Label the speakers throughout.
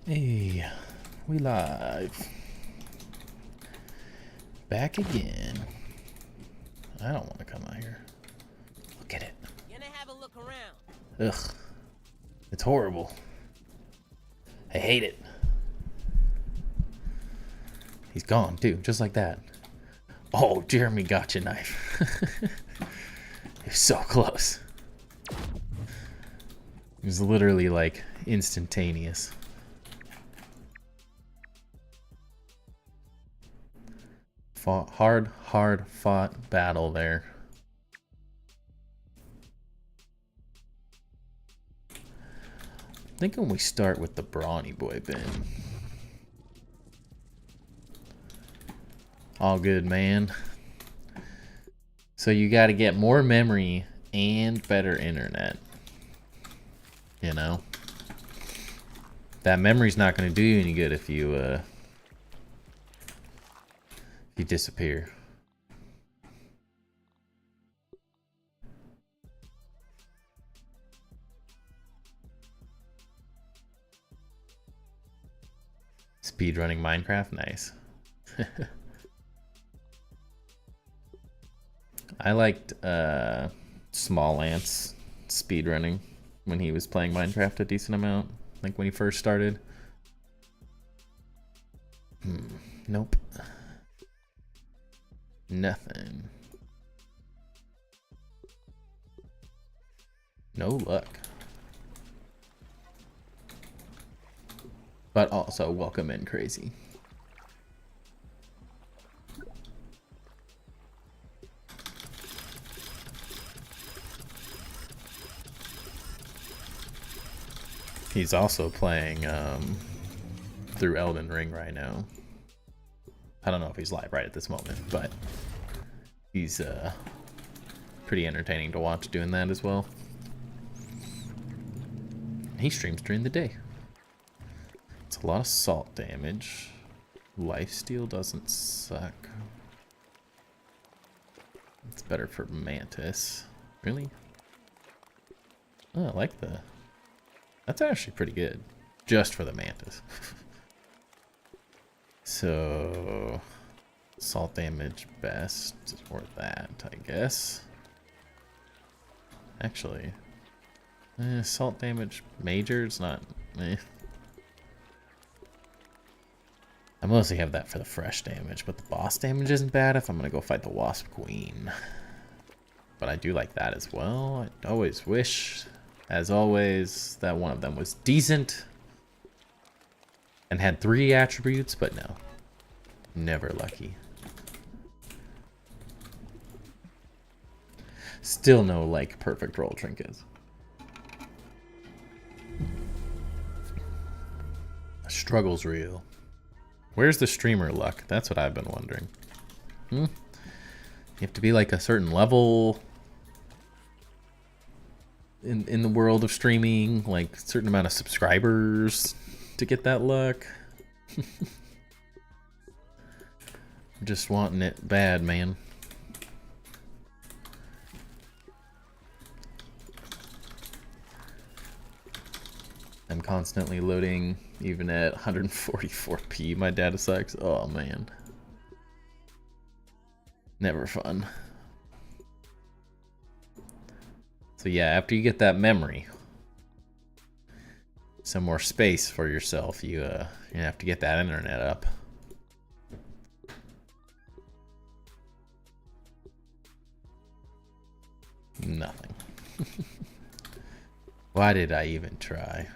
Speaker 1: Hey, we live. Back again. I don't want to come out here. Look at it.
Speaker 2: Gonna have a look around.
Speaker 1: Ugh. It's horrible. I hate it. He's gone too, just like that. Oh, Jeremy got your knife. You're so close. It was literally like instantaneous. Hard fought battle there. Thinking we start with the brawny boy bin. All good, man. So you got to get more memory and better internet. You know, that memory's not going to do you any good if you disappear. Speedrunning Minecraft, nice. I liked Small Ants speedrunning when he was playing Minecraft a decent amount, like when he first started. Nope. Nothing. No luck. But also, welcome in, Crazy. He's also playing through Elden Ring right now. I don't know if he's live right at this moment, but he's pretty entertaining to watch doing that as well. He streams during the day. It's a lot of salt damage. Lifesteal doesn't suck. It's better for Mantis. Really? Oh, I like the... That's actually pretty good. Just for the Mantis. So... Salt damage best, or that, I guess. Actually... salt damage major, it's not... I mostly have that for the fresh damage, but the boss damage isn't bad if I'm gonna go fight the Wasp Queen. But I do like that as well. I always wish, as always, that one of them was decent and had 3 attributes, but no. Never lucky. Still no, like, perfect roll trinkets. Struggle's real. Where's the streamer luck? That's what I've been wondering. You have to be like a certain level in the world of streaming, like a certain amount of subscribers to get that luck. I'm just wanting it bad, man. I'm constantly loading, even at 144p. My data sucks. Oh man. Never fun. So yeah, after you get that memory, some more space for yourself, you have to get that internet up. Nothing. Why did I even try?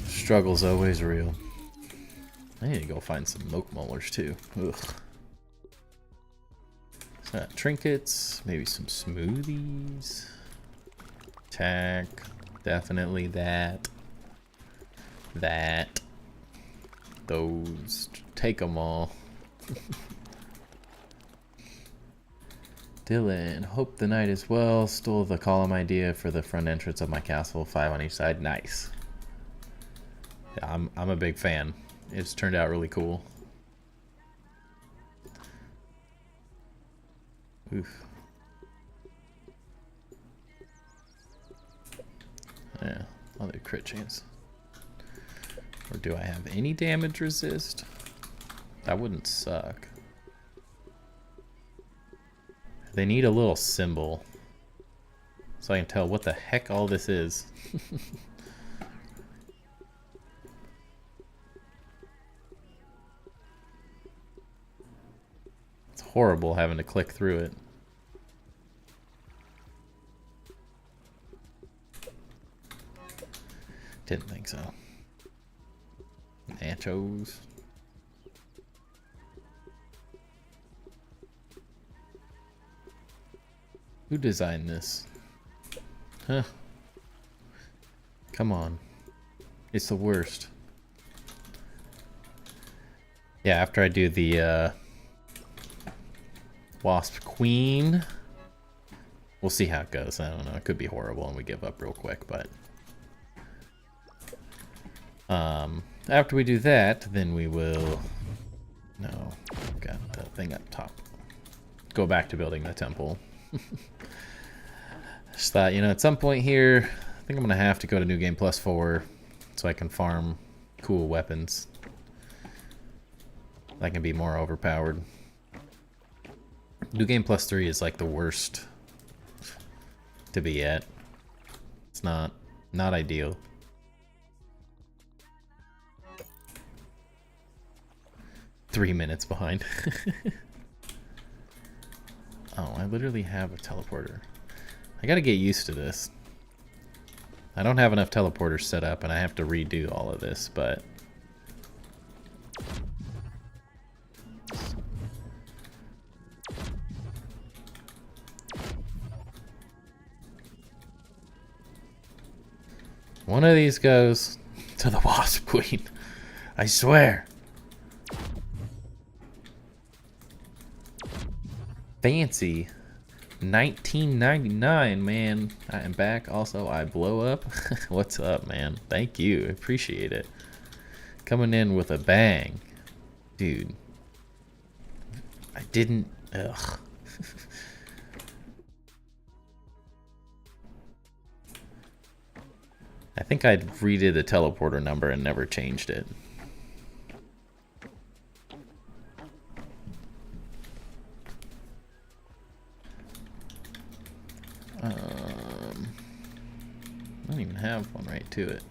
Speaker 1: Struggle's always real. I need to go find some milk molars too. Ugh. Trinkets, maybe some smoothies. Attack, definitely that. That. Those. Take them all. Dylan, hope the night is well. Stole the column idea for the front entrance of my castle. 5 on each side. Nice. Yeah, I'm a big fan. It's turned out really cool. Oof. Yeah, I'll do crit chance. Or do I have any damage resist? That wouldn't suck. They need a little symbol so I can tell what the heck all this is. It's horrible having to click through it. Didn't think so. Nachos. Who designed this? Huh. Come on. It's the worst. Yeah, after I do the Wasp Queen, we'll see how it goes. I don't know. It could be horrible and we give up real quick, but after we do that, then we will... No, I've got the thing up top. Go back to building the temple. Just thought, you know, at some point here, I think I'm gonna have to go to New Game Plus 4 so I can farm cool weapons that can be more overpowered. New Game Plus 3 is like the worst to be at. It's not ideal. Three minutes behind. Oh, I literally have a teleporter. I gotta get used to this. I don't have enough teleporters set up and I have to redo all of this, but... One of these goes to the Wasp Queen. I swear. Fancy. 1999, man. I am back. Also, I blow up. What's up, man? Thank you. Appreciate it. Coming in with a bang. Dude. I didn't... Ugh. I think I redid the teleporter number and never changed it. I don't even have one right to it.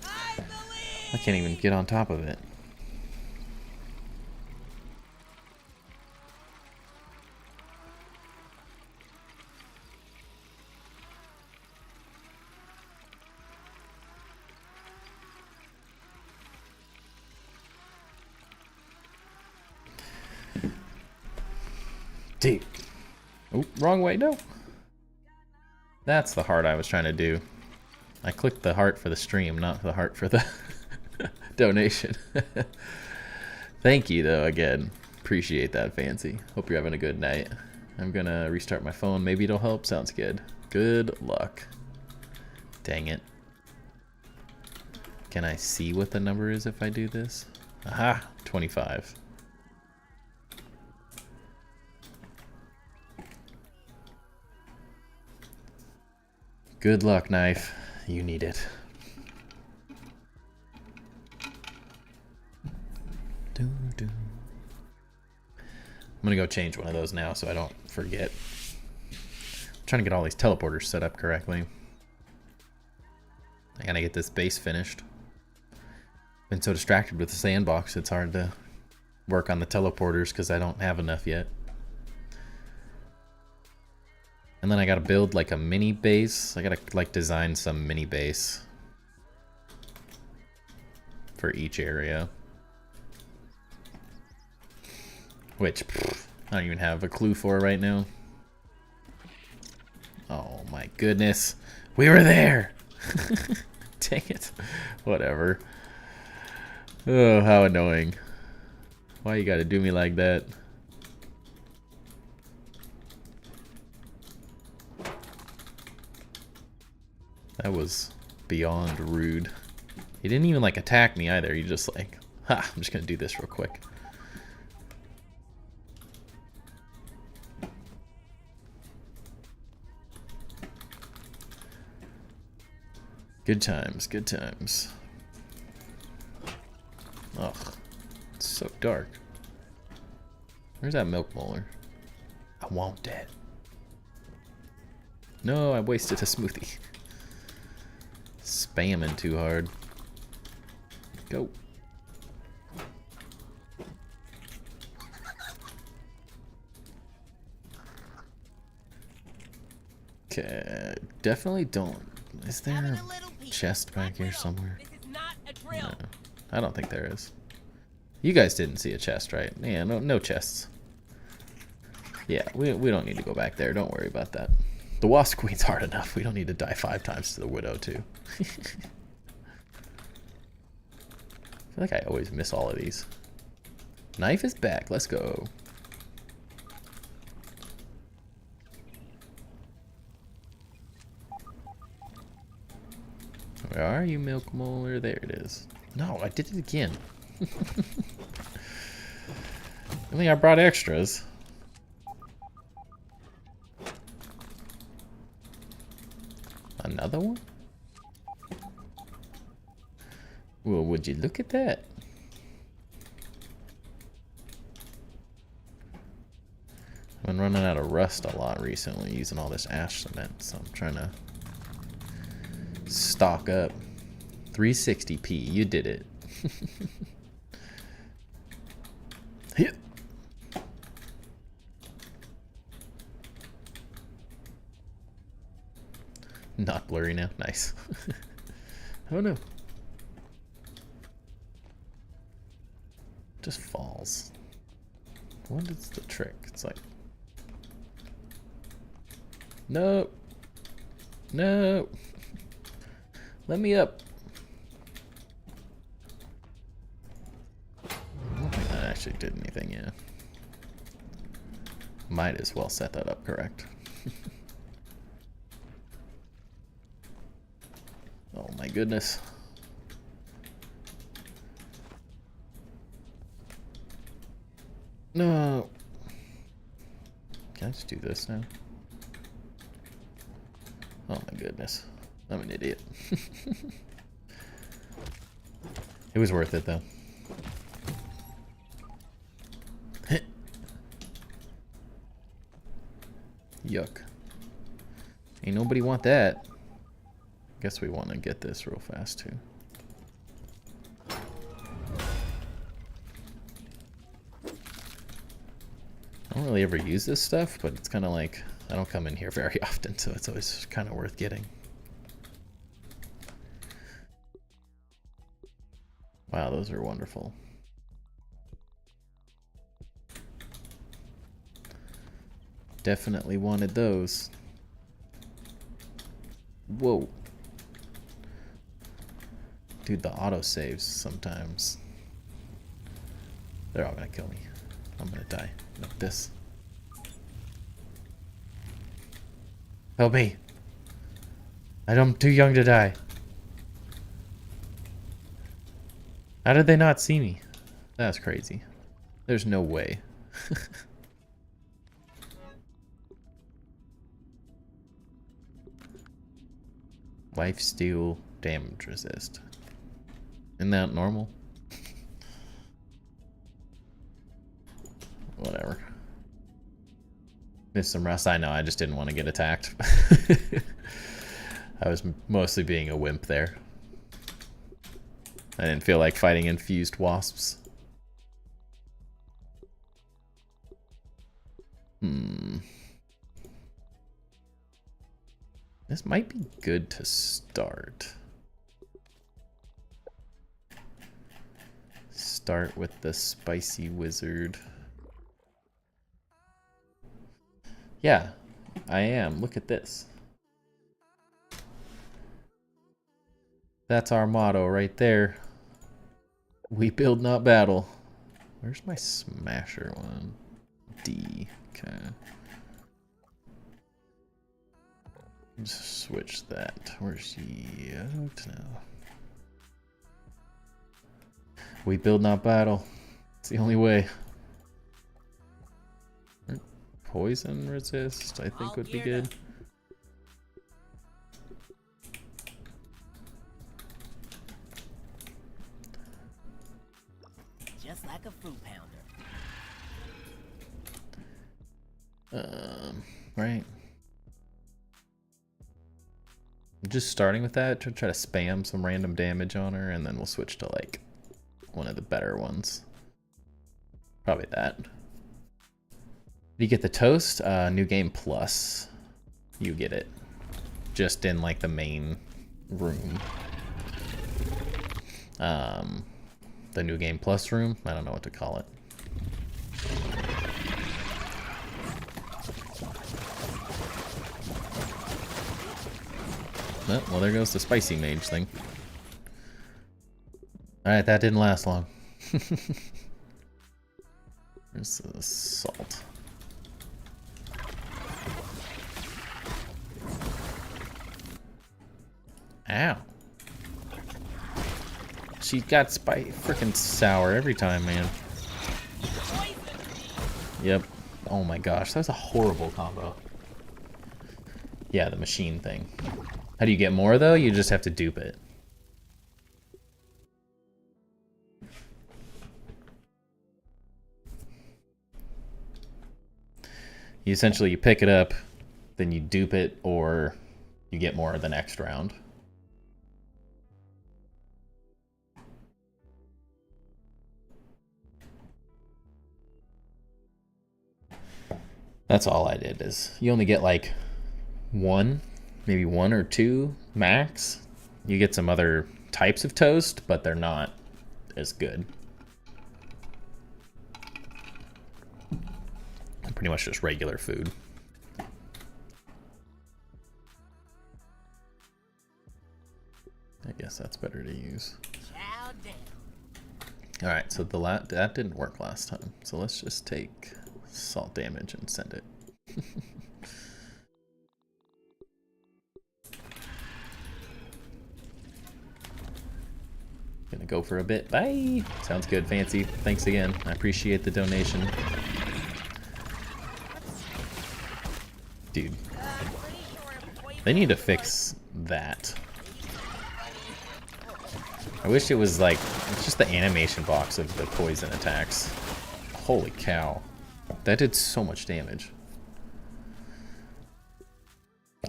Speaker 1: I can't even get on top of it. Dude. Oh, wrong way, no. That's the heart I was trying to do. I clicked the heart for the stream, not the heart for the donation. Thank you, though, again. Appreciate that, Fancy. Hope you're having a good night. I'm gonna restart my phone. Maybe it'll help. Sounds good. Good luck. Dang it. Can I see what the number is if I do this? Aha! 25. Good luck, knife. You need it. I'm gonna go change one of those now so I don't forget. I'm trying to get all these teleporters set up correctly. I gotta get this base finished. Been so distracted with the sandbox, it's hard to work on the teleporters because I don't have enough yet. And then I gotta build like a mini base. I gotta like design some mini base for each area. Which I don't even have a clue for right now. Oh my goodness. We were there! Dang it. Whatever. Oh, how annoying. Why you gotta do me like that? That was beyond rude. He didn't even like attack me either. He just like, ha, I'm just gonna do this real quick. Good times, good times. Ugh, it's so dark. Where's that milk molar? I want that. No, I wasted a smoothie. Spamming too hard. Go. Okay, definitely don't. Is there a chest back here somewhere? No, I don't think there is. You guys didn't see a chest, right? Yeah, no chests. Yeah, we don't need to go back there. Don't worry about that. The Wasp Queen's hard enough. We don't need to die 5 times to the Widow, too. I feel like I always miss all of these. Knife is back. Let's go. Where are you, Milk Molar? There it is. No, I did it again. I think I brought extras. Another one? Well, would you look at that? I've been running out of rust a lot recently using all this ash cement, so I'm trying to stock up. 360p, you did it. Hit. Not blurry now. Nice. Oh no. Just falls. What is the trick? It's like... No. No. Let me up. I don't think that actually did anything, yeah. Might as well set that up correct. Oh my goodness. No. Can I just do this now? Oh my goodness. I'm an idiot. It was worth it though. Yuck. Ain't nobody want that. Guess we want to get this real fast too. I don't really ever use this stuff, but it's kind of like, I don't come in here very often, so it's always kind of worth getting. Wow, those are wonderful. Definitely wanted those. Whoa. Dude, the autosaves sometimes. They're all gonna kill me. I'm gonna die. Like this. Help me. I'm too young to die. How did they not see me? That's crazy. There's no way. Lifesteal, damage resist. Isn't that normal? Whatever. Missed some rust. I know, I just didn't want to get attacked. I was mostly being a wimp there. I didn't feel like fighting infused wasps. This might be good to start. Start with the spicy wizard. Yeah, I am. Look at this. That's our motto right there. We build, not battle. Where's my smasher one? D. Okay. Just switch that. Where's he out now? We build, not battle. It's the only way. Poison resist, I think, would be good. Right. Just starting with that to try to spam some random damage on her, and then we'll switch to like one of the better ones. Probably that. You get the toast, new game plus. You get it. Just in like the main room. The new game plus room. I don't know what to call it. Oh, well, there goes the spicy mage thing. Alright, that didn't last long. There's the salt. Ow. She got freaking sour every time, man. Yep. Oh my gosh, that was a horrible combo. Yeah, the machine thing. How do you get more, though? You just have to dupe it. You essentially, you pick it up, then you dupe it, or you get more the next round. That's all I did, is you only get like one, maybe one or two max. You get some other types of toast, but they're not as good. Pretty much just regular food. I guess that's better to use. Alright, so that didn't work last time. So let's just take salt damage and send it. Gonna go for a bit. Bye! Sounds good, Fancy. Thanks again. I appreciate the donation. Dude. They need to fix that. I wish it was like, it's just the animation box of the poison attacks. Holy cow. That did so much damage.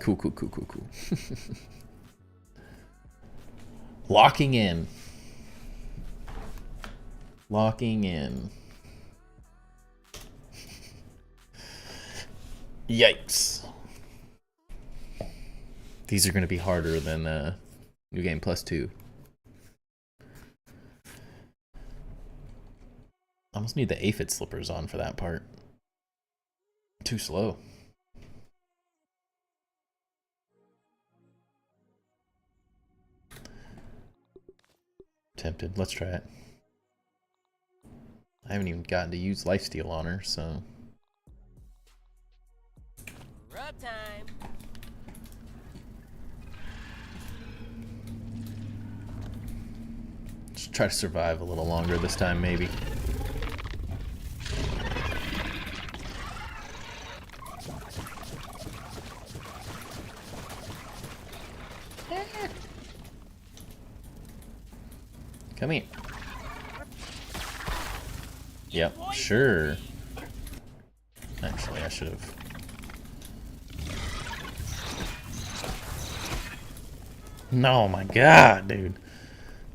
Speaker 1: Cool, cool, cool, cool, cool. Locking in. Locking in. Yikes. These are going to be harder than New Game Plus 2. I almost need the aphid slippers on for that part. Too slow. Tempted. Let's try it. I haven't even gotten to use lifesteal on her, so... Rub time. Just try to survive a little longer this time, maybe. Come here. Yep, sure. Actually, I should have. No, my god, dude.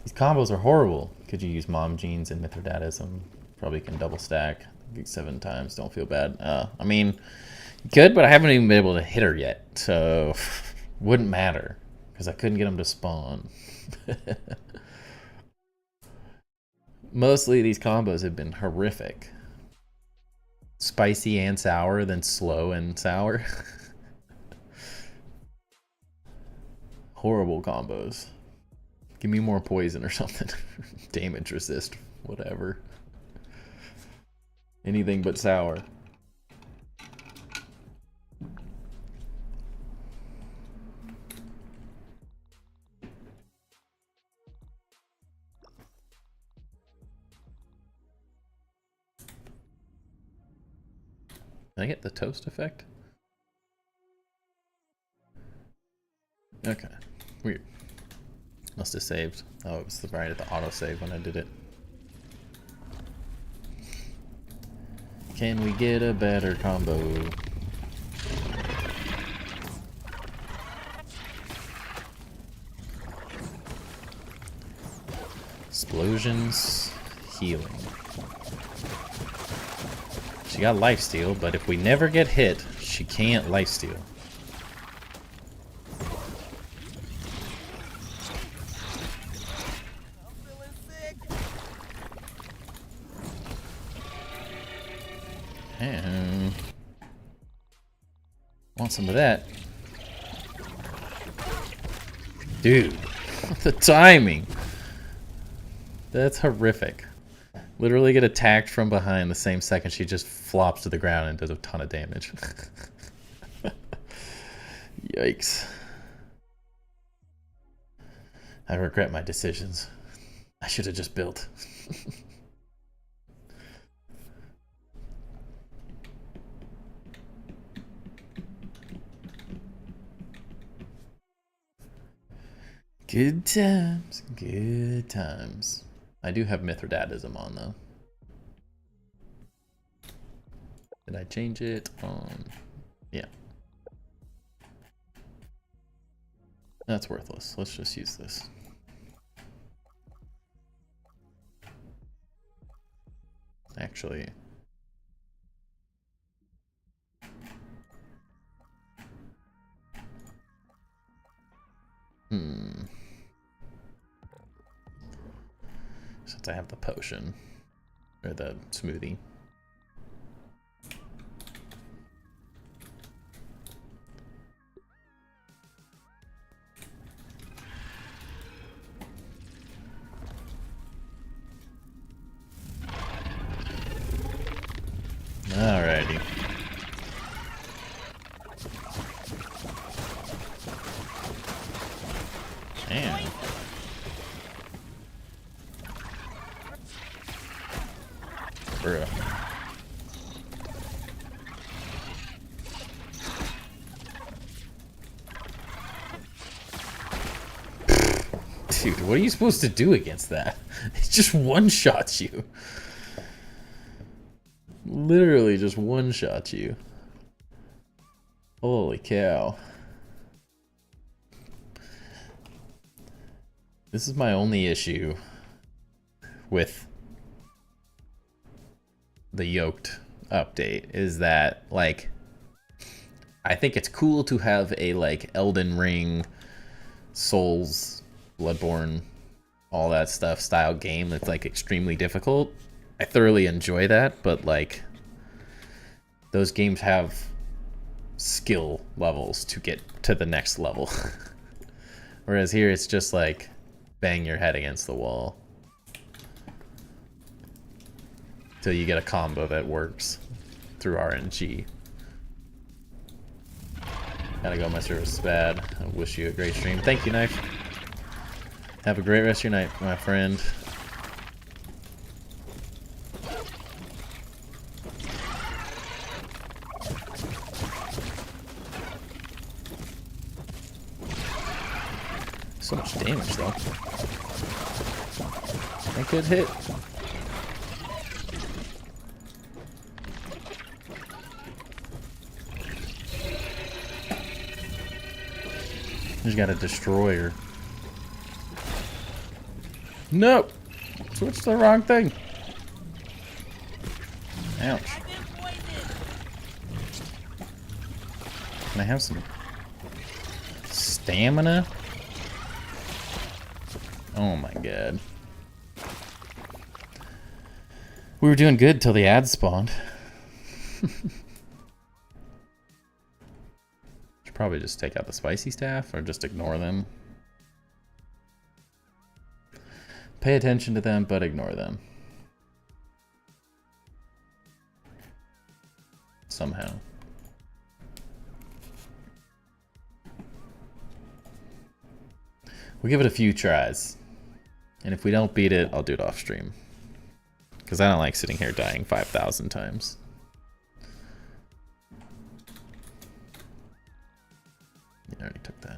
Speaker 1: These combos are horrible. Could you use Mom Jeans and Mithridatism? Probably can double stack 7 times. Don't feel bad. I mean, you could, but I haven't even been able to hit her yet. So, wouldn't matter. Because I couldn't get them to spawn. Mostly these combos have been horrific. Spicy and sour, then slow and sour. Horrible combos. Give me more poison or something. Damage resist, whatever. Anything but sour. Can I get the toast effect? Okay. Weird. Must have saved. Oh, it was right at the autosave when I did it. Can we get a better combo? Explosions, healing. She got lifesteal, but if we never get hit, she can't lifesteal. And want some of that. Dude, the timing. That's horrific. Literally get attacked from behind the same second she just flops to the ground and does a ton of damage. Yikes. I regret my decisions. I should have just built. Good times, good times. I do have Mithridatism on though. Did I change it on? Yeah. That's worthless. Let's just use this. Actually. Since I have the potion. Or the smoothie. Alrighty. Man. Bruh. Dude, what are you supposed to do against that? It just one-shots you. Literally just one-shots you. Holy cow. This is my only issue with the Yoked update, is that, like, I think it's cool to have a, like, Elden Ring, Souls, Bloodborne, all that stuff style game that's, like, extremely difficult. I thoroughly enjoy that, but, like, those games have skill levels to get to the next level. Whereas here it's just, like, bang your head against the wall till you get a combo that works through RNG. Gotta go, my service is bad. I wish you a great stream. Thank you, Knife. Have a great rest of your night, my friend. So much damage, though. A good hit. Just got a destroyer. Nope! Switched the wrong thing. Ouch. Can I have some stamina? Oh my god. We were doing good till the ads spawned. Should probably just take out the spicy staff or just ignore them. Pay attention to them, but ignore them. Somehow. We'll give it a few tries. And if we don't beat it, I'll do it off stream. Because I don't like sitting here dying 5,000 times. You already took that.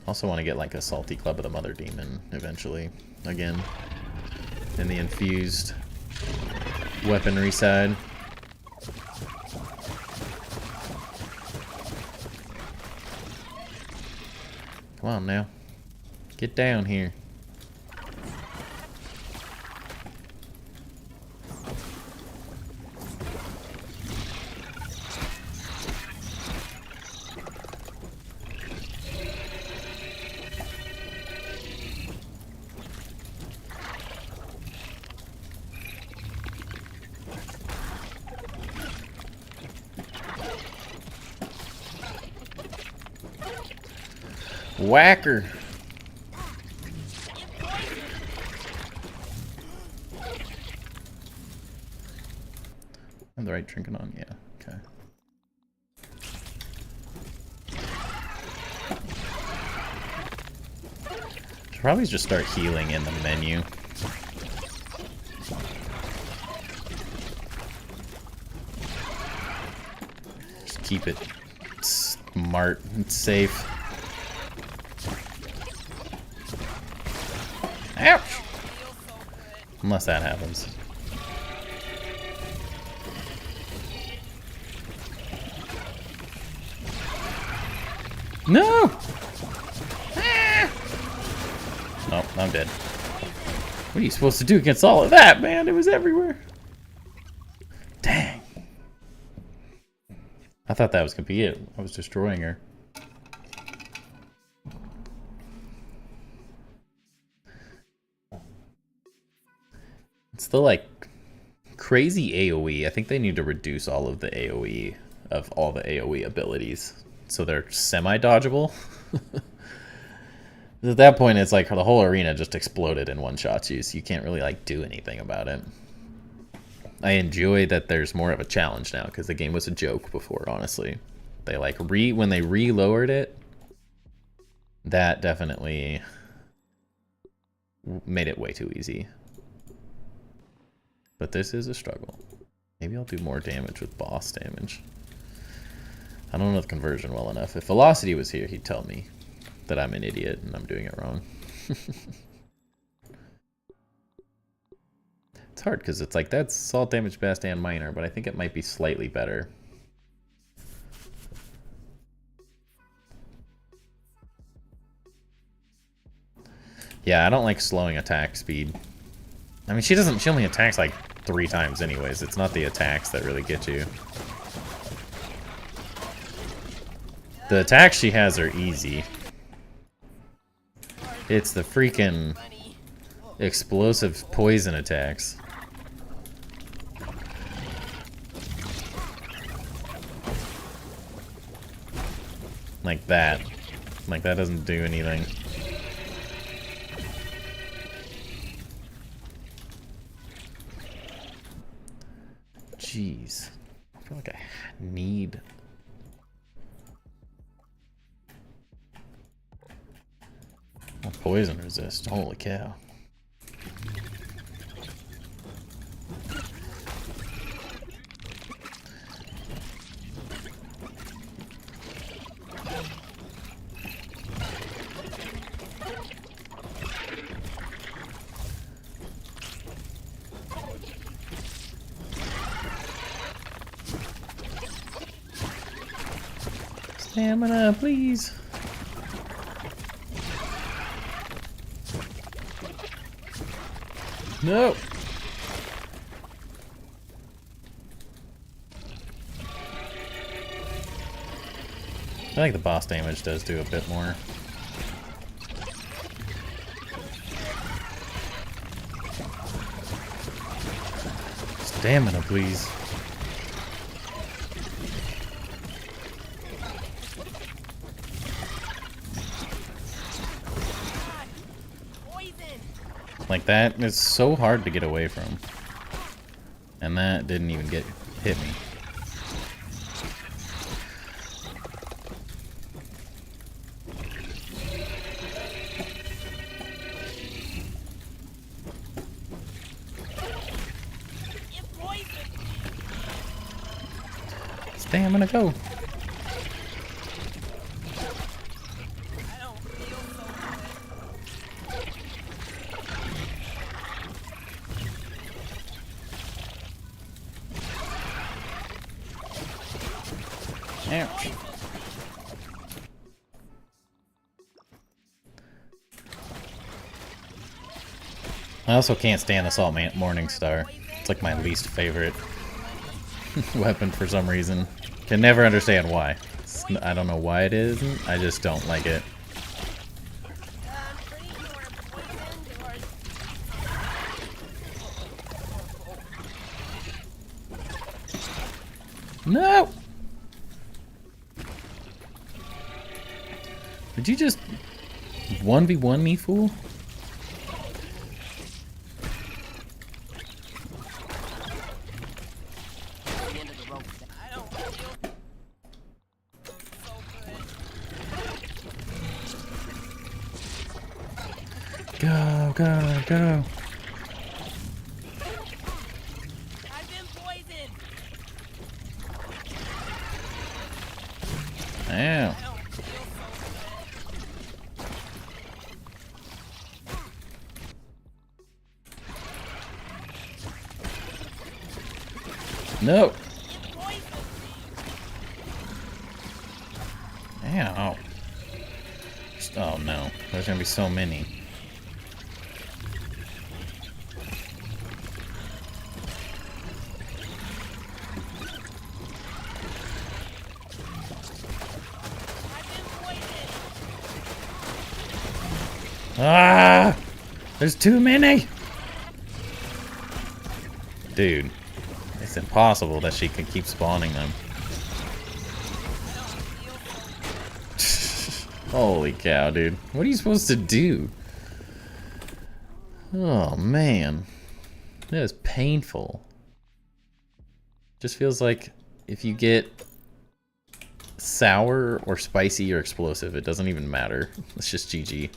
Speaker 1: Also want to get like a salty club of the Mother Demon eventually. Again. In the infused weaponry side. Come on now. Get down here. Whacker. Have the right trinket on? Yeah, okay. Should probably just start healing in the menu. Just keep it smart and safe. Ouch! Unless that happens. No! Ah! Nope, I'm dead. What are you supposed to do against all of that, man? It was everywhere. Dang. I thought that was gonna be it. I was destroying her. It's the, like, crazy AoE. I think they need to reduce all of the AoE of all the AoE abilities so they're semi-dodgeable. At that point, it's like the whole arena just exploded in one-shot you, so you can't really, like, do anything about it. I enjoy that there's more of a challenge now, because the game was a joke before, honestly. They, like, when they re-lowered it, that definitely made it way too easy. But this is a struggle. Maybe I'll do more damage with boss damage. I don't know the conversion well enough. If Velocity was here, he'd tell me that I'm an idiot and I'm doing it wrong. It's hard because it's like that's salt damage best and minor, but I think it might be slightly better. Yeah, I don't like slowing attack speed. I mean, she only attacks like 3 times anyways. It's not the attacks that really get you. The attacks she has are easy. It's the freaking explosive poison attacks. Like that. Like that doesn't do anything. Jeez. I feel like I need... Oh, poison resist. Holy cow. Stamina, please. No. I think the boss damage does do a bit more. Stamina, please. Like that is so hard to get away from. And that didn't even hit me. Stamina, go. Ouch. I also can't stand Assault Morningstar. It's like my least favorite weapon for some reason. Can never understand why. I don't know why it isn't. I just don't like it. No! Did you just 1v1 me, fool? Go, go, go.
Speaker 2: I've been poisoned.
Speaker 1: Ow. No. Ow. Oh no, there's gonna be so many. Ah! There's too many! Dude, it's impossible that she can keep spawning them. Holy cow, dude. What are you supposed to do? Oh, man. That is painful. Just feels like if you get sour or spicy or explosive, it doesn't even matter. It's just GG.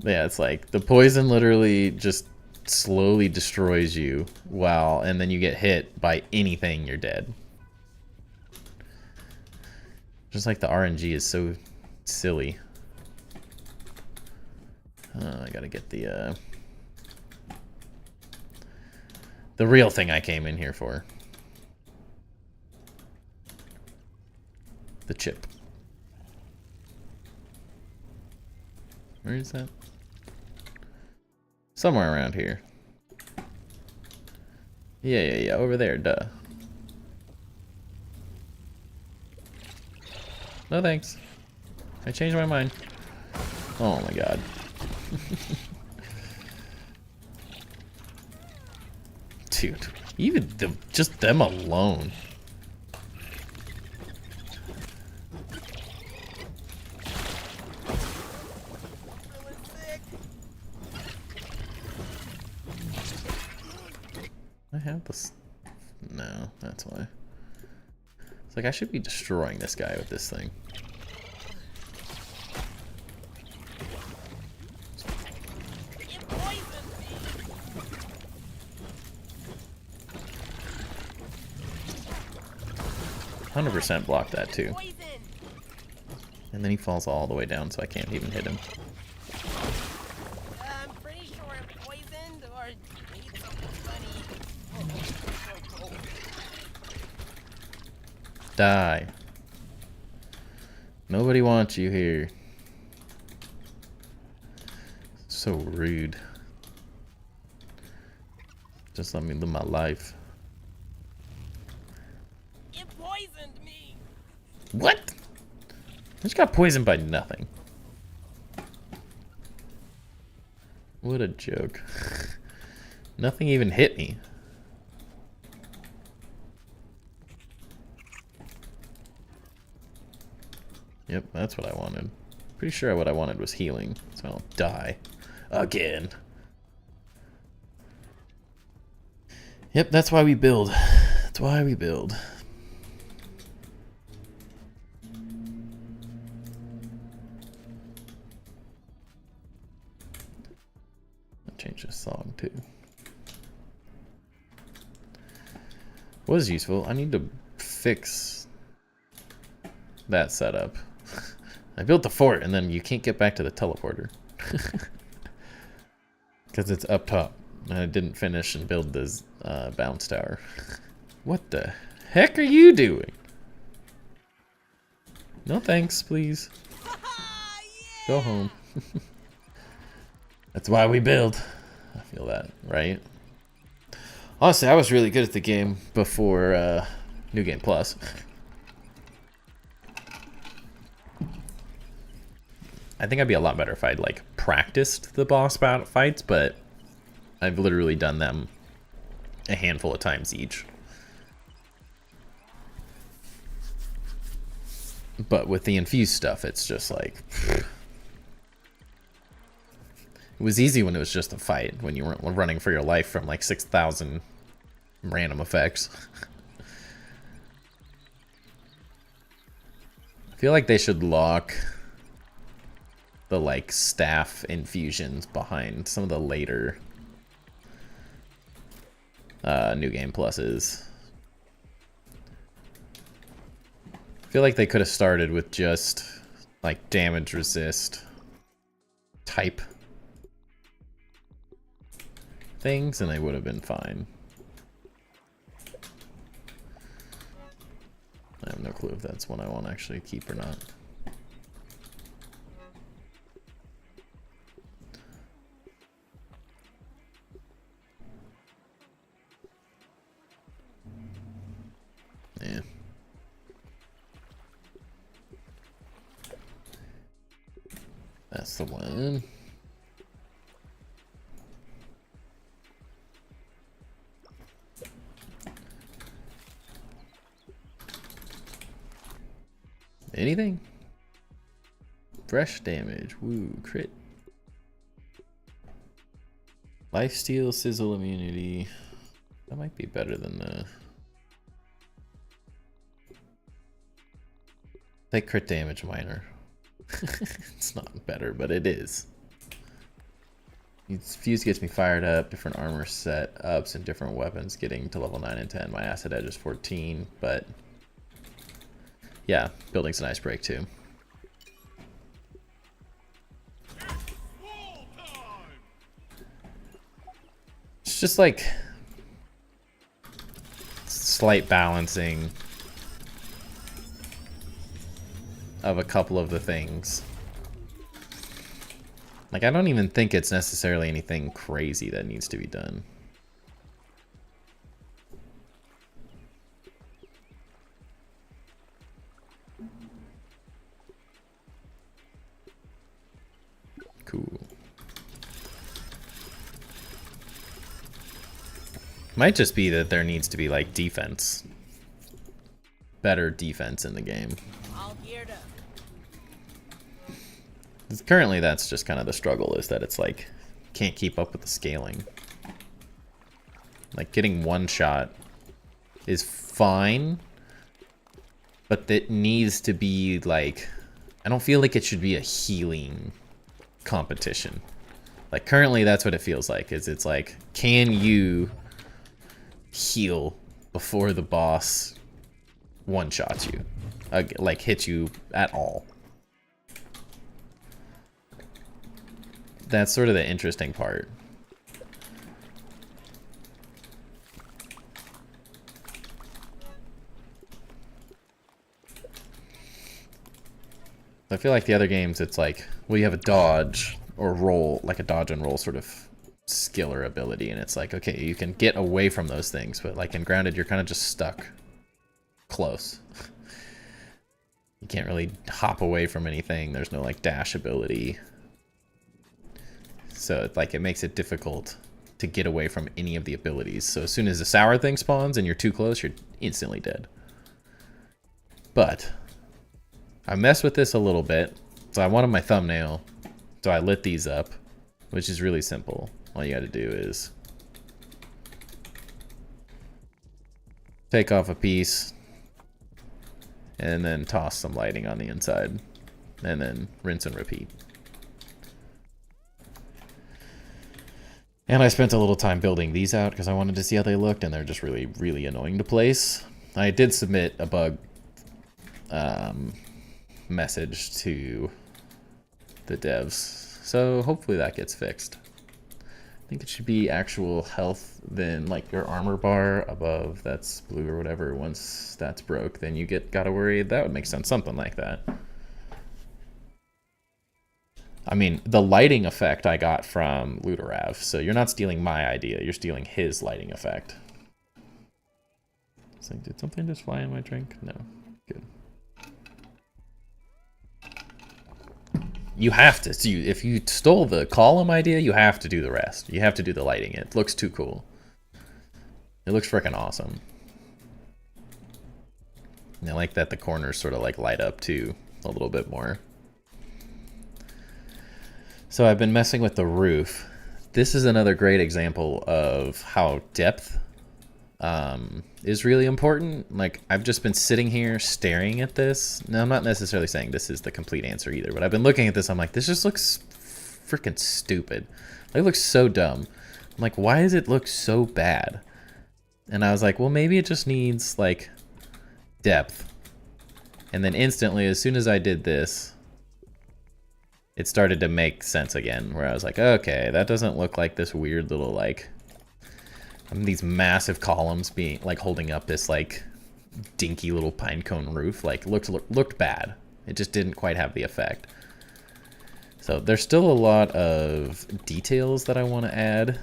Speaker 1: Yeah, it's like the poison literally just slowly destroys you and then you get hit by anything, you're dead. Just like the RNG is so silly. I gotta get the real thing I came in here for. The chip. Where is that? Somewhere around here. Yeah, over there, duh. No thanks. I changed my mind. Oh my god. Dude, even just them alone. I have this. No, that's why. It's like I should be destroying this guy with this thing. %, block that too. And then he falls all the way down, so I can't even hit him.
Speaker 2: I'm pretty sure I'm poisoned or need something funny.
Speaker 1: Die. Nobody wants you here. So rude. Just let me live my life.
Speaker 2: It poisoned me.
Speaker 1: What? I just got poisoned by nothing. What a joke. Nothing even hit me. Yep, that's what I wanted. Pretty sure what I wanted was healing, so I'll die. Again. Yep, that's why we build. That's why we build. I'll change this song too. What is useful? I need to fix that setup. I built the fort and then you can't get back to the teleporter. Because it's up top. And I didn't finish and build this bounce tower. What the heck are you doing? No thanks, please. Go home. That's why we build. I feel that, right? Honestly, I was really good at the game before New Game Plus. I think I'd be a lot better if I'd like practiced the boss battle fights, but I've literally done them a handful of times each. But with the infused stuff, it's just like... It was easy when it was just a fight, when you weren't running for your life from like 6,000 random effects. I feel like they should lock the like staff infusions behind some of the later New Game Pluses. I feel like they could have started with just like damage resist type things and they would have been fine. I have no clue if that's one I want to actually keep or not. Yeah. That's the one. Anything? Fresh damage. Woo, crit. Lifesteal, sizzle immunity. That might be better than the... Take crit damage minor. It's not better, but it is. Fuse gets me fired up, different armor set ups and different weapons getting to level 9 and 10. My acid edge is 14, but yeah, building's a nice break too. It's just like slight balancing of a couple of the things. Like, I don't even think it's necessarily anything crazy that needs to be done. Cool. Might just be that there needs to be, like, defense. Better defense in the game.
Speaker 2: All geared up.
Speaker 1: Currently, that's just kind of the struggle, is that it's like, can't keep up with the scaling. Like, getting one shot is fine, but it needs to be, like, I don't feel like it should be a healing competition. Like, currently, that's what it feels like, is it's like, can you heal before the boss one-shots you? Like, hits you at all? That's sort of the interesting part. I feel like the other games, it's like, well, you have a dodge or roll, like a dodge and roll sort of skill or ability, and it's like, okay, you can get away from those things, but like in Grounded, you're kind of just stuck close. You can't really hop away from anything. There's no like dash ability. So it's like, it makes it difficult to get away from any of the abilities. So as soon as the sour thing spawns and you're too close, you're instantly dead. But I messed with this a little bit. So I wanted my thumbnail. So I lit these up, which is really simple. All you gotta do is take off a piece and then toss some lighting on the inside and then rinse and repeat. And I spent a little time building these out because I wanted to see how they looked, and they're just really, really annoying to place. I did submit a bug message to the devs, so hopefully that gets fixed. I think it should be actual health, then like your armor bar above that's blue or whatever. Once that's broke, then you gotta worry. That would make sense, something like that. I mean, the lighting effect I got from Luderav, so you're not stealing my idea, you're stealing his lighting effect. It's like, did something just fly in my drink? No. Good. You have to. So if you stole the column idea, you have to do the rest. You have to do the lighting. It looks too cool. It looks freaking awesome. And I like that the corners sort of like light up too a little bit more. So I've been messing with the roof. This is another great example of how depth is really important. Like, I've just been sitting here staring at this. Now, I'm not necessarily saying this is the complete answer either, but I've been looking at this. I'm like, this just looks freaking stupid. Like, it looks so dumb. I'm like, why does it look so bad? And I was like, well, maybe it just needs, like, depth. And then instantly, as soon as I did this, it started to make sense again, where I was like, okay, that doesn't look like this weird little, like, these massive columns being, like, holding up this, like, dinky little pinecone roof. Like, looked bad. It just didn't quite have the effect. So there's still a lot of details that I want to add.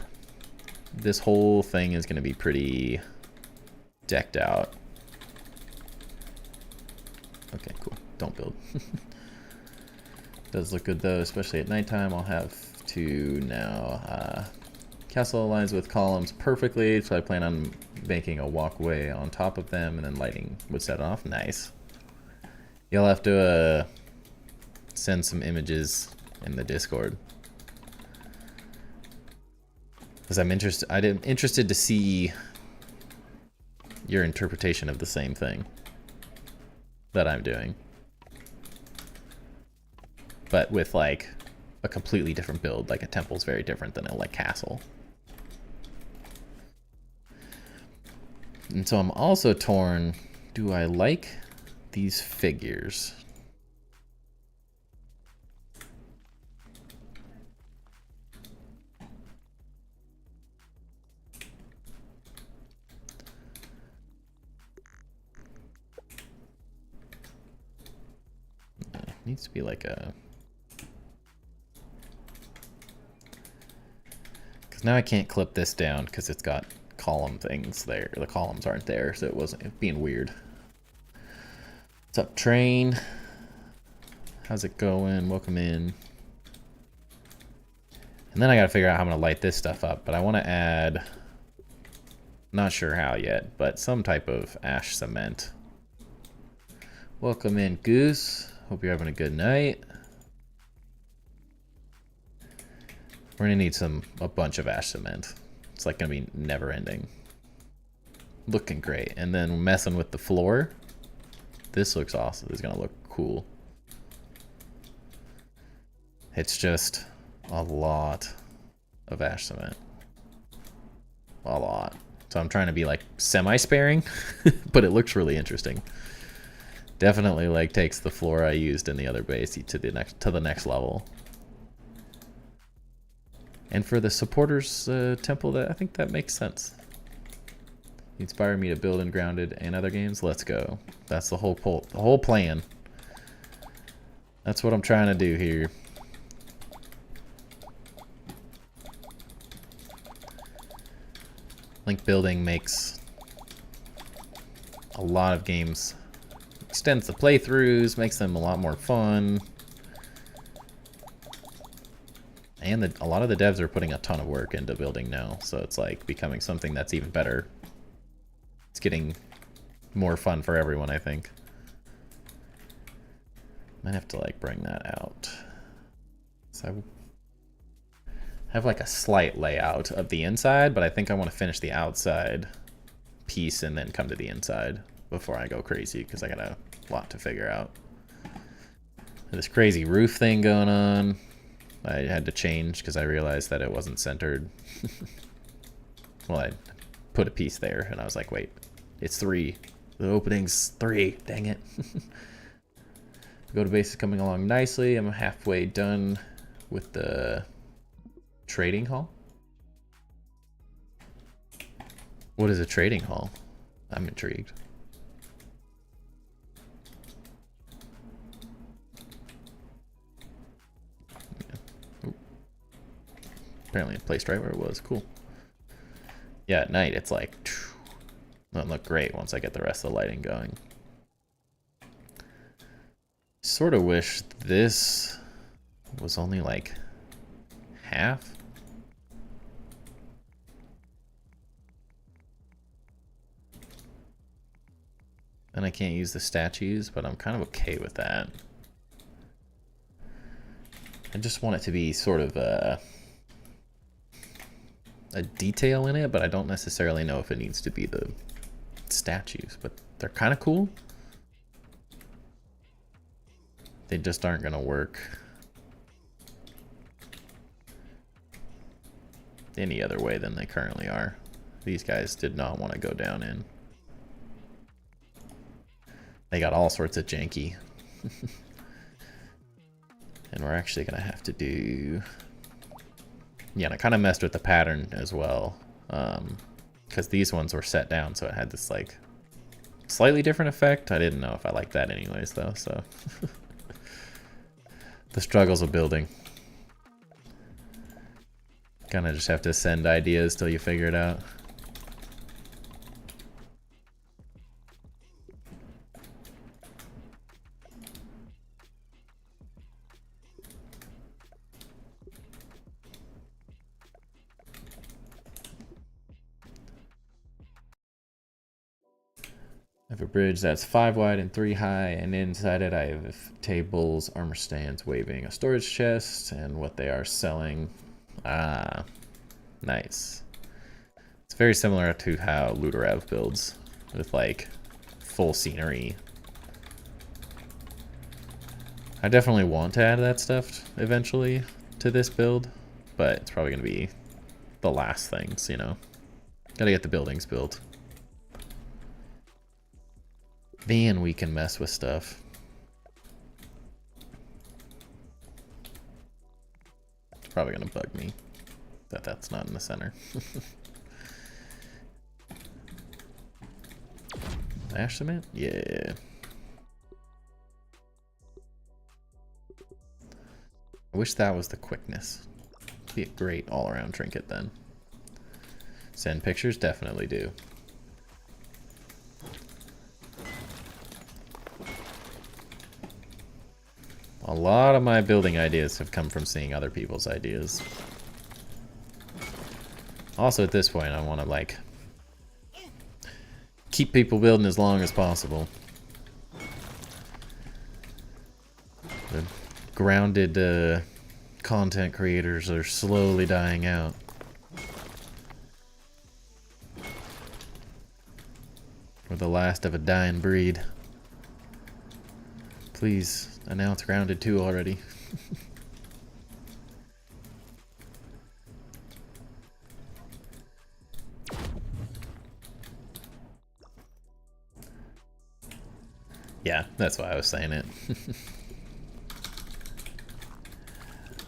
Speaker 1: This whole thing is going to be pretty decked out. Okay, cool. Don't build. Does look good though, especially at nighttime. I'll have to now castle aligns with columns perfectly, so I plan on making a walkway on top of them, and then lighting would set off. Nice. You'll have to send some images in the Discord, because I'm interested to see your interpretation of the same thing that I'm doing, but with like a completely different build. Like, a temple's very different than a like castle. And so I'm also torn, do I like these figures? It needs to be like a... Because now I can't clip this down because it's got column things there. The columns aren't there, so it being weird. What's up, train? How's it going? Welcome in. And then I gotta figure out how I'm gonna light this stuff up, but I want to add, not sure how yet, but some type of ash cement. Welcome in, Goose. Hope you're having a good night. We're gonna need a bunch of ash cement. It's like gonna be never ending. Looking great. And then messing with the floor. This looks awesome. This is gonna look cool. It's just a lot of ash cement. A lot. So I'm trying to be like semi-sparing, but it looks really interesting. Definitely like takes the floor I used in the other base to the next level. And for the supporters temple, I think that makes sense. You inspire me to build in Grounded and other games. Let's go. That's the whole plan. That's what I'm trying to do here. Link building makes a lot of games, extends the playthroughs, makes them a lot more fun. And a lot of the devs are putting a ton of work into building now, so it's like becoming something that's even better. It's getting more fun for everyone, I think. Might have to like bring that out. So I have like a slight layout of the inside, but I think I want to finish the outside piece and then come to the inside before I go crazy, because I got a lot to figure out. This crazy roof thing going on. I had to change because I realized that it wasn't centered. Well, I put a piece there and I was like, wait, it's 3. The opening's 3, dang it. Go to base is coming along nicely. I'm halfway done with the trading hall. What is a trading hall? I'm intrigued. Apparently it placed right where it was. Cool. Yeah, at night it's like... Doesn't look great once I get the rest of the lighting going. Sort of wish this was only like half. And I can't use the statues, but I'm kind of okay with that. I just want it to be sort of a detail in it, but I don't necessarily know if it needs to be the statues, but they're kind of cool. They just aren't going to work any other way than they currently are. These guys did not want to go down in. They got all sorts of janky. And we're actually going to have to do... Yeah, and I kind of messed with the pattern as well. Because these ones were set down, so it had this, like, slightly different effect. I didn't know if I liked that anyways, though, so... The struggles of building. Kind of just have to send ideas till you figure it out. I have a bridge that's 5 wide and 3 high, and inside it I have tables, armor stands, waving, a storage chest, and what they are selling. Ah, nice. It's very similar to how Ludorev builds, with like full scenery. I definitely want to add that stuff eventually to this build, but it's probably going to be the last things, you know. Gotta get the buildings built. Then we can mess with stuff. It's probably gonna bug me that that's not in the center. Ash cement? Yeah. I wish that was the quickness. Be a great all-around trinket then. Send pictures? Definitely do. A lot of my building ideas have come from seeing other people's ideas. Also, at this point, I want to, like, keep people building as long as possible. The grounded content creators are slowly dying out. We're the last of a dying breed. Please announce Grounded 2 already. Yeah, that's why I was saying it.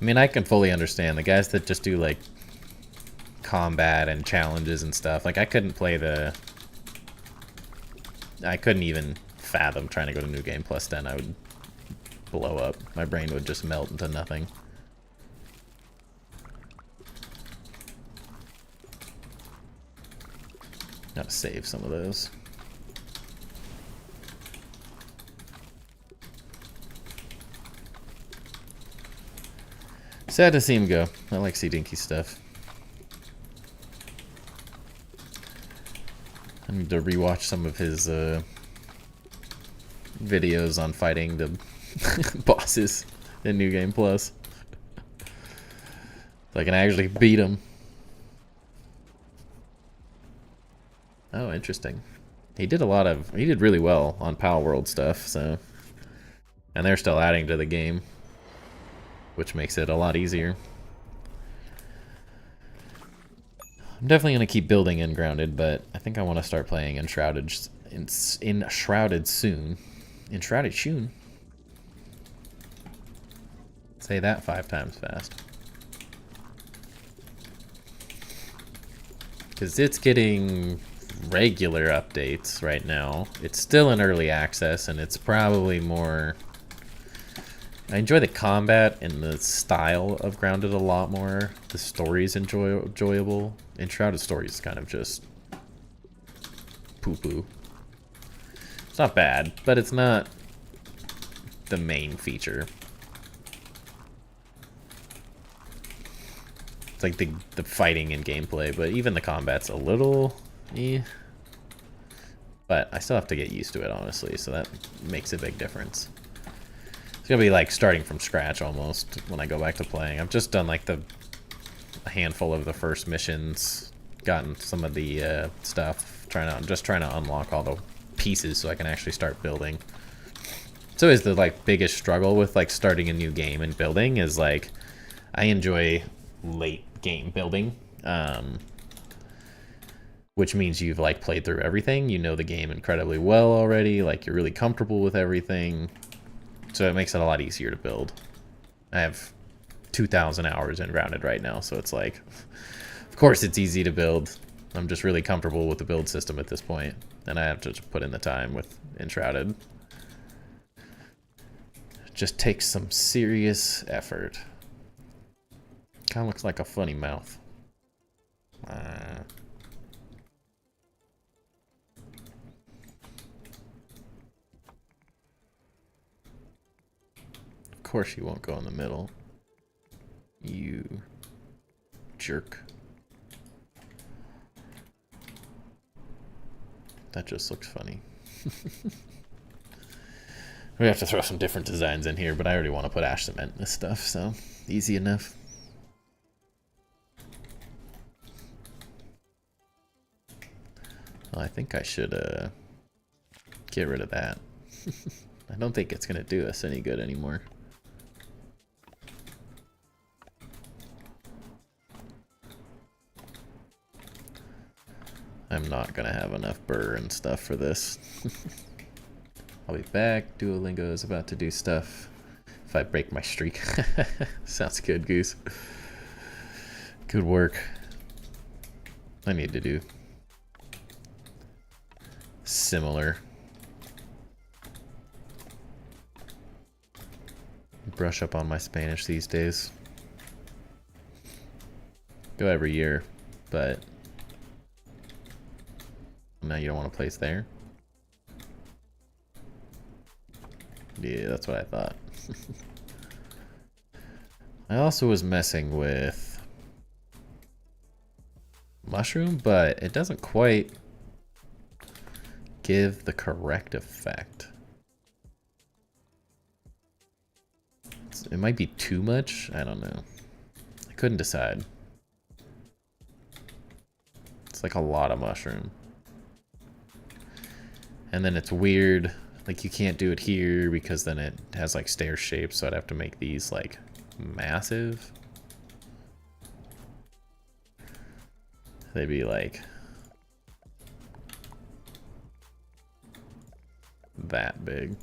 Speaker 1: I mean, I can fully understand the guys that just do like combat and challenges and stuff. Like, I couldn't play the... I couldn't even fathom trying to go to New Game Plus 10. I would blow up. My brain would just melt into nothing. Gotta save some of those. Sad to see him go. I like see Dinky stuff. I need to rewatch some of his videos on fighting the bosses in New Game Plus. So I can actually beat them. Oh, interesting. He did really well on Pal World stuff, so. And they're still adding to the game, which makes it a lot easier. I'm definitely going to keep building in Grounded, but I think I want to start playing Enshrouded soon. Enshrouded soon? Say that 5 times fast. Because it's getting regular updates right now. It's still in early access, and it's probably more I enjoy the combat and the style of Grounded a lot more. The story's enjoyable. Enshrouded story is kind of just poo-poo. It's not bad, but it's not the main feature. It's like the fighting and gameplay, but even the combat's a little but I still have to get used to it, honestly, so that makes a big difference. It's gonna be like starting from scratch almost when I go back to playing. I've just done like a handful of the first missions, gotten some of the stuff, just trying to unlock all the pieces so I can actually start building. It's always the like biggest struggle with like starting a new game and building is like I enjoy late game building, which means you've like played through everything, you know the game incredibly well already, like you're really comfortable with everything, so it makes it a lot easier to build. I have 2,000 hours in Grounded right now, so it's like, of course it's easy to build. I'm just really comfortable with the build system at this point, and I have to put in the time with Enshrouded. It just takes some serious effort. Kind of looks like a funny mouth. Of course you won't go in the middle. You jerk. That just looks funny. We have to throw some different designs in here, but I already want to put ash cement in this stuff, so easy enough. Well, I think I should get rid of that. I don't think it's going to do us any good anymore. I'm not going to have enough burr and stuff for this. I'll be back. Duolingo is about to do stuff. If I break my streak. Sounds good, Goose. Good work. I need to do similar. Brush up on my Spanish these days. Go every year, but now you don't want to place there? Yeah, that's what I thought. I also was messing with mushroom, but it doesn't quite give the correct effect. It might be too much. I don't know. I couldn't decide. It's like a lot of mushroom. And then it's weird. Like you can't do it here because then it has like stair shapes. So I'd have to make these like massive. They'd be like that big.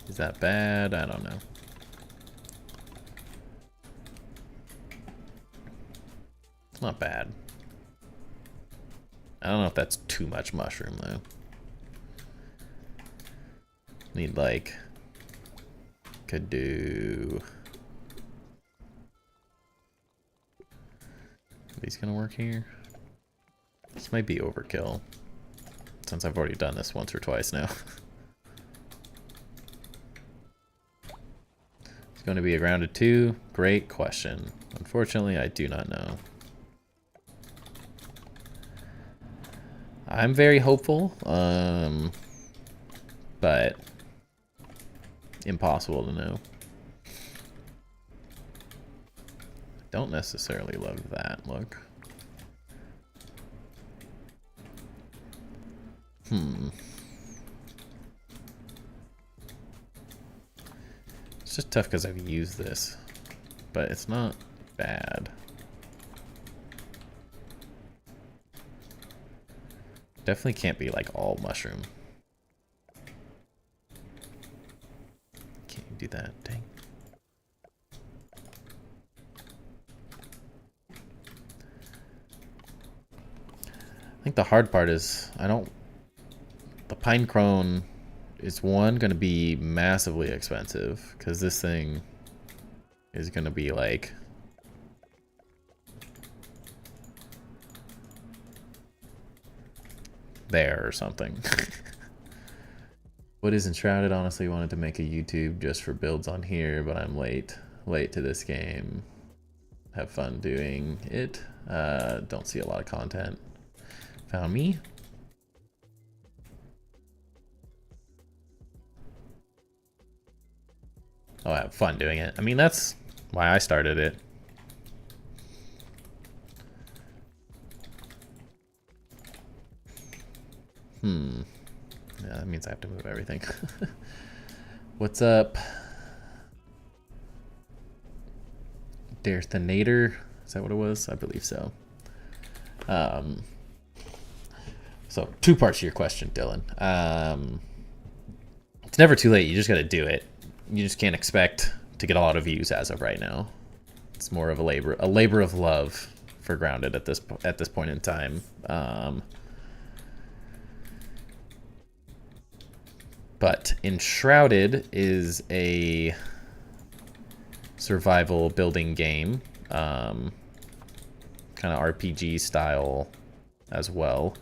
Speaker 1: Is that bad? I don't know. It's not bad. I don't know if that's too much mushroom though. Need like, could do. Are these gonna work here? This might be overkill, since I've already done this once or twice now. It's going to be a Grounded 2? Great question. Unfortunately, I do not know. I'm very hopeful, but impossible to know. Don't necessarily love that look. It's just tough because I've used this, but it's not bad. Definitely can't be like all mushroom. Can't you do that? Dang. I think the hard part is the pine cone is one going to be massively expensive because this thing is going to be like there or something. What is Enshrouded? Honestly, wanted to make a YouTube just for builds on here, but I'm late to this game. Have fun doing it. Don't see a lot of content. Found me. Oh, I have fun doing it. I mean, that's why I started it. Yeah, that means I have to move everything. What's up? Darthanator? Is that what it was? I believe so. So, two parts to your question, Dylan. It's never too late. You just got to do it. You just can't expect to get a lot of views as of right now. It's more of a labor of love for Grounded at this point in time. But Enshrouded is a survival building game, kind of RPG style as well.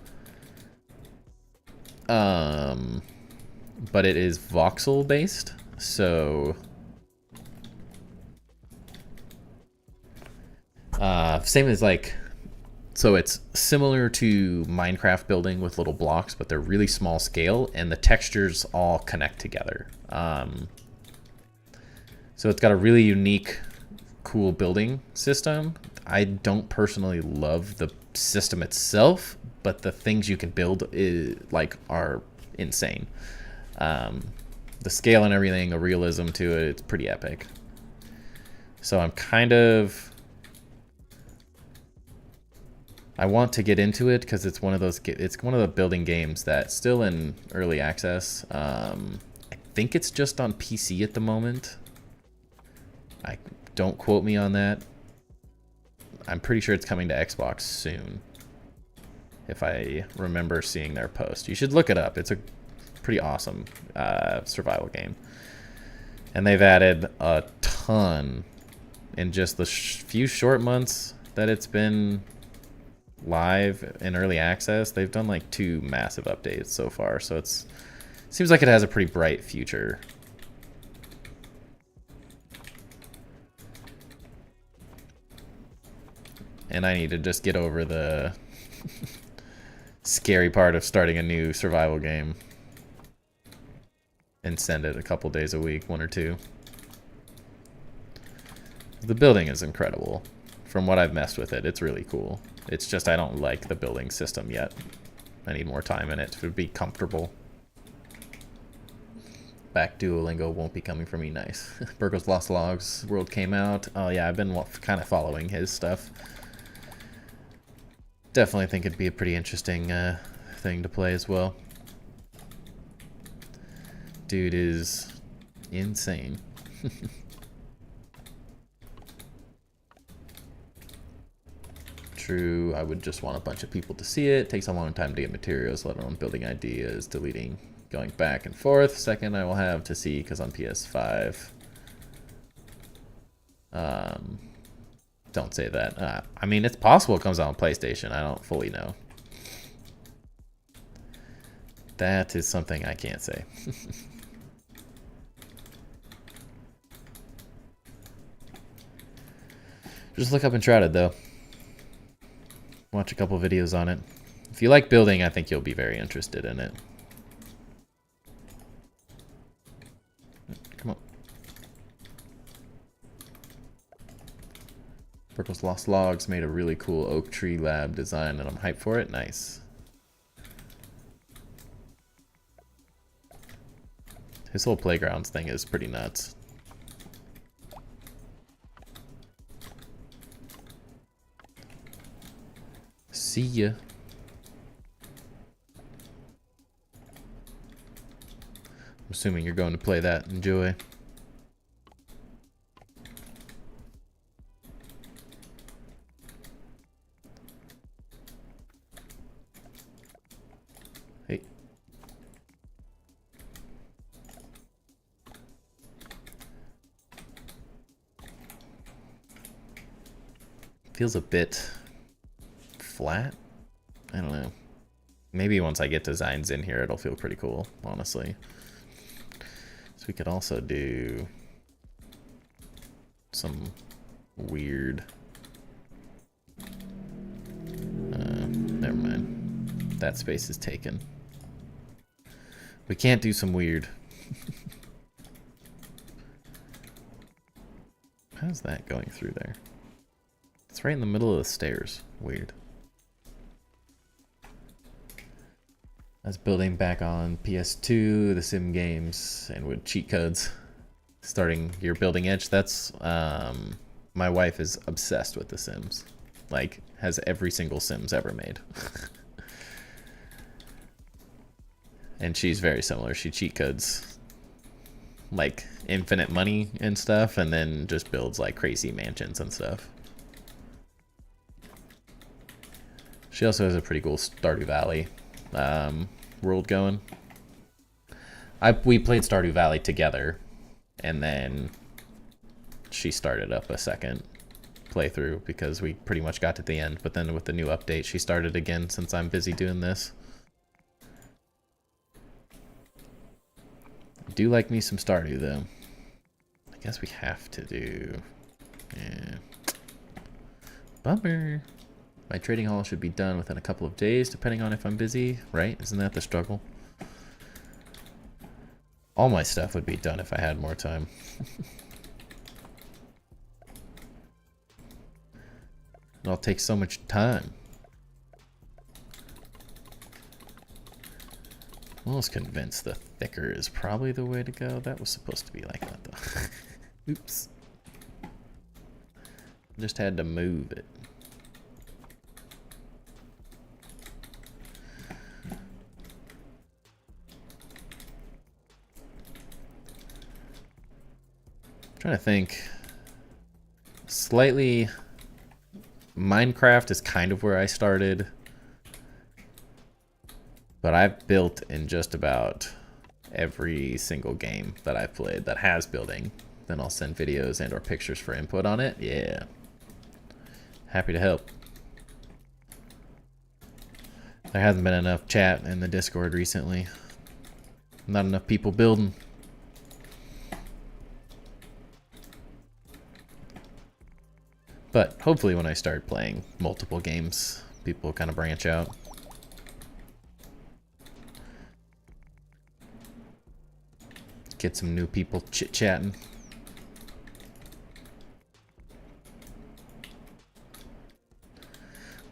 Speaker 1: But it is voxel based, so same as like, so it's similar to Minecraft building with little blocks, but they're really small scale and the textures all connect together. So it's got a really unique, cool building system. I don't personally love the system itself, but the things you can build are insane. The scale and everything, a realism to it, it's pretty epic. So I'm kind of, I want to get into it because it's one of the building games that's still in early access. I think it's just on PC at the moment. Don't quote me on that. I'm pretty sure it's coming to Xbox soon, if I remember seeing their post. You should look it up. It's a pretty awesome survival game. And they've added a ton in just the few short months that it's been live in early access. They've done like 2 massive updates so far, so it seems like it has a pretty bright future. And I need to just get over the scary part of starting a new survival game and send it a couple days a week, 1 or 2. The building is incredible. From what I've messed with it, it's really cool. It's just I don't like the building system yet. I need more time in it to be comfortable. Back Duolingo won't be coming for me. Nice. Burgo's Lost Logs World came out. Oh yeah, I've been kind of following his stuff. Definitely think it'd be a pretty interesting thing to play as well. Dude is insane. True, I would just want a bunch of people to see it. Takes a long time to get materials, let alone building ideas, deleting, going back and forth. Second, I will have to see, because on PS5. Don't say that. I mean, it's possible it comes out on PlayStation. I don't fully know. That is something I can't say. Just look up Enshrouded, though. Watch a couple videos on it. If you like building, I think you'll be very interested in it. Come on. Burgo's Lost Logs made a really cool oak tree lab design, and I'm hyped for it. Nice. His whole playgrounds thing is pretty nuts. See ya. I'm assuming you're going to play that. Enjoy. Hey. Feels a bit flat. I don't know. Maybe once I get designs in here, it'll feel pretty cool, honestly. So we could also do some weird... never mind. That space is taken. We can't do some weird. How's that going through there? It's right in the middle of the stairs. Weird. I was building back on PS2, the sim games, and with cheat codes. Starting your building edge. That's, my wife is obsessed with the Sims. Like, has every single Sims ever made. And she's very similar. She cheat codes like infinite money and stuff, and then just builds like crazy mansions and stuff. She also has a pretty cool Stardew Valley world going. We played Stardew Valley together, and then she started up a second playthrough because we pretty much got to the end. But then with the new update, she started again since I'm busy doing this. I do like me some Stardew though. I guess we have to do... yeah. Bummer. My trading hall should be done within a couple of days, depending on if I'm busy, right? Isn't that the struggle? All my stuff would be done if I had more time. It all takes so much time. I'm almost convinced the thicker is probably the way to go. That was supposed to be like that though. Oops. Just had to move it. Trying to think. Slightly... Minecraft is kind of where I started. But I've built in just about every single game that I've played that has building. Then I'll send videos and or pictures for input on it. Yeah. Happy to help. There hasn't been enough chat in the Discord recently. Not enough people building. But hopefully when I start playing multiple games, people kind of branch out. Get some new people chit-chatting.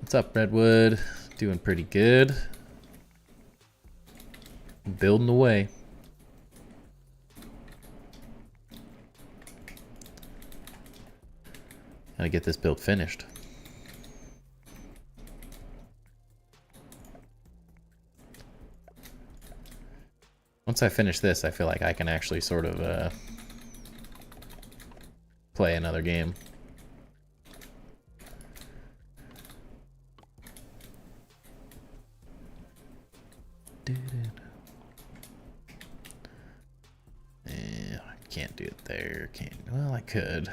Speaker 1: What's up, Redwood? Doing pretty good. Building away. Gotta get this build finished. Once I finish this, I feel like I can actually sort of play another game. I can't do it there. Can't. Well, I could. I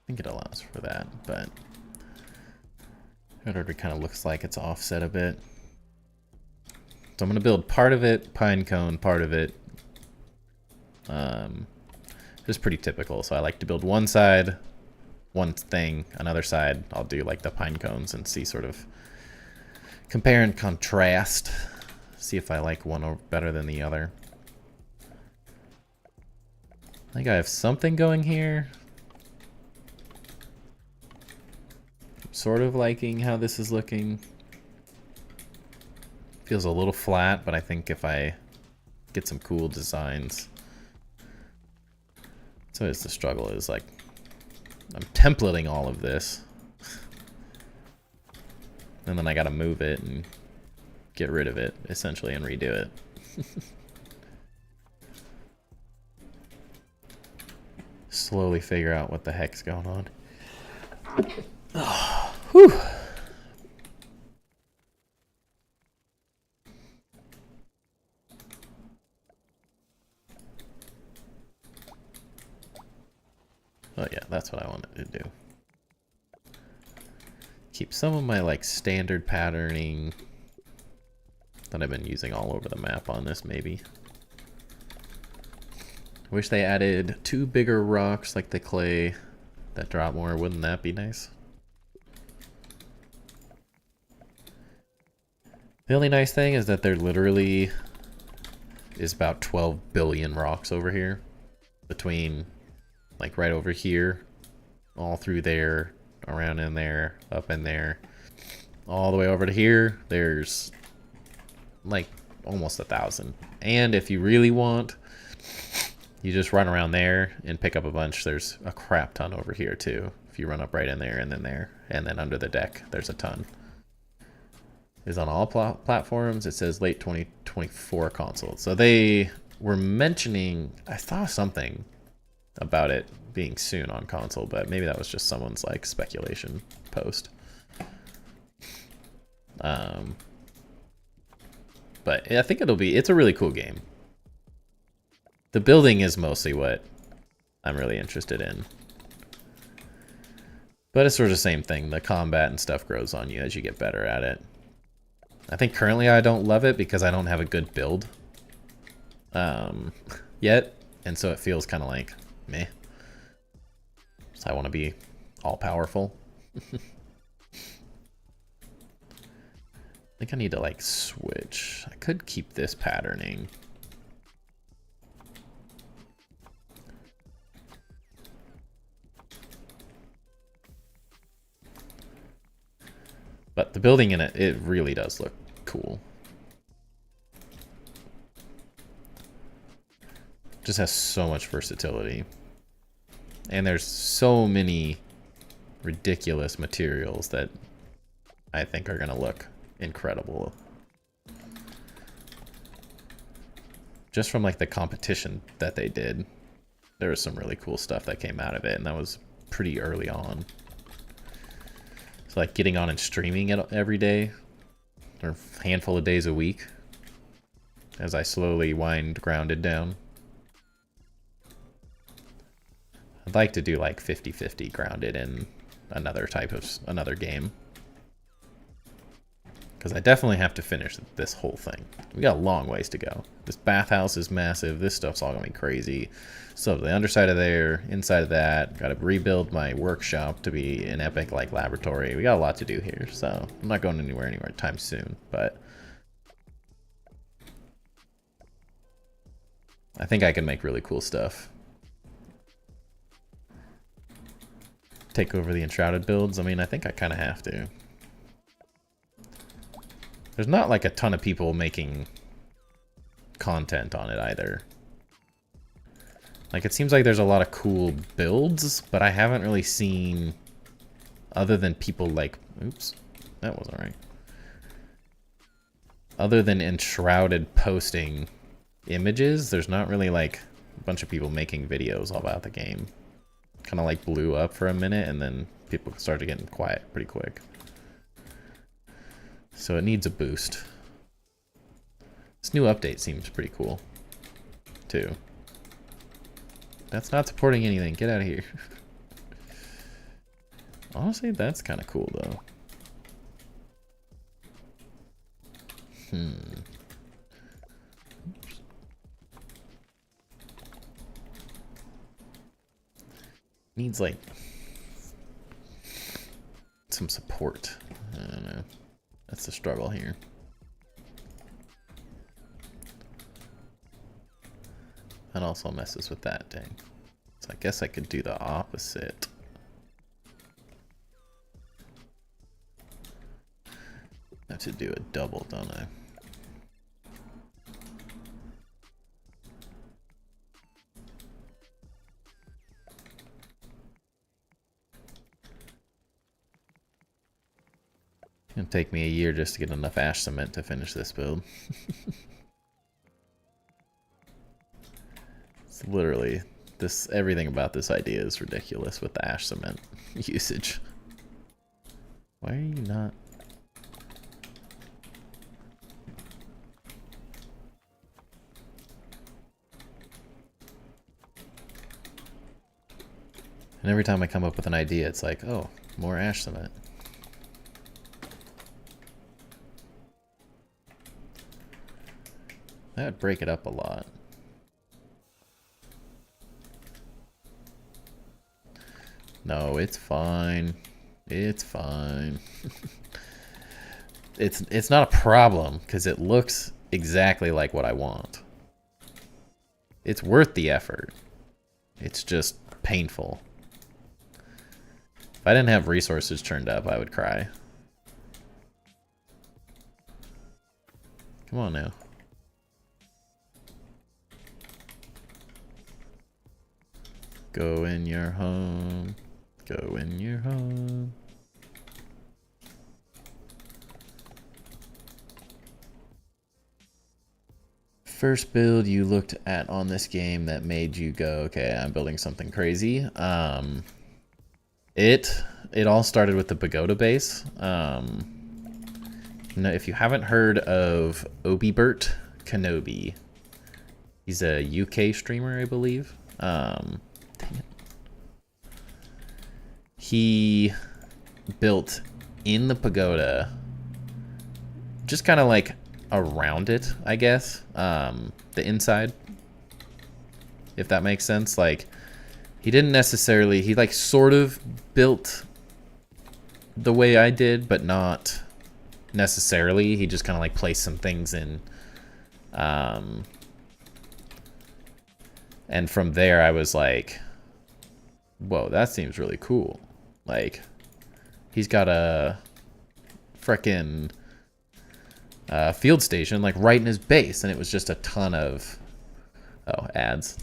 Speaker 1: think it allows for that, but it already kind of looks like it's offset a bit. So I'm going to build part of it pine cone, part of it just pretty typical. So I like to build one side, one thing, another side I'll do like the pine cones and see sort of compare and contrast. See if I like one better than the other. I think I have something going here. Sort of liking how this is looking. Feels a little flat, but I think if I get some cool designs. So it's the struggle is like, I'm templating all of this. And then I gotta move it and get rid of it, essentially, and redo it. Slowly figure out what the heck's going on. Oh, whew. Oh yeah, that's what I wanted to do. keep some of my like standard patterning that I've been using all over the map on this maybe. Wish they added 2 bigger rocks like the clay that drop more. Wouldn't that be nice? The only nice thing is that there literally is about 12 billion rocks over here. Between, like, right over here, all through there, around in there, up in there, all the way over to here, there's, like, almost 1,000. And if you really want, you just run around there and pick up a bunch. There's a crap ton over here, too. If you run up right in there, and then under the deck, there's a ton. Is on all platforms. It says late 2024 console. So they were mentioning, I saw something about it being soon on console, but maybe that was just someone's like speculation post. But I think it's a really cool game. The building is mostly what I'm really interested in. But it's sort of the same thing. The combat and stuff grows on you as you get better at it. I think currently I don't love it because I don't have a good build yet, and so it feels kind of like meh. So I want to be all powerful. I think I need to like switch. I could keep this patterning. But the building in it, it really does look cool. Just has so much versatility. And there's so many ridiculous materials that I think are going to look incredible. Just from like the competition that they did, there was some really cool stuff that came out of it, and that was pretty early on. So like getting on and streaming it every day, or a handful of days a week, as I slowly wind Grounded down. I'd like to do like 50-50 Grounded in another game. Because I definitely have to finish this whole thing. We got a long ways to go. This bathhouse is massive. This stuff's all gonna be crazy. So the underside of there, inside of that, gotta rebuild my workshop to be an epic like laboratory. We got a lot to do here, so I'm not going anywhere time soon, but I think I can make really cool stuff. Take over the Enshrouded builds. I mean, I think I kind of have to. There's not like a ton of people making content on it either. Like, it seems like there's a lot of cool builds, but I haven't really seen, other than people like, oops, that wasn't right. Other than Enshrouded posting images, there's not really like a bunch of people making videos all about the game. Kind of like blew up for a minute, and then people started getting quiet pretty quick. So it needs a boost. This new update seems pretty cool, too. That's not supporting anything. Get out of here. Honestly, that's kind of cool, though. Oops. Needs, like, some support. I don't know. That's the struggle here. That also messes with that, dang. So I guess I could do the opposite. I have to do a double, don't I? It's gonna take me a year just to get enough ash cement to finish this build. It's literally everything about this idea is ridiculous with the ash cement usage. Why are you not? And every time I come up with an idea, it's like, oh, more ash cement. That would break it up a lot. No, it's fine. It's fine. It's not a problem because it looks exactly like what I want. It's worth the effort. It's just painful. If I didn't have resources turned up, I would cry. Come on now. Go in your home. Go in your home. First build you looked at on this game that made you go, okay, I'm building something crazy. It all started with the pagoda base. If you haven't heard of Obibert Kenobi, he's a UK streamer, I believe. He built in the pagoda, just kind of like around it, I guess. The inside, if that makes sense. Like, he didn't necessarily, he like sort of built the way I did, but not necessarily. He just kind of like placed some things in. And from there I was like, whoa, that seems really cool. Like, he's got a frickin' field station like right in his base, and it was just a ton of ads.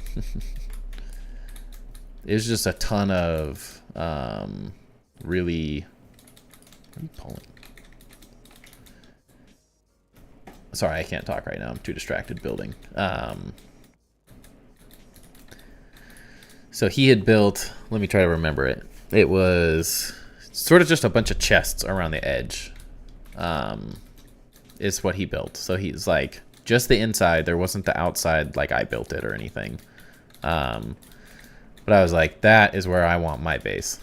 Speaker 1: It was just a ton of really. What are you pulling? Sorry, I can't talk right now. I'm too distracted building. So he had built, let me try to remember it. It was sort of just a bunch of chests around the edge. Is what he built. So he's like just the inside. There wasn't the outside like I built it or anything. But I was like, that is where I want my base.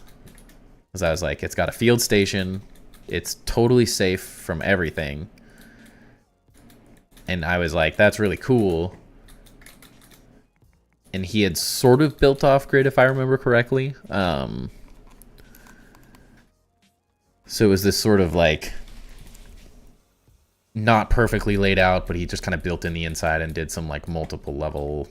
Speaker 1: Because I was like, it's got a field station. It's totally safe from everything. And I was like, that's really cool. And he had sort of built off grid, if I remember correctly. So it was this sort of like not perfectly laid out, but he just kind of built in the inside and did some like multiple level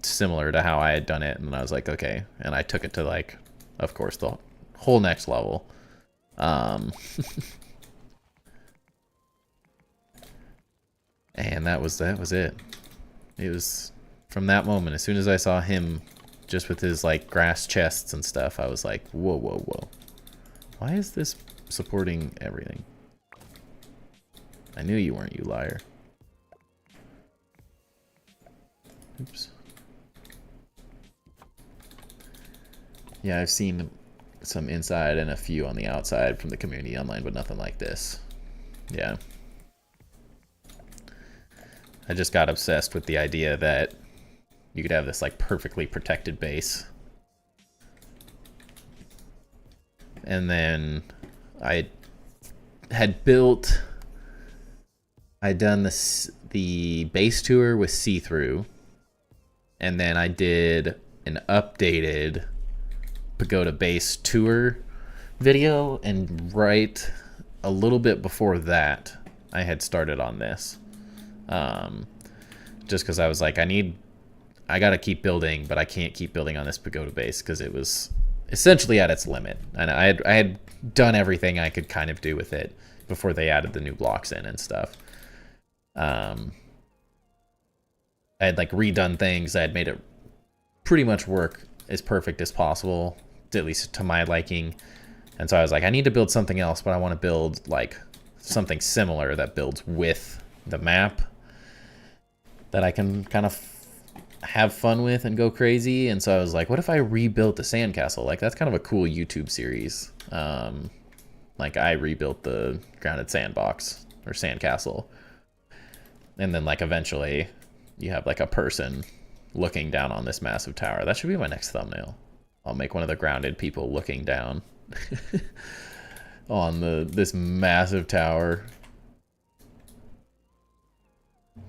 Speaker 1: similar to how I had done it. And I was like, okay. And I took it to like, of course, the whole next level. And that was it. It was from that moment, as soon as I saw him just with his like grass chests and stuff, I was like, whoa, whoa, whoa. Why is this supporting everything? I knew you weren't, you liar. Oops. Yeah, I've seen some inside and a few on the outside from the community online, but nothing like this. Yeah. I just got obsessed with the idea that you could have this like perfectly protected base. And then I had built, I'd done the base tour with see-through, and then I did an updated pagoda base tour video, and right a little bit before that I had started on this. Just because I was like, I gotta keep building, but I can't keep building on this pagoda base because it was essentially at its limit, and I had done everything I could kind of do with it before they added the new blocks in and stuff. I had like redone things. I had made it pretty much work as perfect as possible, at least to my liking. And so I was like, I need to build something else, but I want to build like something similar that builds with the map that I can kind of have fun with and go crazy. And so I was like, what if I rebuilt the sandcastle? Like, that's kind of a cool YouTube series. Like, I rebuilt the Grounded sandbox or sandcastle. And then, like, eventually you have, like, a person looking down on this massive tower. That should be my next thumbnail. I'll make one of the Grounded people looking down on this massive tower.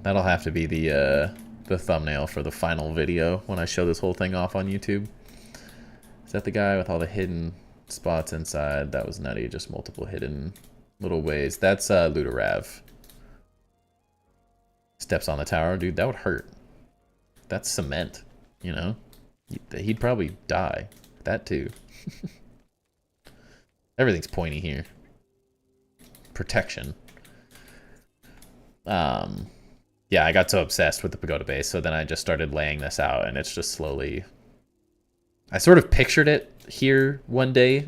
Speaker 1: That'll have to be the thumbnail for the final video when I show this whole thing off on YouTube. Is that the guy with all the hidden spots inside? That was nutty, just multiple hidden little ways. That's Luderav. Steps on the tower. Dude, that would hurt. That's cement, you know? He'd probably die. That too. Everything's pointy here. Protection. Yeah, I got so obsessed with the pagoda base, so then I just started laying this out, and it's just slowly... I sort of pictured it here one day.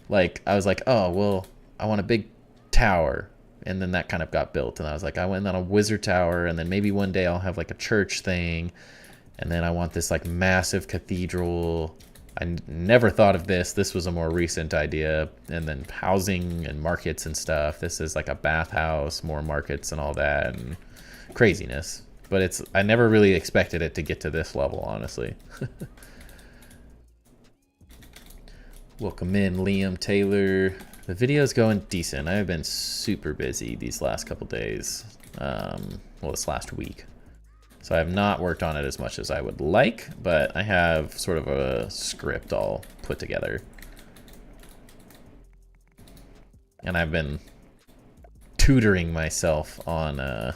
Speaker 1: Like, I was like, oh, well, I want a big tower. And then that kind of got built, and I was like, I went on a wizard tower, and then maybe one day I'll have, like, a church thing. And then I want this, like, massive cathedral. I never thought of this. This was a more recent idea. And then housing and markets and stuff. This is, like, a bathhouse, more markets and all that. And craziness, but I never really expected it to get to this level, honestly. Welcome in, Liam Taylor. The video's going decent. I have been super busy these last couple days, well, this last week, so I have not worked on it as much as I would like, but I have sort of a script all put together, and I've been tutoring myself on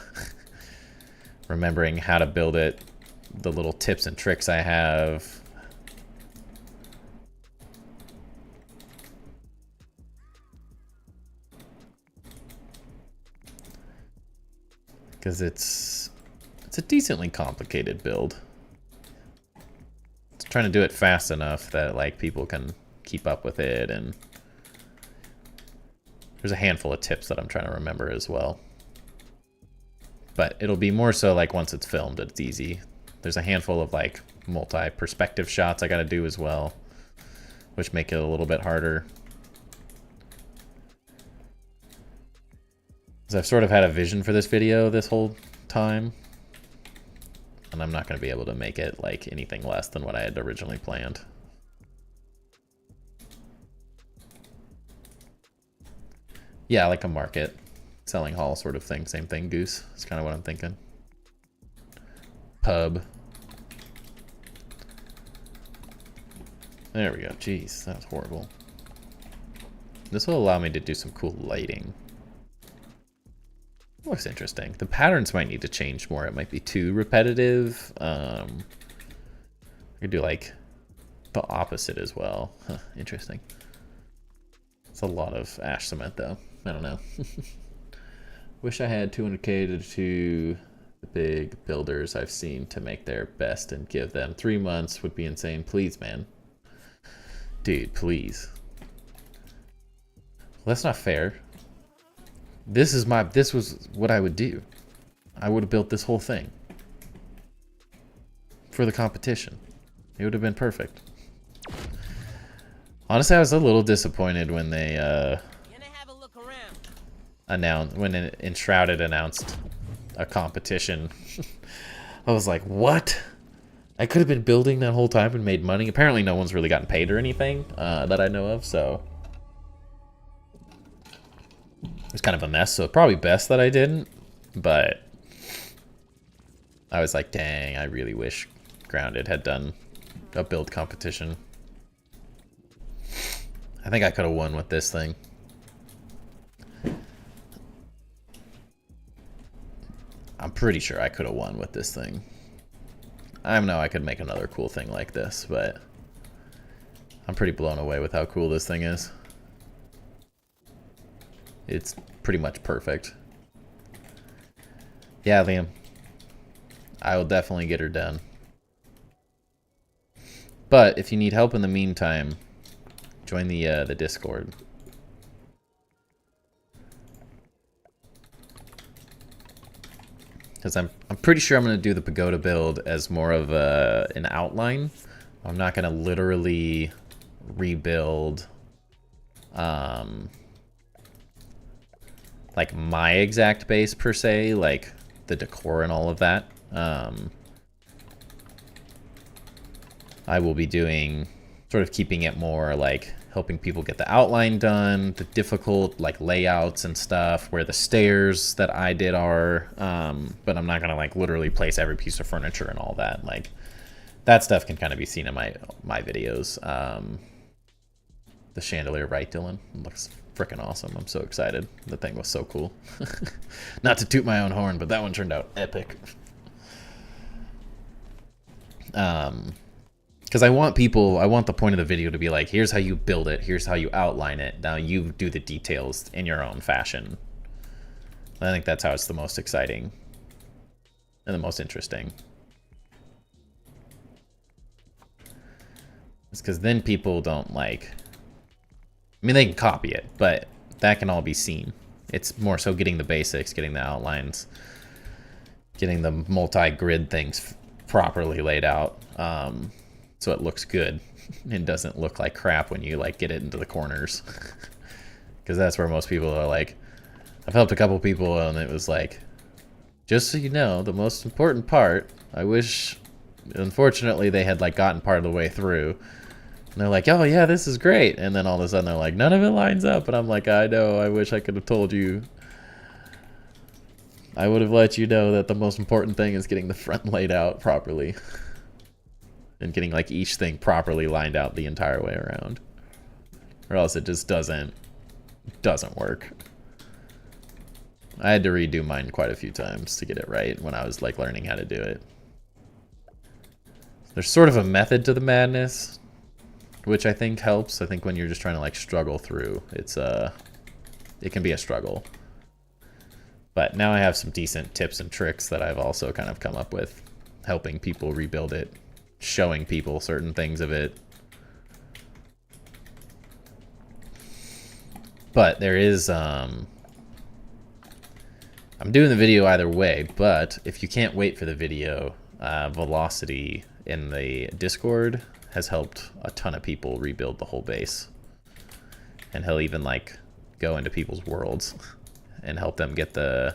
Speaker 1: remembering how to build it, the little tips and tricks I have. Because it's a decently complicated build. It's trying to do it fast enough that like people can keep up with it, and there's a handful of tips that I'm trying to remember as well. But it'll be more so like once it's filmed, it's easy. There's a handful of like multi-perspective shots I gotta do as well, which make it a little bit harder. Because I've sort of had a vision for this video this whole time, and I'm not gonna be able to make it like anything less than what I had originally planned. Yeah, like a market. Selling hall sort of thing. Same thing, Goose. That's kind of what I'm thinking. Pub. There we go. Jeez, that was horrible. This will allow me to do some cool lighting. Looks interesting. The patterns might need to change more. It might be too repetitive. I could do like the opposite as well. Huh, interesting. It's a lot of ash cement though. I don't know. Wish I had 200k to the big builders I've seen to make their best and give them 3 months would be insane. Please, man. Dude, please. Well, that's not fair. This was what I would do. I would have built this whole thing for the competition. It would have been perfect. Honestly, I was a little disappointed when they when Enshrouded announced a competition. I was like, what? I could have been building that whole time and made money. Apparently no one's really gotten paid or anything that I know of, so it's kind of a mess, so probably best that I didn't, but I was like, dang, I really wish Grounded had done a build competition. I think I could have won with this thing. I'm pretty sure I could have won with this thing. I know I could make another cool thing like this, but I'm pretty blown away with how cool this thing is. It's pretty much perfect. Yeah, Liam. I will definitely get her done. But if you need help in the meantime, join the Discord. Because I'm pretty sure I'm going to do the pagoda build as more of an outline. I'm not going to literally rebuild like my exact base per se, like the decor and all of that. I will be doing sort of keeping it more like helping people get the outline done, the difficult like layouts and stuff, where the stairs that I did are, but I'm not gonna like literally place every piece of furniture and all that. Like that stuff can kind of be seen in my videos. The chandelier, right, Dylan? It looks freaking awesome. I'm so excited. The thing was so cool. Not to toot my own horn, but that one turned out epic. Because I want the point of the video to be like, here's how you build it, here's how you outline it, now you do the details in your own fashion. I think that's how it's the most exciting and the most interesting. It's because then people don't like, I mean, they can copy it, but that can all be seen. It's more so getting the basics, getting the outlines, getting the multi-grid things properly laid out, so it looks good and doesn't look like crap when you like get it into the corners. Because that's where most people are like, I've helped a couple people and it was like, just so you know, the most important part, I wish, unfortunately, they had like gotten part of the way through. And they're like, oh yeah, this is great. And then all of a sudden they're like, none of it lines up. And I'm like, I know, I wish I could have told you. I would have let you know that the most important thing is getting the front laid out properly. And getting like each thing properly lined out the entire way around. Or else it just doesn't work. I had to redo mine quite a few times to get it right when I was like learning how to do it. There's sort of a method to the madness, which I think helps. I think when you're just trying to like struggle through, it can be a struggle. But now I have some decent tips and tricks that I've also kind of come up with, helping people rebuild it, showing people certain things of it. But there is, I'm doing the video either way, but if you can't wait for the video, Velocity in the Discord has helped a ton of people rebuild the whole base. And he'll even like go into people's worlds and help them get the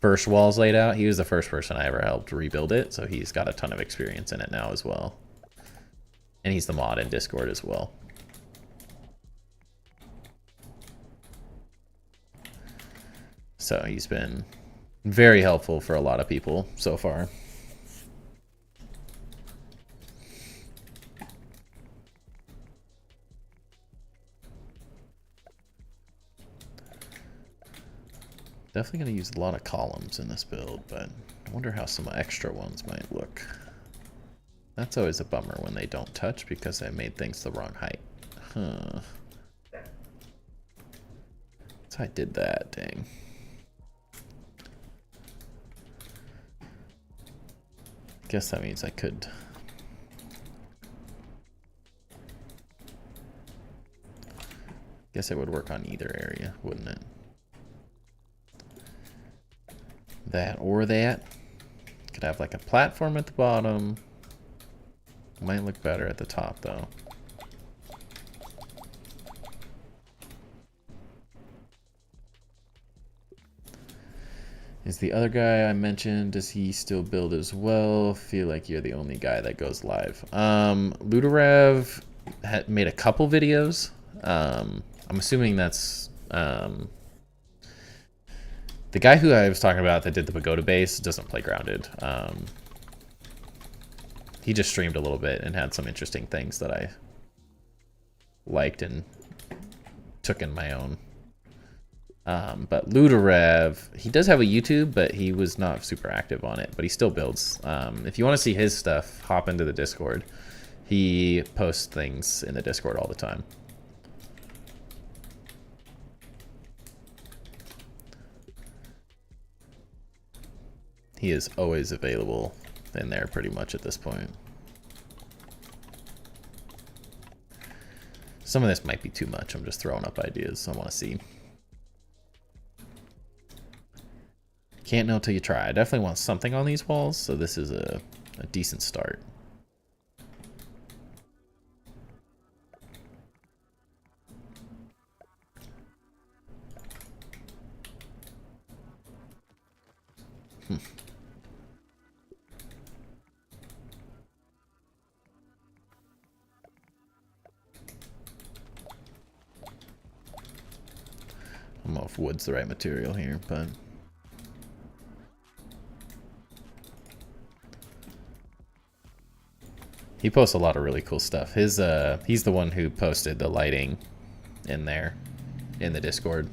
Speaker 1: first walls laid out. He was the first person I ever helped rebuild it, so he's got a ton of experience in it now as well. And he's the mod in Discord as well. So he's been very helpful for a lot of people so far. Definitely going to use a lot of columns in this build, but I wonder how some extra ones might look. That's always a bummer when they don't touch because I made things the wrong height. Huh. So I did that, dang. Guess that means I could. Guess it would work on either area, wouldn't it? That or that. Could have like a platform at the bottom. Might look better at the top though. Is the other guy I mentioned, does he still build as well? Feel like you're the only guy that goes live. Ludorev made a couple videos. I'm assuming that's the guy who I was talking about that did the Pagoda base doesn't play Grounded. He just streamed a little bit and had some interesting things that I liked and took in my own. But Ludorev, he does have a YouTube, but he was not super active on it, but he still builds. If you want to see his stuff, hop into the Discord. He posts things in the Discord all the time. He is always available in there pretty much at this point. Some of this might be too much. I'm just throwing up ideas I want to see. Can't know till you try. I definitely want something on these walls, so this is a decent start. know if wood's the right material here, but... He posts a lot of really cool stuff. He's the one who posted the lighting in there, in the Discord.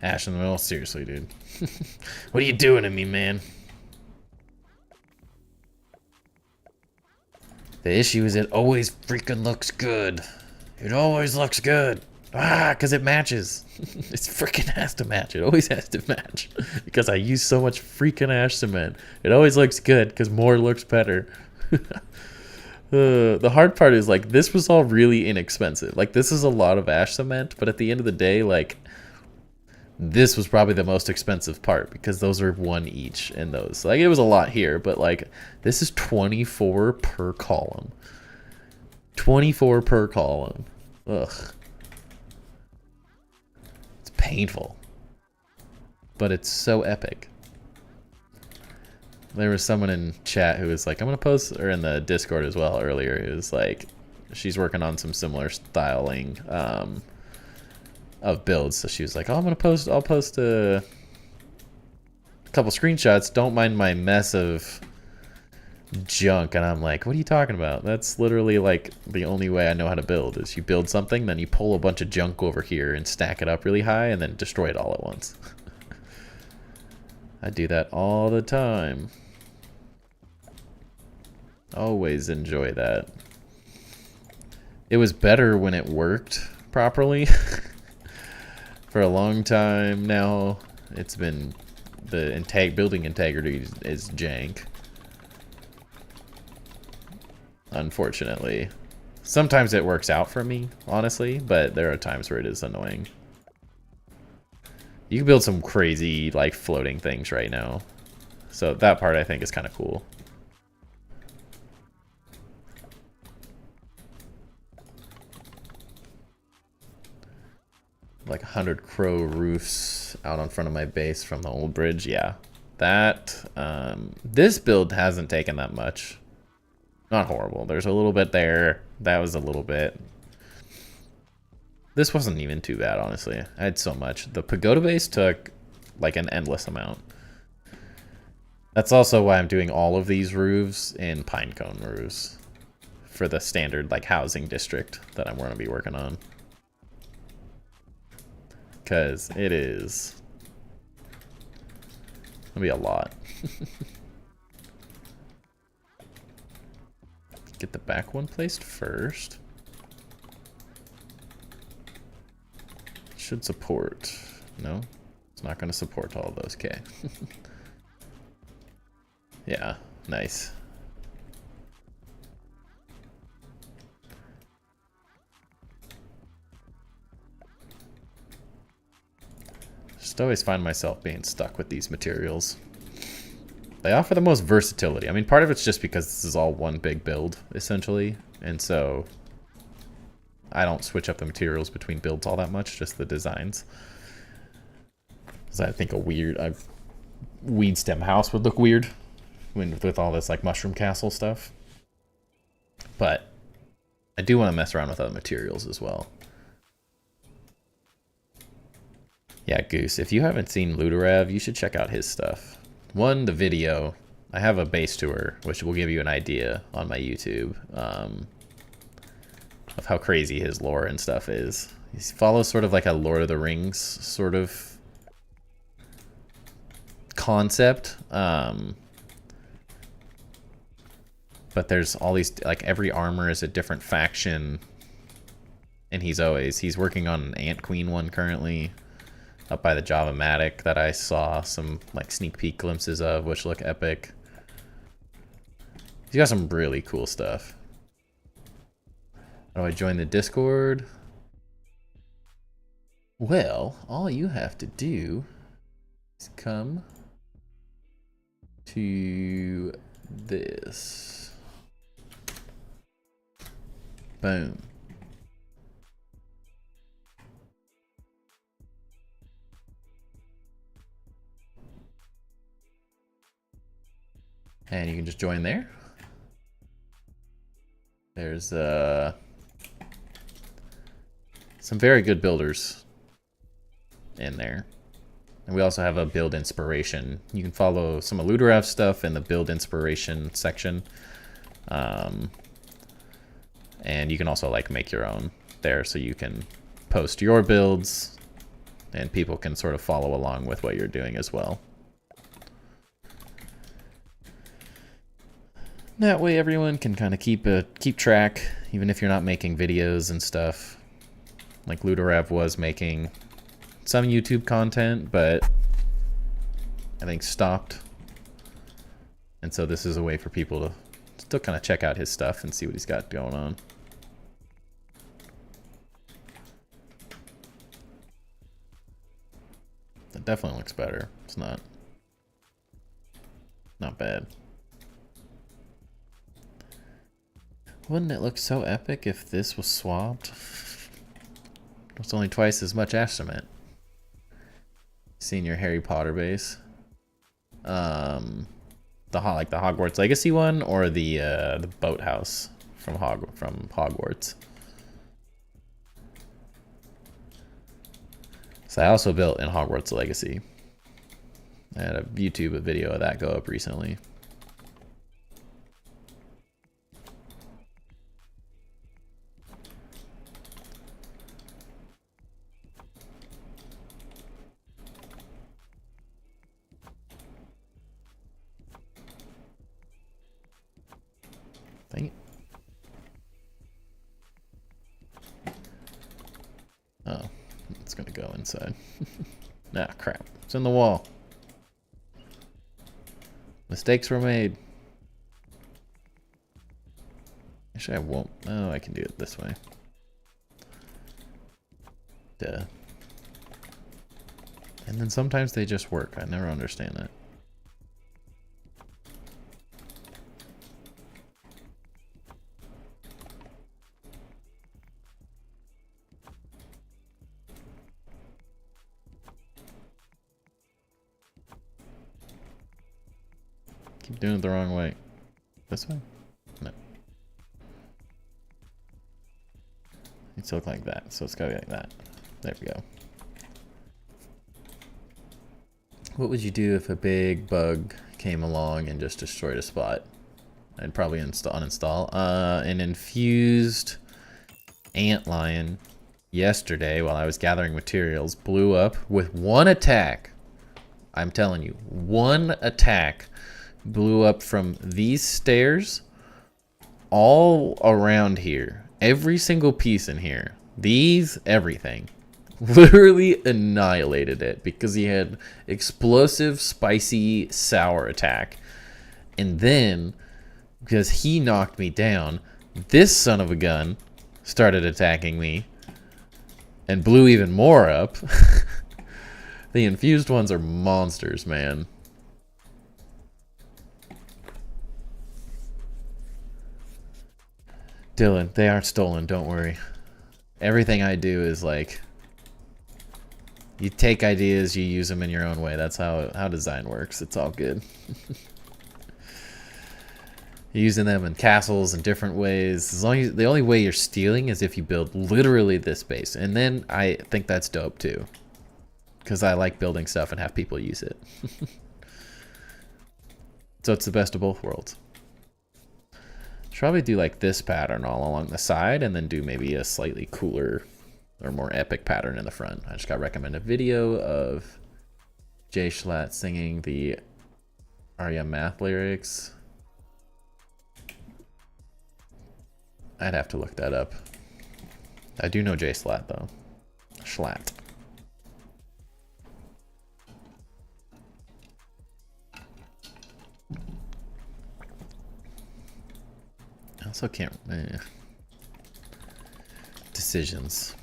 Speaker 1: Ashton, well, seriously, dude. What are you doing to me, man? The issue is it always freaking looks good. It always looks good. Ah, because it matches. It freaking has to match. It always has to match. Because I use so much freaking ash cement. It always looks good because more looks better. The hard part is, like, this was all really inexpensive. Like, this is a lot of ash cement, but at the end of the day, like, this was probably the most expensive part because those are one each in those. Like, it was a lot here, but, like, this is 24 per column. 24 per column. Ugh. Painful, but it's so epic. There was someone in chat who was like, I'm gonna post, or in the Discord as well earlier, who was like, she's working on some similar styling of builds, so she was like, oh, I'll post a couple screenshots, don't mind my mess of junk. And I'm like, what are you talking about? That's literally like the only way I know how to build is you build something, then you pull a bunch of junk over here and stack it up really high and then destroy it all at once. I do that all the time. Always enjoy that. It was better when it worked properly. For a long time now, it's been the building integrity is jank. Unfortunately. Sometimes it works out for me, honestly, but there are times where it is annoying. You can build some crazy, like, floating things right now. So that part I think is kind of cool. Like 100 crow roofs out on front of my base from the old bridge. Yeah, that, this build hasn't taken that much. Not horrible. There's a little bit there. That was a little bit. This wasn't even too bad, honestly. I had so much. The pagoda base took like an endless amount. That's also why I'm doing all of these roofs in pinecone roofs for the standard like housing district that I'm going to be working on. Because it is going to be a lot. Get the back one placed first. Should support. No, it's not going to support all of those. Okay. Yeah, nice. Just always find myself being stuck with these materials. They offer the most versatility. I mean, part of it's just because this is all one big build, essentially. And so I don't switch up the materials between builds all that much, just the designs. Because I think a weed stem house would look weird with all this like mushroom castle stuff. But I do want to mess around with other materials as well. Yeah, Goose, if you haven't seen Ludorev, you should check out his stuff. One, the video. I have a base tour, which will give you an idea on my YouTube of how crazy his lore and stuff is. He follows sort of like a Lord of the Rings sort of concept. But there's all these, like every armor is a different faction. And he's working on an Ant Queen one currently. Up by the Java-matic that I saw some like sneak peek glimpses of, which look epic. He's got some really cool stuff. How do I join the Discord? Well, all you have to do is come to this. Boom. And you can just join there. There's some some very good builders in there. And we also have a build inspiration. You can follow some of Ludorav's stuff in the build inspiration section. And you can also like make your own there, so you can post your builds and people can sort of follow along with what you're doing as well. That way everyone can kind of keep track, even if you're not making videos and stuff. Like Ludorav was making some YouTube content, but I think stopped. And so this is a way for people to still kind of check out his stuff and see what he's got going on. That definitely looks better. It's not bad. Wouldn't it look so epic if this was swapped? It's only twice as much estimate. Seeing your Harry Potter base. Like the Hogwarts Legacy one, or the boathouse from Hogwarts. So I also built in Hogwarts Legacy. I had a YouTube video of that go up recently. Dang it. Oh, it's gonna go inside. Ah, crap. It's in the wall. Mistakes were made. Actually, I won't. Oh, I can do it this way. Duh. And then sometimes they just work. I never understand that. Keep doing it the wrong way. This way? No. It needs to look like that, so it's gotta be like that. There we go. What would you do if a big bug came along and just destroyed a spot? I'd probably uninstall. An infused antlion yesterday while I was gathering materials blew up with one attack. I'm telling you, one attack blew up from these stairs all around here. Every single piece in here. These, everything. Literally annihilated it because he had explosive, spicy, sour attack. And then, because he knocked me down, this son of a gun started attacking me and blew even more up. The infused ones are monsters, man. Dylan, they aren't stolen, don't worry. Everything I do is like, you take ideas, you use them in your own way. That's how design works. It's all good. You're using them in castles in different ways. As long as the only way you're stealing is if you build literally this base. And then I think that's dope too. Because I like building stuff and have people use it. So it's the best of both worlds. Should probably do like this pattern all along the side and then do maybe a slightly cooler or more epic pattern in the front. I just got recommended a video of Jay Schlatt singing the Arya math lyrics. I'd have to look that up. I do know Jay Schlatt though. Schlatt. I also can't... Decisions.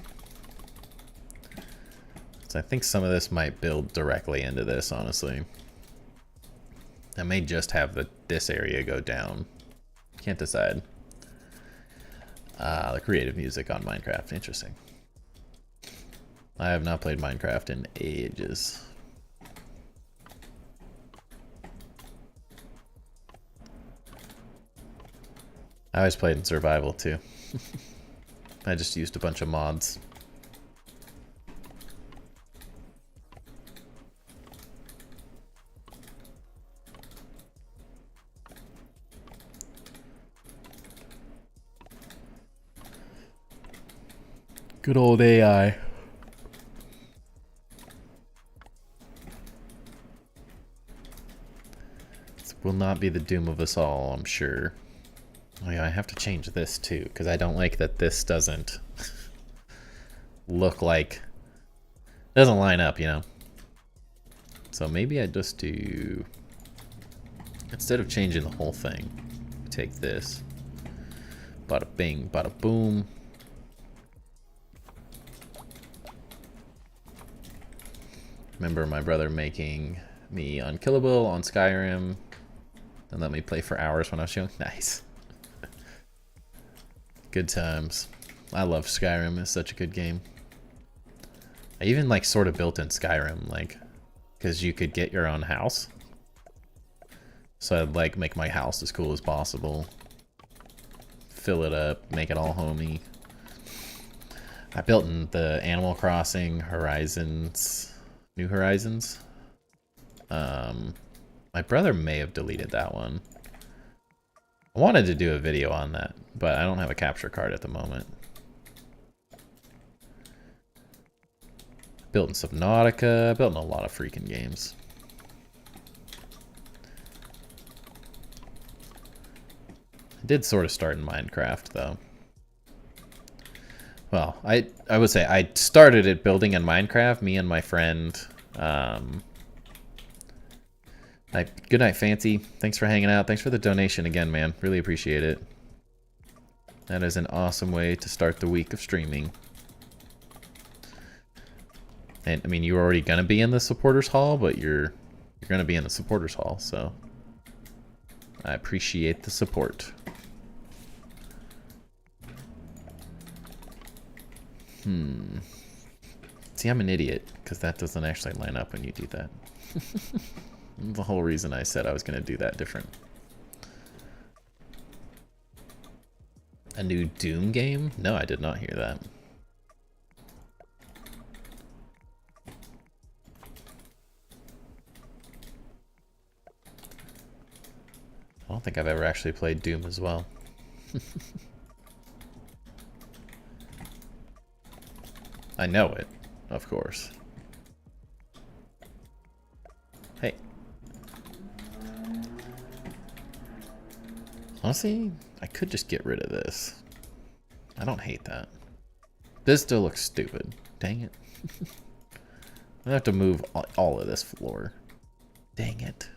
Speaker 1: So I think some of this might build directly into this, honestly. I may just have this area go down. Can't decide. The creative music on Minecraft. Interesting. I have not played Minecraft in ages. I always played in survival too. I just used a bunch of mods. Good old AI. This will not be the doom of us all, I'm sure. Oh yeah, I have to change this too, because I don't like that this doesn't look like... doesn't line up, you know? So maybe I just do... instead of changing the whole thing, take this. Bada bing, bada boom. Remember my brother making me unkillable on Skyrim and let me play for hours when I was young? Nice. Good times. I love Skyrim. It's such a good game. I even like sort of built in Skyrim, like, because you could get your own house. So I'd like make my house as cool as possible. Fill it up, make it all homey. I built in the Animal Crossing Horizons, New Horizons. My brother may have deleted that one. I wanted to do a video on that, but I don't have a capture card at the moment. Built in Subnautica, built in a lot of freaking games. I did sort of start in Minecraft, though. Well, I would say I started it building in Minecraft, me and my friend. Good night, Fancy. Thanks for hanging out. Thanks for the donation again, man. Really appreciate it. That is an awesome way to start the week of streaming. And I mean, you were already gonna be in the supporters hall, but you're gonna be in the supporters hall, so I appreciate the support. See, I'm an idiot, because that doesn't actually line up when you do that. The whole reason I said I was gonna do that different. A new Doom game? No, I did not hear that. I don't think I've ever actually played Doom as well. I know it, of course. Hey. Honestly, I could just get rid of this. I don't hate that. This still looks stupid. Dang it. I have to move all of this floor. Dang it.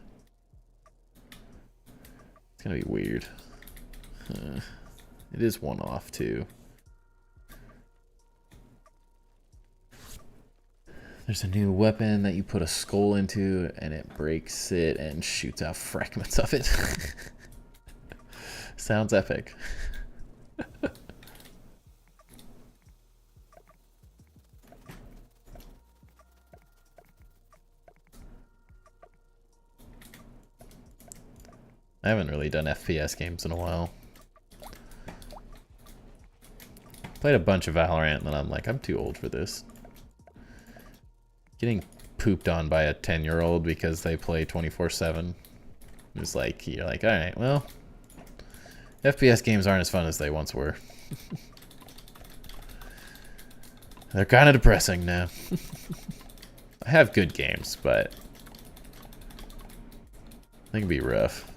Speaker 1: It's gonna be weird. It is one off too. There's a new weapon that you put a skull into and it breaks it and shoots out fragments of it. Sounds epic. I haven't really done FPS games in a while. Played a bunch of Valorant and then I'm like, I'm too old for this. Getting pooped on by a 10-year-old because they play 24/7. It's like, you're like, alright, well, FPS games aren't as fun as they once were. They're kind of depressing now. I have good games, but they can be rough.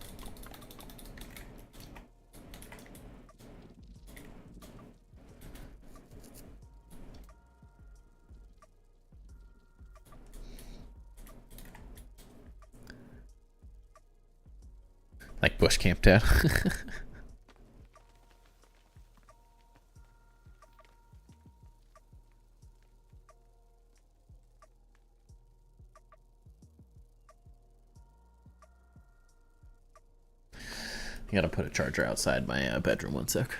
Speaker 1: Like Bush Camp Town. I gotta put a charger outside my bedroom 1 sec.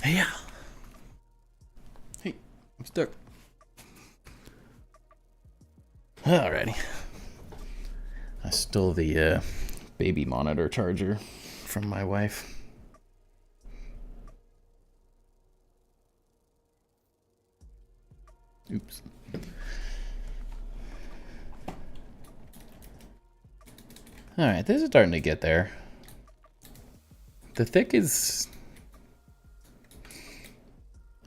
Speaker 1: Yeah. Hey, I'm stuck. Alrighty. I stole the baby monitor charger from my wife. Oops. Alright, this is starting to get there. The thick is...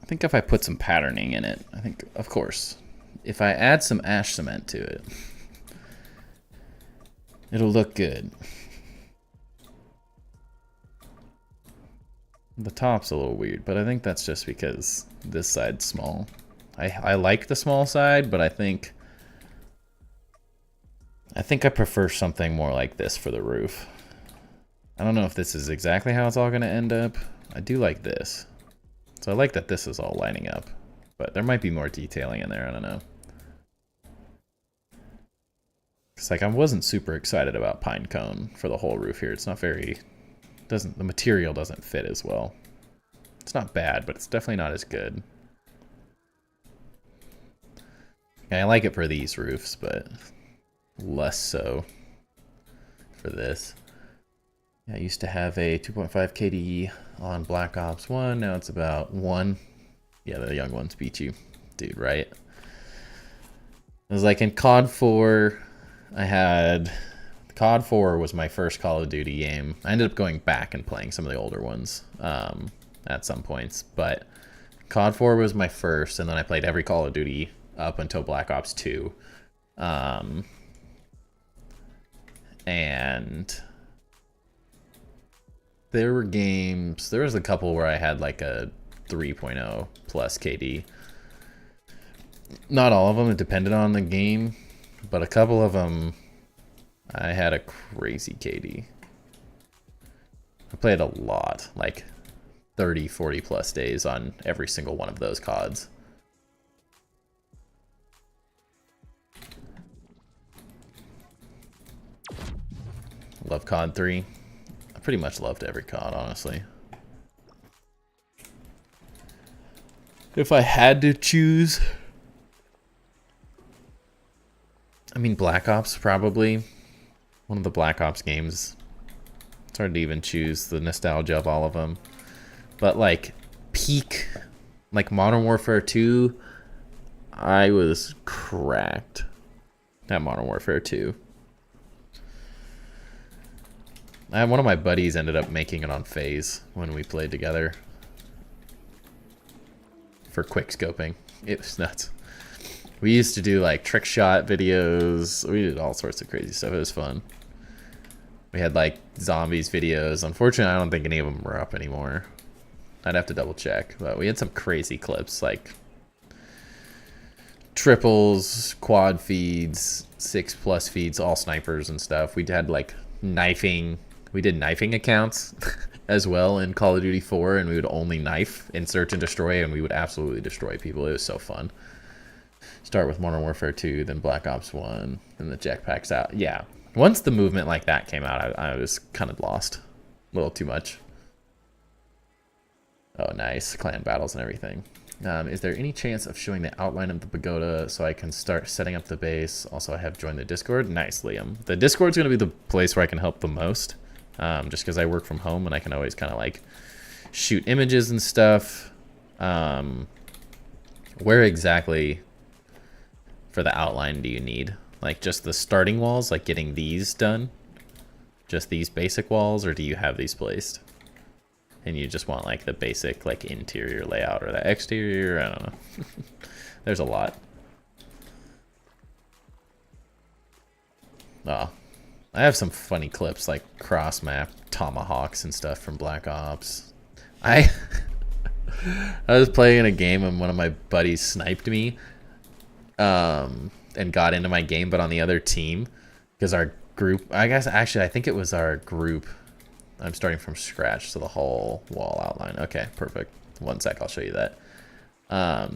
Speaker 1: I think if I put some patterning in it, I think, of course, if I add some ash cement to it, it'll look good. The top's a little weird, but I think that's just because this side's small. I like the small side, but I think I prefer something more like this for the roof. I don't know if this is exactly how it's all going to end up. I do like this. So I like that this is all lining up. But there might be more detailing in there, I don't know. It's like I wasn't super excited about pine cone for the whole roof here. It's not very... the material doesn't fit as well. It's not bad, but it's definitely not as good. I like it for these roofs, but less so for this. I used to have a 2.5 KD on Black Ops 1. Now it's about 1. Yeah, the young ones beat you. Dude, right? It was like in COD 4, I had... COD 4 was my first Call of Duty game. I ended up going back and playing some of the older ones at some points. But COD 4 was my first, and then I played every Call of Duty up until Black Ops 2. And there were games, there was a couple where I had like a 3.0 plus KD. Not all of them, it depended on the game, but a couple of them I had a crazy KD. I played a lot, like 30, 40 plus days on every single one of those CODs. Love COD 3. I pretty much loved every COD, honestly. If I had to choose, I mean Black Ops probably. One of the Black Ops games. It's hard to even choose the nostalgia of all of them. But like peak, like Modern Warfare 2, I was cracked at Modern Warfare 2. One of my buddies ended up making it on FaZe when we played together for quick scoping. It was nuts. We used to do like trick shot videos. We did all sorts of crazy stuff. It was fun. We had like zombies videos. Unfortunately, I don't think any of them are up anymore. I'd have to double check, but we had some crazy clips like triples, quad feeds, 6+ feeds, all snipers and stuff. We had like knifing. We did knifing accounts as well in Call of Duty 4, and we would only knife in search and destroy, and we would absolutely destroy people. It was so fun. Start with Modern Warfare 2, then Black Ops 1, then the jetpacks out. Yeah, once the movement like that came out, I was kind of lost. A little too much. Oh, nice. Clan battles and everything. Is there any chance of showing the outline of the pagoda so I can start setting up the base? Also, I have joined the Discord. Nice, Liam. The Discord's going to be the place where I can help the most. Just because I work from home and I can always kind of like shoot images and stuff. Where exactly for the outline do you need? Like just the starting walls, like getting these done? Just these basic walls, or do you have these placed? And you just want like the basic like interior layout or the exterior? I don't know. There's a lot. Oh. I have some funny clips like cross map tomahawks and stuff from Black Ops. I was playing a game and one of my buddies sniped me and got into my game, but on the other team, because our group, I guess actually I think it was our group. I'm starting from scratch, so the whole wall outline. Okay, perfect. One sec, I'll show you that.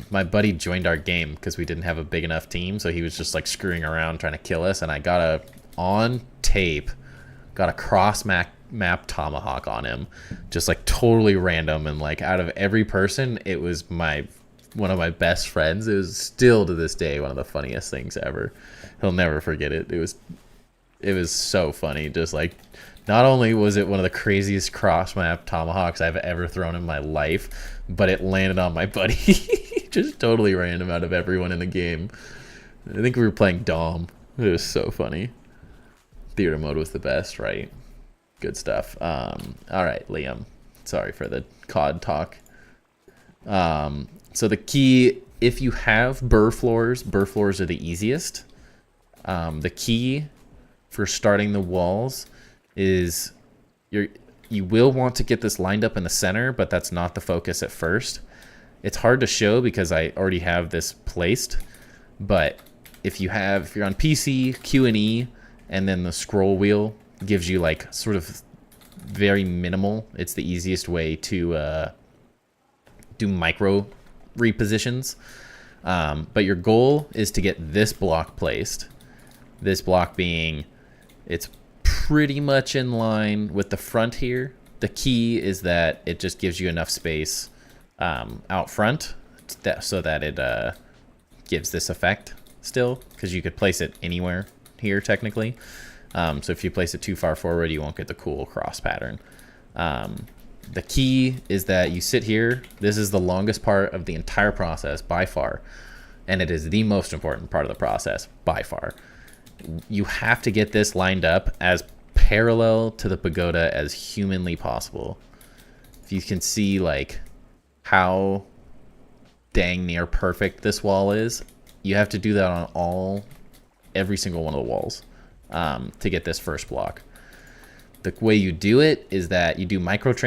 Speaker 1: My buddy joined our game because we didn't have a big enough team, so he was just like screwing around trying to kill us, and I got a on tape, got a cross map tomahawk on him, just like totally random, and like out of every person, it was my one of my best friends. It was still to this day one of the funniest things ever. He'll never forget it. It was so funny. Just like, not only was it one of the craziest cross map tomahawks I've ever thrown in my life, but it landed on my buddy. Just totally random out of everyone in the game. I think we were playing Dom. It was so funny. Theater mode was the best, right? Good stuff. All right, Liam. Sorry for the COD talk. So the key, if you have burr floors are the easiest. The key for starting the walls is you will want to get this lined up in the center, but that's not the focus at first. It's hard to show because I already have this placed, but if you're on PC, Q and E, and then the scroll wheel gives you like sort of very minimal. It's the easiest way to do micro repositions. But your goal is to get this block placed. This block being, it's pretty much in line with the front here. The key is that it just gives you enough space out front so that it gives this effect still, because you could place it anywhere here technically. So if you place it too far forward, you won't get the cool cross pattern. The key is that you sit here. This is the longest part of the entire process by far, and it is the most important part of the process by far. You have to get this lined up as parallel to the pagoda as humanly possible. If you can see like how dang near perfect this wall is, you have to do that on every single one of the walls to get this first block. The way you do it is that you do micro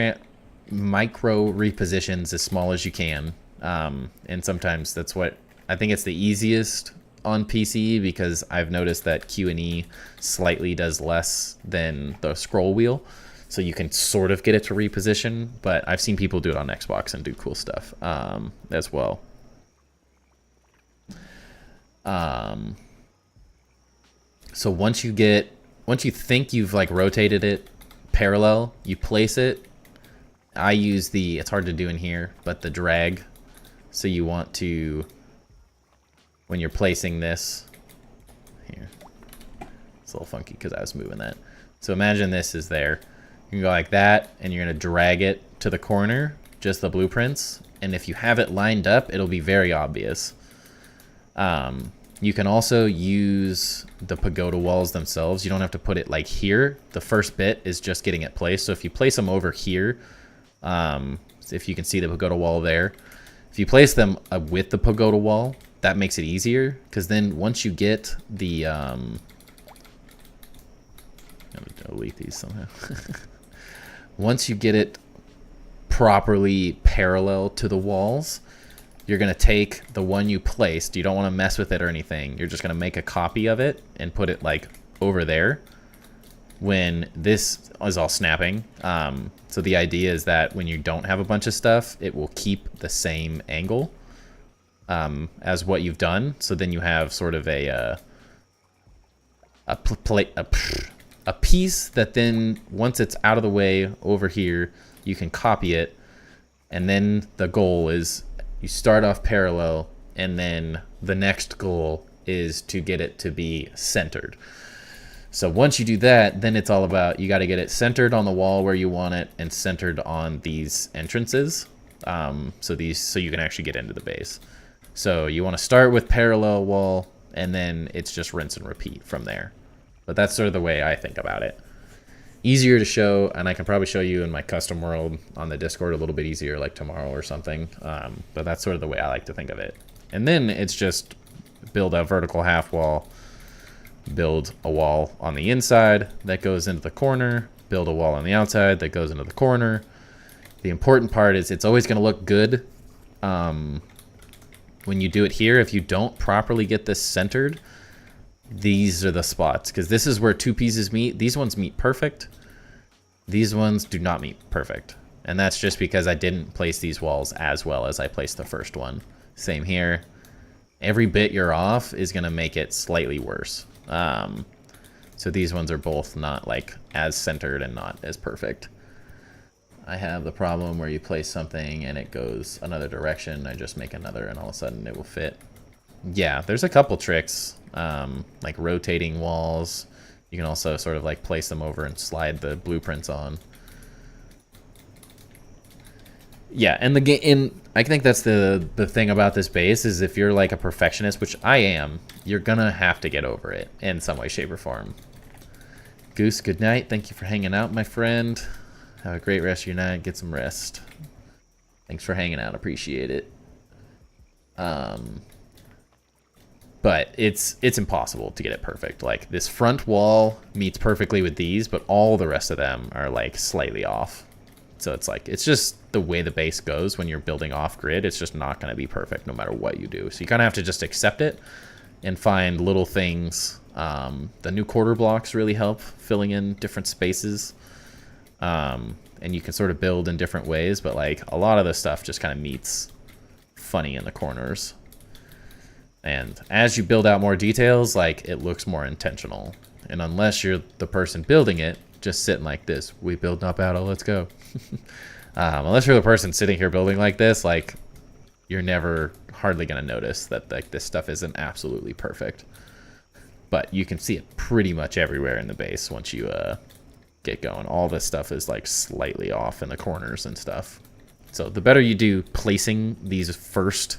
Speaker 1: repositions as small as you can, and sometimes that's what I think it's the easiest on PC, because I've noticed that Q and E slightly does less than the scroll wheel, so you can sort of get it to reposition, but I've seen people do it on Xbox and do cool stuff as well. So once you think you've like rotated it parallel, you place it. I use it's hard to do in here, but the drag. So you want to, when you're placing this here, it's a little funky because I was moving that. So imagine this is there. You can go like that, and you're going to drag it to the corner, just the blueprints. And if you have it lined up, it'll be very obvious. You can also use the pagoda walls themselves. You don't have to put it like here. The first bit is just getting it placed. So if you place them over here, if you can see the pagoda wall there, if you place them with the pagoda wall, that makes it easier, because then once you get the I'm gonna delete these somehow. Once you get it properly parallel to the walls, you're going to take the one you placed. You don't want to mess with it or anything. You're just going to make a copy of it and put it like over there when this is all snapping. So the idea is that when you don't have a bunch of stuff, it will keep the same angle as what you've done. So then you have sort of a piece that then, once it's out of the way over here, you can copy it. And then the goal is you start off parallel, and then the next goal is to get it to be centered. So once you do that, then it's all about, you got to get it centered on the wall where you want it and centered on these entrances. So you can actually get into the base. So you want to start with parallel wall, and then it's just rinse and repeat from there. But that's sort of the way I think about it. Easier to show, and I can probably show you in my custom world on the Discord a little bit easier, like tomorrow or something. But that's sort of the way I like to think of it. And then it's just build a vertical half wall, build a wall on the inside that goes into the corner, build a wall on the outside that goes into the corner. The important part is it's always going to look good when you do it here. If you don't properly get this centered, these are the spots, because this is where two pieces meet. These ones meet perfect. These ones do not meet perfect. And that's just because I didn't place these walls as well as I placed the first one. Same here. Every bit you're off is going to make it slightly worse. So these ones are both not like as centered and not as perfect. I have the problem where you place something and it goes another direction. I just make another and all of a sudden it will fit. Yeah, there's a couple tricks, like rotating walls. You can also sort of like place them over and slide the blueprints on. Yeah, and I think that's the thing about this base is if you're like a perfectionist, which I am, you're gonna have to get over it in some way, shape, or form. Goose, good night. Thank you for hanging out, my friend. Have a great rest of your night. Get some rest. Thanks for hanging out. Appreciate it. But it's impossible to get it perfect. Like, this front wall meets perfectly with these, but all the rest of them are, like, slightly off. So it's like, it's just the way the base goes when you're building off-grid. It's just not going to be perfect no matter what you do. So you kind of have to just accept it and find little things. The new quarter blocks really help filling in different spaces. And you can sort of build in different ways, but like a lot of the stuff just kind of meets funny in the corners. And as you build out more details, like it looks more intentional. And unless you're the person building it, just sitting like this, we build not battle, let's go. Unless you're the person sitting here building like this, like you're never hardly going to notice that like this stuff isn't absolutely perfect. But you can see it pretty much everywhere in the base once you get going. All this stuff is like slightly off in the corners and stuff. So the better you do placing these first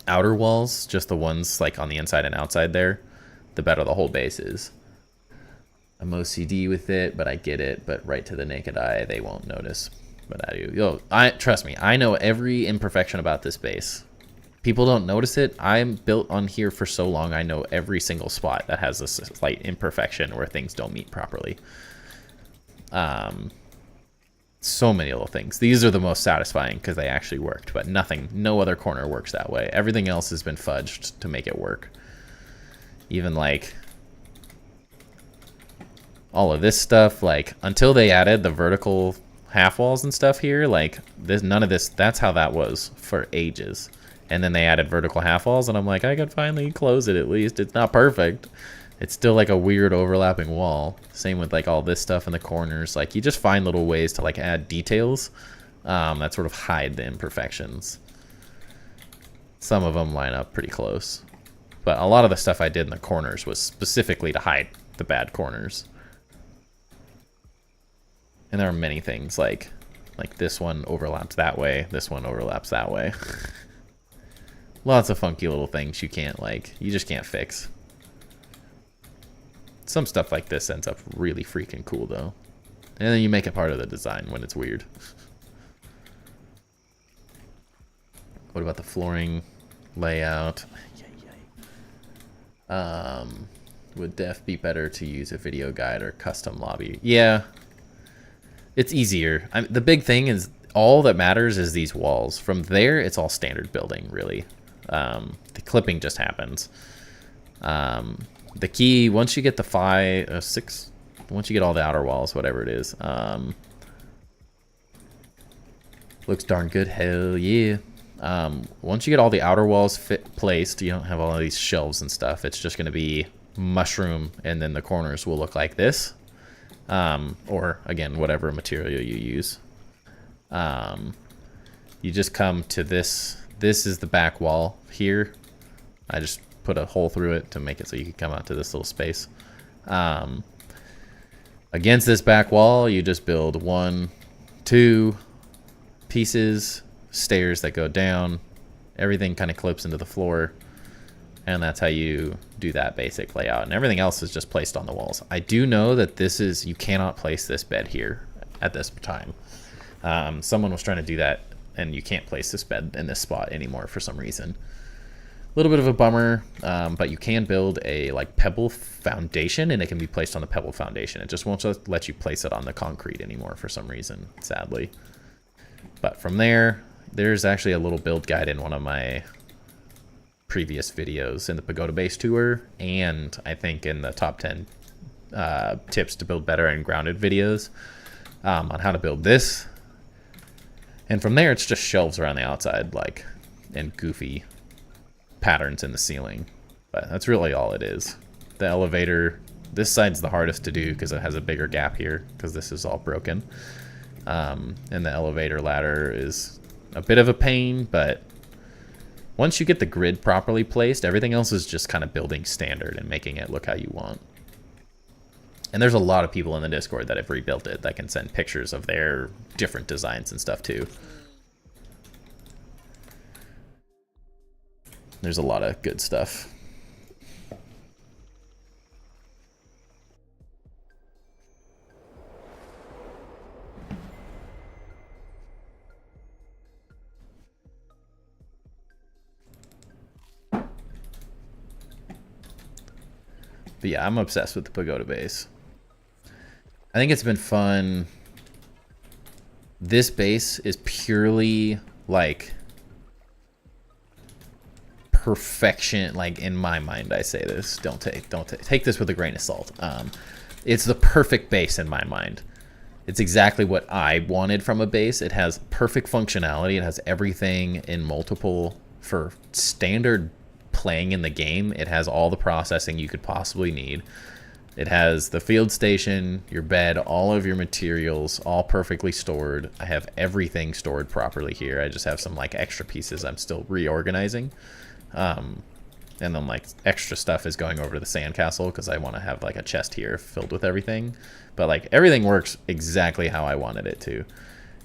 Speaker 1: outer walls, just the ones like on the inside and outside there, the better the whole base is. I'm OCD with it, but I get it. But right to the naked eye, they won't notice. But I do. Yo, trust me, I know every imperfection about this base. People don't notice it. I'm built on here for so long, I know every single spot that has a slight imperfection where things don't meet properly. So many little things. These are the most satisfying because they actually worked, but no other corner works that way. Everything else has been fudged to make it work. Even like all of this stuff, like until they added the vertical half walls and stuff here, like none of this, that's how that was for ages. And then they added vertical half walls and I'm like, I could finally close it at least. It's not perfect. It's still like a weird overlapping wall. Same with like all this stuff in the corners. Like you just find little ways to like add details that sort of hide the imperfections. Some of them line up pretty close. But a lot of the stuff I did in the corners was specifically to hide the bad corners. And there are many things like this one overlaps that way, this one overlaps that way. Lots of funky little things you just can't fix. Some stuff like this ends up really freaking cool though. And then you make it part of the design when it's weird. What about the flooring layout? Would def be better to use a video guide or custom lobby? Yeah. It's easier. The big thing is all that matters is these walls. From there, it's all standard building, really. The clipping just happens. The key, once you get the once you get all the outer walls, whatever it is, looks darn good. Hell yeah. Once you get all the outer walls placed, you don't have all of these shelves and stuff. It's just going to be mushroom, and then the corners will look like this. Or again, whatever material you use. You just come to this. This is the back wall here. I just put a hole through it to make it so you can come out to this little space. Against this back wall, you just build 1, 2 pieces, stairs that go down. Everything kind of clips into the floor. And that's how you do that basic layout. And everything else is just placed on the walls. I do know that you cannot place this bed here at this time. Someone was trying to do that, and you can't place this bed in this spot anymore for some reason. A little bit of a bummer, but you can build a like pebble foundation, and it can be placed on the pebble foundation. It just won't let you place it on the concrete anymore for some reason, sadly. But from there's actually a little build guide in one of my previous videos in the Pagoda Base Tour, and I think in the top 10 tips to build better in Grounded videos on how to build this. And from there, it's just shelves around the outside, like, and goofy patterns in the ceiling. But that's really all it is. The elevator This side's the hardest to do because it has a bigger gap here because this is all broken. And the elevator ladder is a bit of a pain, but once you get the grid properly placed, everything else is just kind of building standard and making it look how you want. And there's a lot of people in the Discord that have rebuilt it that can send pictures of their different designs and stuff too. There's a lot of good stuff. But yeah, I'm obsessed with the pagoda base. I think it's been fun. This base is purely like perfection. Like in my mind, I say this. Don't take this with a grain of salt. It's the perfect base in my mind. It's exactly what I wanted from a base. It has perfect functionality. It has everything in multiple for standard playing in the game. It has all the processing you could possibly need. It has the field station, your bed, all of your materials, all perfectly stored. I have everything stored properly here. I just have some like extra pieces I'm still reorganizing. And then like extra stuff is going over to the sandcastle because I want to have like a chest here filled with everything. But like everything works exactly how I wanted it to.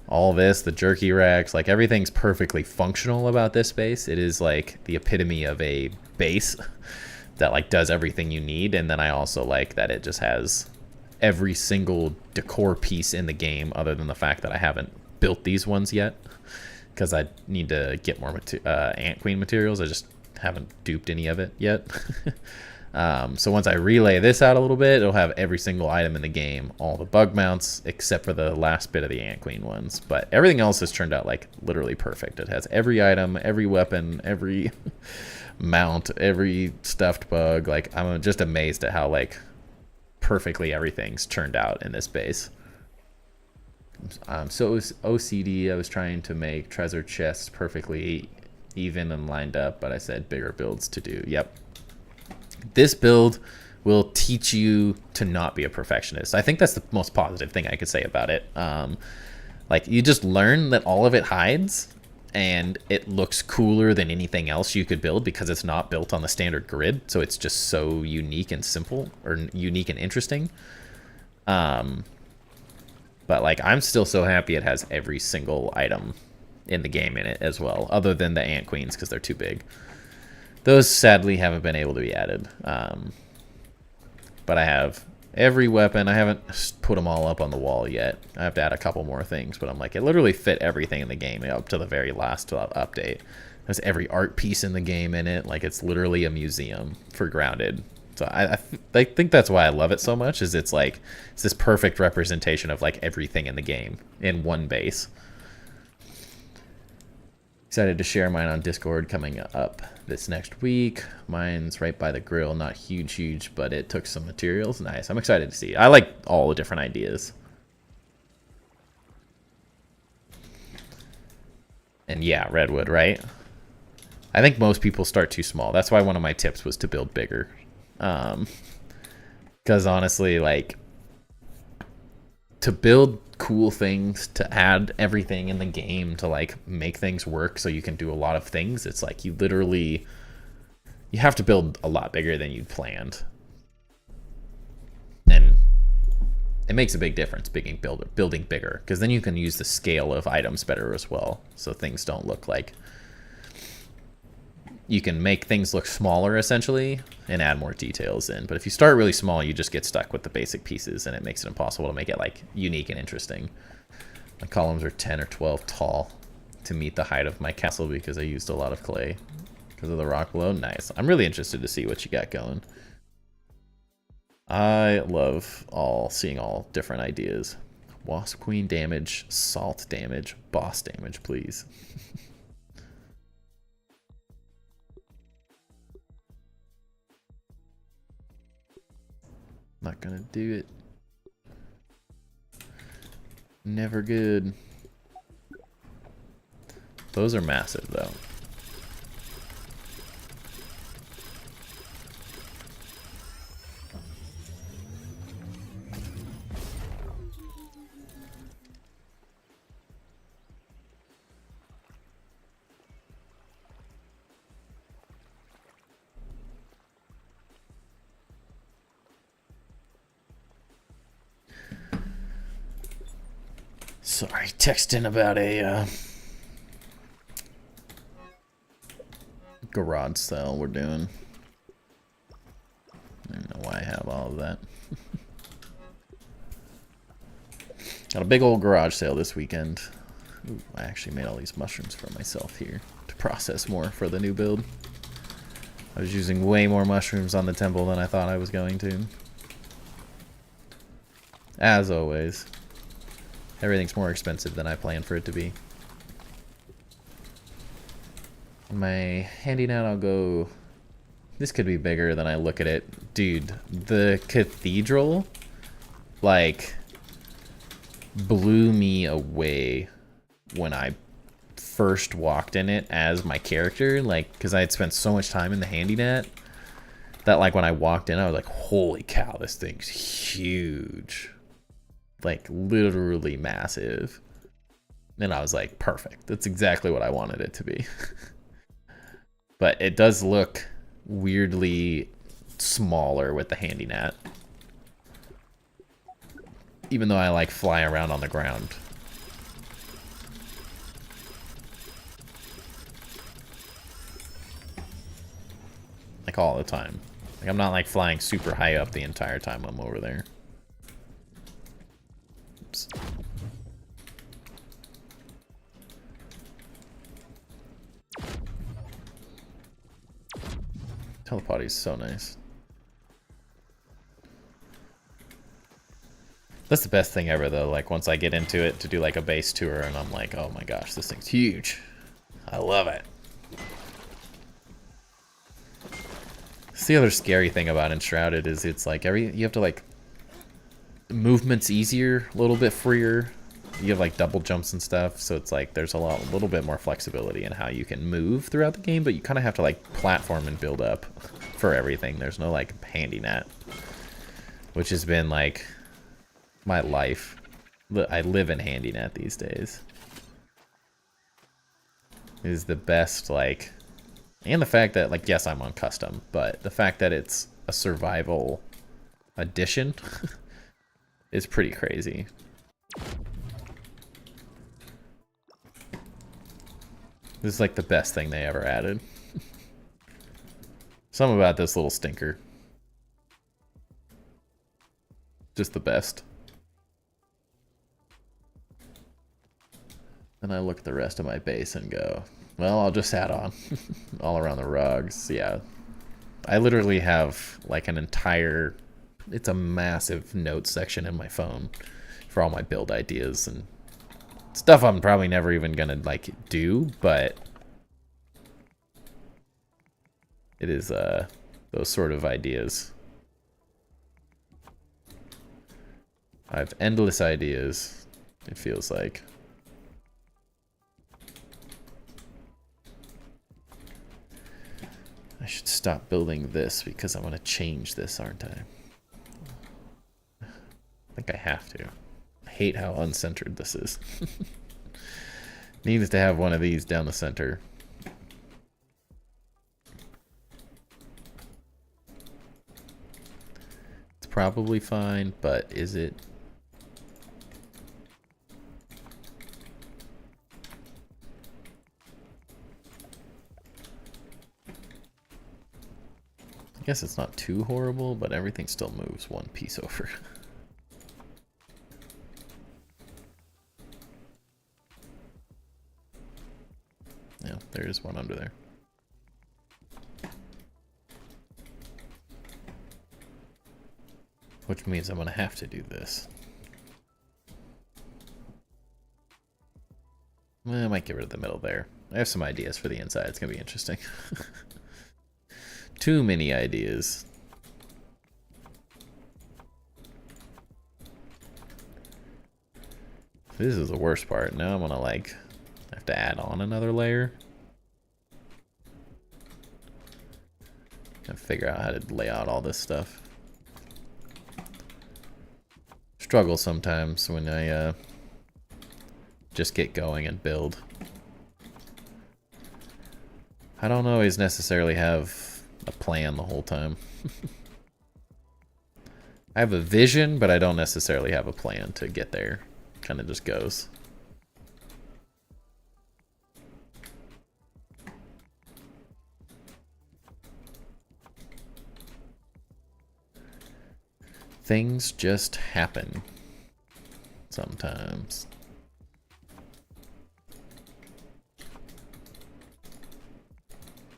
Speaker 1: All this, the jerky racks, like everything's perfectly functional about this base. It is like the epitome of a base that like does everything you need. And then I also like that it just has every single decor piece in the game other than the fact that I haven't built these ones yet because I need to get more Ant Queen materials. I just haven't duped any of it yet. So once I relay this out a little bit, it'll have every single item in the game, all the bug mounts, except for the last bit of the Ant Queen ones. But everything else has turned out like literally perfect. It has every item, every weapon, every mount, every stuffed bug. Like I'm just amazed at how like perfectly everything's turned out in this base. So OCD, I was trying to make treasure chests perfectly even and lined up, but I said bigger builds to do. Yep. This build will teach you to not be a perfectionist. I think that's the most positive thing I could say about it. Like you just learn that all of it hides and it looks cooler than anything else you could build because it's not built on the standard grid. So it's just so unique and simple, or unique and interesting. But like I'm still so happy it has every single item in the game in it as well, other than the Ant Queens because they're too big. Those sadly haven't been able to be added. But I have every weapon. I haven't put them all up on the wall yet. I have to add a couple more things, but I'm like, it literally fit everything in the game up to the very last update. There's every art piece in the game in it. Like it's literally a museum for Grounded. So I think that's why I love it so much, is it's like, it's this perfect representation of like everything in the game in one base. Excited to share mine on Discord coming up this next week. Mine's right by the grill, not huge, but it took some materials. Nice. I'm excited to see. I like all the different ideas. And yeah, redwood, right? I think most people start too small. That's why one of my tips was to build bigger. Because honestly, like, to build cool things, to add everything in the game, to like make things work so you can do a lot of things, it's like you literally, you have to build a lot bigger than you planned. And it makes a big difference building bigger, because then you can use the scale of items better as well, so things don't look like, you can make things look smaller essentially and add more details in. But if you start really small, you just get stuck with the basic pieces and it makes it impossible to make it like unique and interesting. My columns are 10 or 12 tall to meet the height of my castle because I used a lot of clay because of the rock below. Nice. I'm really interested to see what you got going. I love seeing all different ideas. Wasp Queen damage, salt damage, boss damage, please. Not gonna do it. Never good. Those are massive though. Sorry, texting about a garage sale we're doing. I don't know why I have all of that. Got a big old garage sale this weekend. Ooh, I actually made all these mushrooms for myself here to process more for the new build. I was using way more mushrooms on the temple than I thought I was going to. As always, everything's more expensive than I planned for it to be. My handy net, I'll go... This could be bigger than I look at it. Dude, the cathedral, like, blew me away when I first walked in it as my character. Like, because I had spent so much time in the handy net that, like, when I walked in, I was like, holy cow, this thing's huge. Like, literally massive. And I was like, perfect. That's exactly what I wanted it to be. But it does look weirdly smaller with the handy net. Even though I like fly around on the ground. Like all the time. Like I'm not like flying super high up the entire time I'm over there. Oops. Telepathy is so nice. That's the best thing ever though, like once I get into it to do like a base tour and I'm like, oh my gosh, this thing's huge. I love it. That's the other scary thing about Enshrouded is it's like you have to like, movement's easier, a little bit freer. You have like double jumps and stuff, so it's like there's a little bit more flexibility in how you can move throughout the game, but you kind of have to like platform and build up for everything. There's no like handy net, which has been like my life. I live in handy net these days. It is the best, like, and the fact that like yes, I'm on custom, but the fact that it's a survival edition is pretty crazy. This is like the best thing they ever added. Something about this little stinker. Just the best. And I look at the rest of my base and go, well, I'll just add on all around the rugs. Yeah. I literally have like an entire, it's a massive notes section in my phone for all my build ideas and stuff I'm probably never even gonna like do, but it is those sort of ideas. I have endless ideas, it feels like. I should stop building this because I'm gonna change this, aren't I? I think I have to. I hate how uncentered this is. Needs to have one of these down the center. It's probably fine, but is it? I guess it's not too horrible, but everything still moves one piece over. Yeah, there is one under there. Which means I'm gonna have to do this. Well, I might get rid of the middle there. I have some ideas for the inside. It's gonna be interesting. Too many ideas. This is the worst part. Now I'm gonna like have to add on another layer. And figure out how to lay out all this stuff. Struggle sometimes when I just get going and build. I don't always necessarily have a plan the whole time. I have a vision, but I don't necessarily have a plan to get there. Kind of just goes. Things just happen sometimes.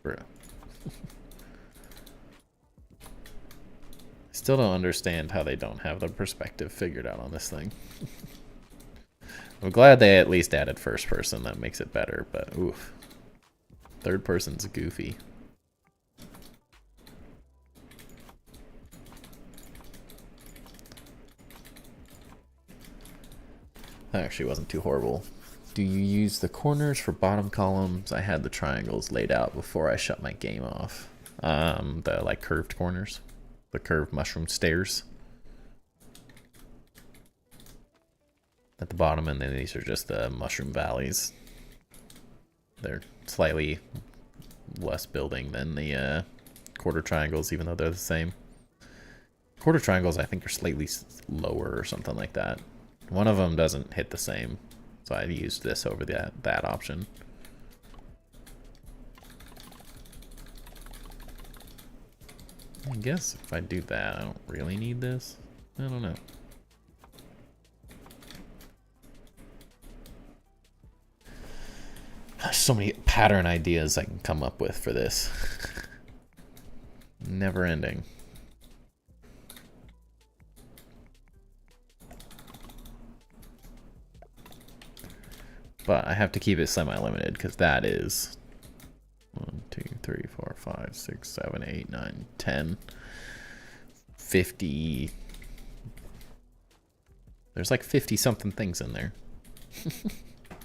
Speaker 1: Bruh. Still don't understand how they don't have the perspective figured out on this thing. I'm glad they at least added first person. That makes it better, but oof. Third person's goofy. That actually wasn't too horrible. Do you use the corners for bottom columns? I had the triangles laid out before I shut my game off. The like curved corners. The curved mushroom stairs. At the bottom, and then these are just the mushroom valleys. They're slightly less building than the quarter triangles, even though they're the same. Quarter triangles, I think, are slightly lower or something like that. One of them doesn't hit the same, so I used this over that option. I guess if I do that, I don't really need this. I don't know. There's so many pattern ideas I can come up with for this. Never ending. But I have to keep it semi-limited because that is 1, 2, 3, 4, 5, 6, 7, 8, 9, 10, 50. There's like 50 something things in there.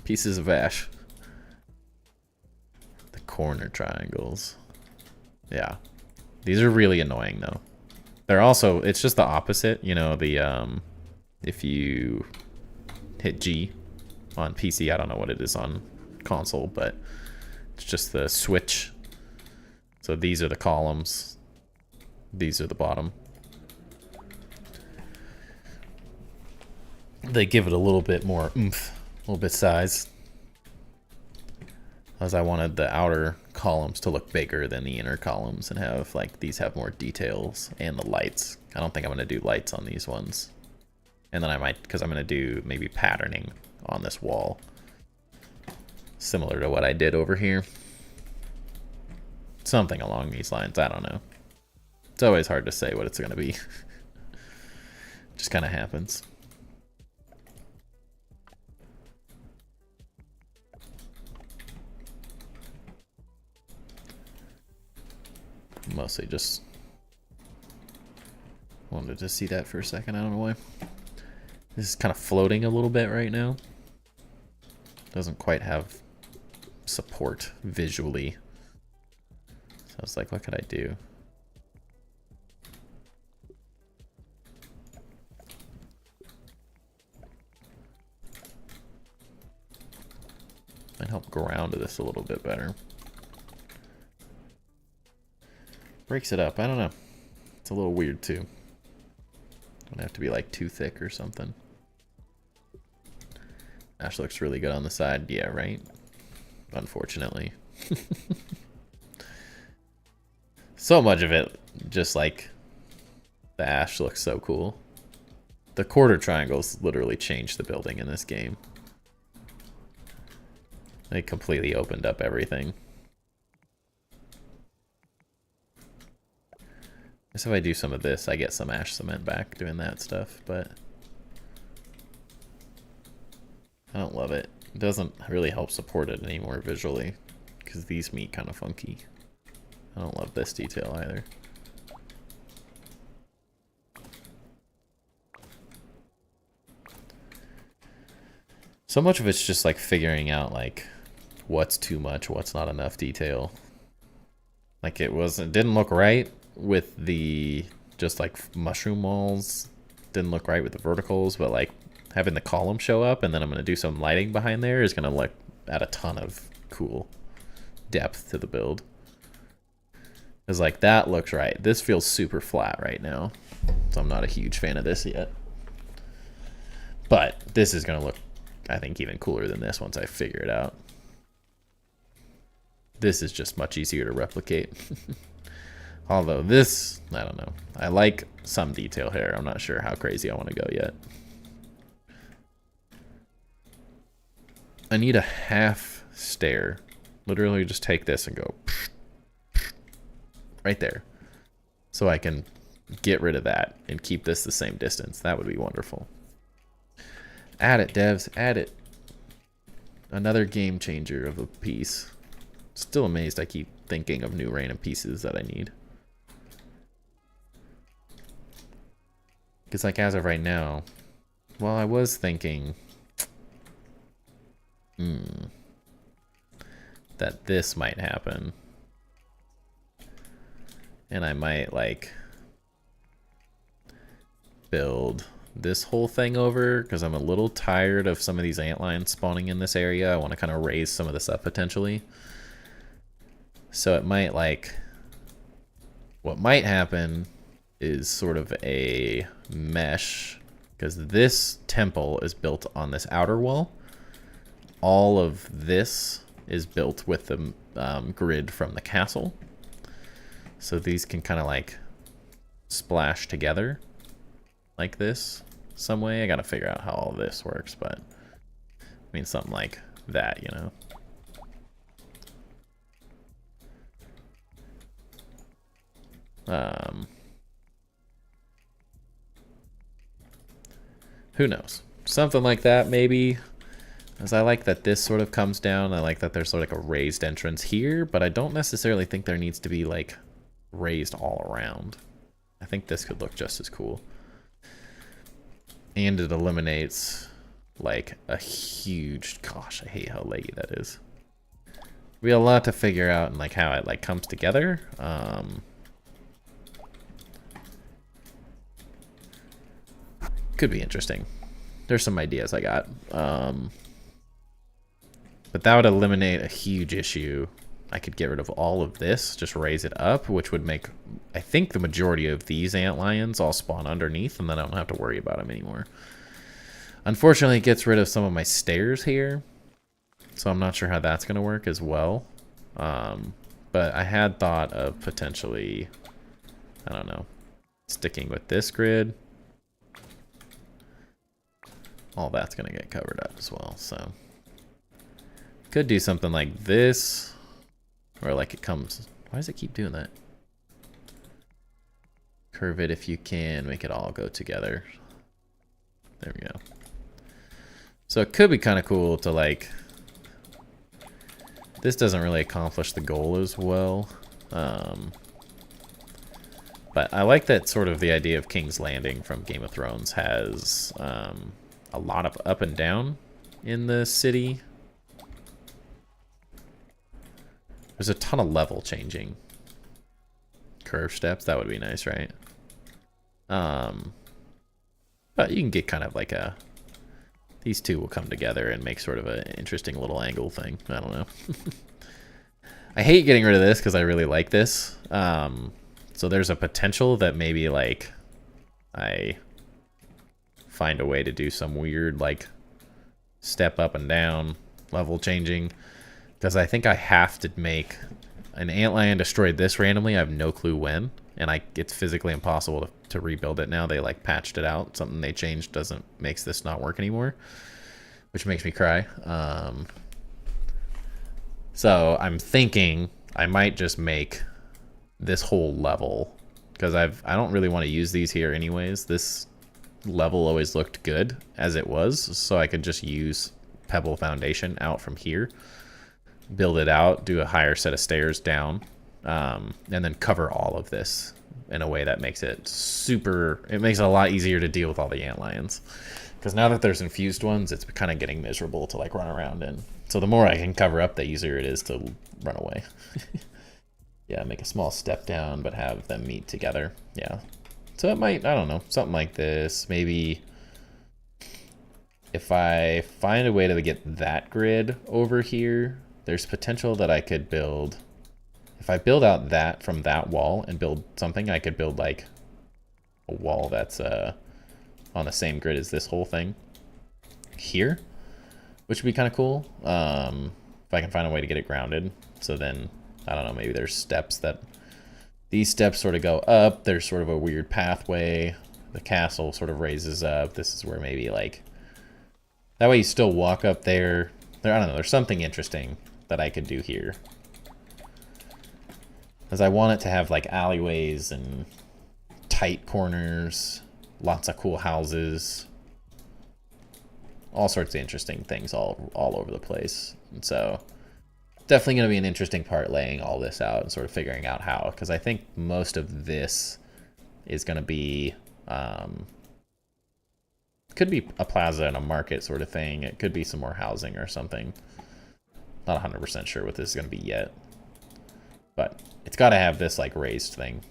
Speaker 1: Pieces of ash. The corner triangles. Yeah. These are really annoying though. They're also, it's just the opposite, you know, the if you hit G on PC, I don't know what it is on console, but it's just the switch. So these are the columns. These are the bottom. They give it a little bit more oomph, a little bit size. As I wanted the outer columns to look bigger than the inner columns and have like these have more details and the lights. I don't think I'm going to do lights on these ones. And then I might, because I'm going to do maybe patterning on this wall. Similar to what I did over here. Something along these lines, I don't know. It's always hard to say what it's going to be. Just kind of happens. Mostly just wanted to see that for a second. I don't know why. This is kind of floating a little bit right now. Doesn't quite have support visually. So I was like, what could I do? Might help ground this a little bit better. Breaks it up. I don't know. It's a little weird too. Don't have to be like too thick or something. Ash looks really good on the side. Yeah, right? Unfortunately. So much of it, just like the ash looks so cool. The quarter triangles literally changed the building in this game. They completely opened up everything. I guess if I do some of this, I get some ash cement back doing that stuff, but I don't love it. It doesn't really help support it anymore visually, because these meet kind of funky. I don't love this detail either. So much of it's just like figuring out like what's too much, what's not enough detail. Like it didn't look right with the just like mushroom walls. Didn't look right with the verticals, but like having the column show up and then I'm going to do some lighting behind there is going to like add a ton of cool depth to the build. It's like that looks right. This feels super flat right now, so I'm not a huge fan of this yet. But this is going to look, I think, even cooler than this once I figure it out. This is just much easier to replicate. Although this, I don't know. I like some detail here. I'm not sure how crazy I want to go yet. I need a half stair. Literally just take this and go right there. So I can get rid of that and keep this the same distance. That would be wonderful. Add it, devs. Add it. Another game changer of a piece. Still amazed I keep thinking of new random pieces that I need. Because like as of right now, well, I was thinking that this might happen. And I might like build this whole thing over because I'm a little tired of some of these antlions spawning in this area. I want to kind of raise some of this up potentially. So it might like, what might happen is sort of a mesh because this temple is built on this outer wall. All of this is built with the grid from the castle. So these can kind of like splash together like this some way. I gotta figure out how all this works, but I mean something like that, you know. Who knows? Something like that maybe. As I like that this sort of comes down. I like that there's sort of like a raised entrance here, but I don't necessarily think there needs to be like raised all around. I think this could look just as cool. And it eliminates like a huge, gosh, I hate how laggy that is. We have a lot to figure out and like how it like comes together. Could be interesting. There's some ideas I got. But that would eliminate a huge issue. I could get rid of all of this, just raise it up, which would make, I think, the majority of these antlions all spawn underneath, and then I don't have to worry about them anymore. Unfortunately, it gets rid of some of my stairs here, so I'm not sure how that's going to work as well. But I had thought of potentially, I don't know, sticking with this grid. All that's going to get covered up as well, so could do something like this, or like it comes, why does it keep doing that? Curve it if you can, make it all go together. There we go. So it could be kind of cool to like, this doesn't really accomplish the goal as well. But I like that sort of the idea of King's Landing from Game of Thrones has a lot of up and down in the city. There's a ton of level changing. Curve steps, that would be nice, right? But you can get kind of like a, these two will come together and make sort of an interesting little angle thing. I don't know. I hate getting rid of this because I really like this. So there's a potential that maybe like I find a way to do some weird like step up and down level changing. Because I think I have to make an antlion destroyed this randomly. I have no clue when. And it's physically impossible to rebuild it now. They like patched it out. Something they changed makes this not work anymore. Which makes me cry. So I'm thinking I might just make this whole level. Because I don't really want to use these here anyways. This level always looked good as it was. So I could just use Pebble Foundation out from here. Build it out, do a higher set of stairs down, and then cover all of this in a way that makes it it makes it a lot easier to deal with all the antlions. Because now that there's infused ones, it's kind of getting miserable to like run around in. So the more I can cover up, the easier it is to run away. Yeah, make a small step down, but have them meet together. Yeah. So it might, I don't know, something like this. Maybe if I find a way to get that grid over here, there's potential that I could build, if I build out that from that wall and build something, I could build like a wall that's on the same grid as this whole thing here, which would be kind of cool. If I can find a way to get it grounded. So then, I don't know, maybe there's steps that These steps sort of go up. There's sort of a weird pathway. The castle sort of raises up. This is where maybe like... That way you still walk up there. I don't know, there's something interesting that I could do here. Because I want it to have like alleyways and tight corners, lots of cool houses, all sorts of interesting things all over the place. And so definitely going to be an interesting part laying all this out and sort of figuring out how, because I think most of this is going to be, could be a plaza and a market sort of thing. It could be some more housing or something. Not 100% sure what this is going to be yet. But it's got to have this like raised thing.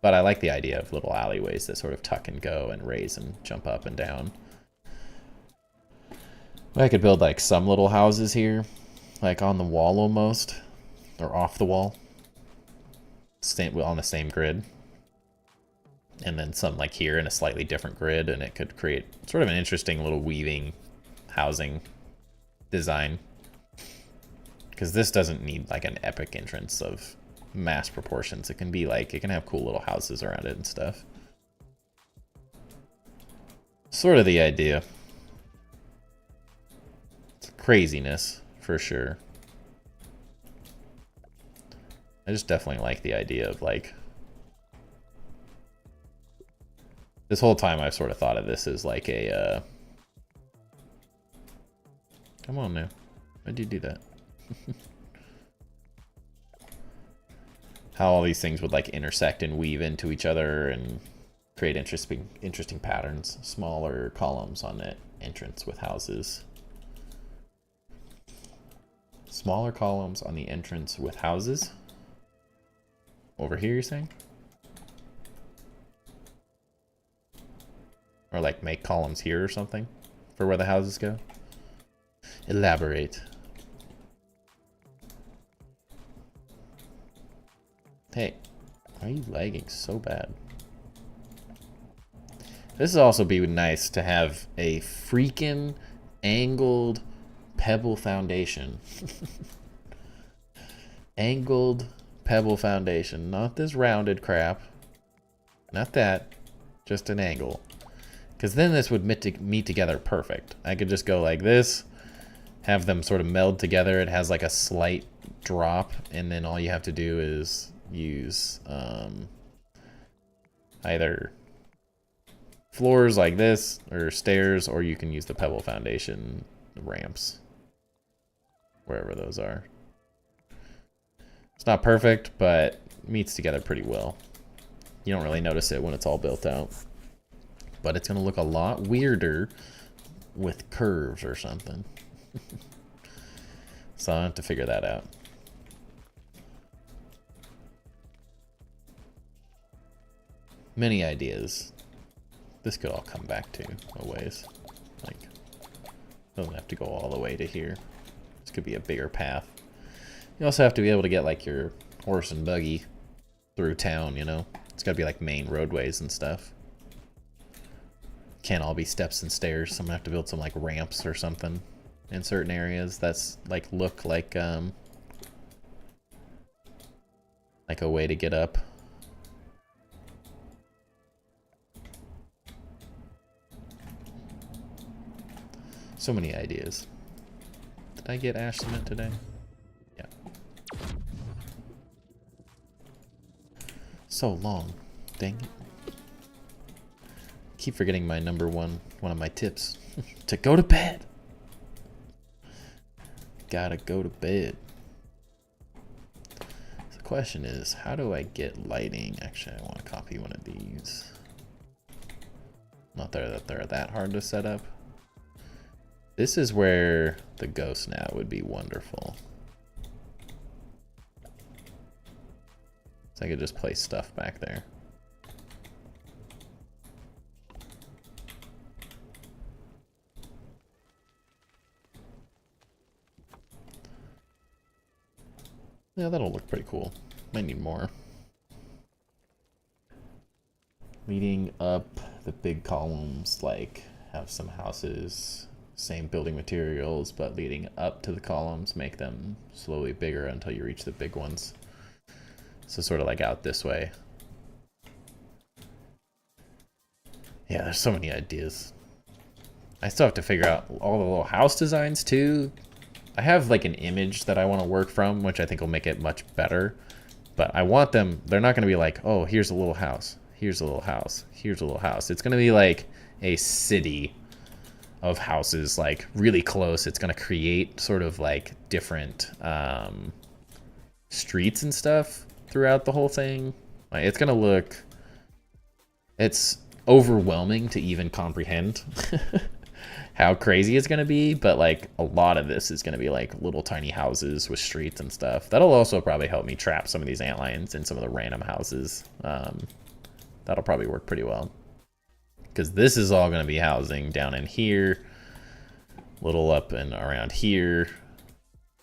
Speaker 1: But I like the idea of little alleyways that sort of tuck and go and raise and jump up and down. I could build like some little houses here, like on the wall almost, or off the wall, on the same grid. And then some like here in a slightly different grid, and it could create sort of an interesting little weaving housing design. Because this doesn't need like an epic entrance of mass proportions. It can be like, it can have cool little houses around it and stuff. Sort of the idea. It's craziness, for sure. I just definitely like the idea of like... This whole time I've sort of thought of this as like a... Come on now. Why'd you do that? How all these things would like intersect and weave into each other and create interesting patterns. Smaller columns on that entrance with houses. Smaller columns on the entrance with houses. Over here, you're saying? Or like make columns here or something for where the houses go? Elaborate. Hey, why are you lagging so bad? This would also be nice to have a freaking angled pebble foundation. Angled pebble foundation. Not this rounded crap. Not that. Just an angle. Because then this would meet together perfect. I could just go like this. Have them sort of meld together. It has like a slight drop. And then all you have to do is use either floors like this or stairs, or you can use the pebble foundation ramps wherever those are. It's not perfect, but meets together pretty well. You don't really notice it when it's all built out, but it's gonna look a lot weirder with curves or something. So I have to figure that out. Many ideas. This could all come back to a ways. Like, doesn't have to go all the way to here. This could be a bigger path. You also have to be able to get like your horse and buggy through town, you know? It's gotta be like main roadways and stuff. Can't all be steps and stairs. So I'm gonna have to build some like ramps or something in certain areas that's like look like a way to get up. So many ideas. Did I get ash cement today? Yeah. So long. Dang it. Keep forgetting my one of my tips. To go to bed. Gotta go to bed. So the question is, how do I get lighting? Actually, I want to copy one of these. Not that they're that hard to set up. This is where the ghost now would be wonderful. So I could just place stuff back there. Yeah, that'll look pretty cool. Might need more. Leading up the big columns, like have some houses. Same building materials, but leading up to the columns, make them slowly bigger until you reach the big ones. So sort of like out this way. Yeah, there's so many ideas. I still have to figure out all the little house designs too. I have like an image that I want to work from, which I think will make it much better. But I want them, they're not going to be like, oh, here's a little house, here's a little house, here's a little house. It's going to be like a city of houses, like really close. It's going to create sort of like different streets and stuff throughout the whole thing. Like, it's going to look, it's overwhelming to even comprehend how crazy it's going to be, but like a lot of this is going to be like little tiny houses with streets and stuff. That'll also probably help me trap some of these antlions in some of the random houses. That'll probably work pretty well, because this is all going to be housing down in here, little up and around here.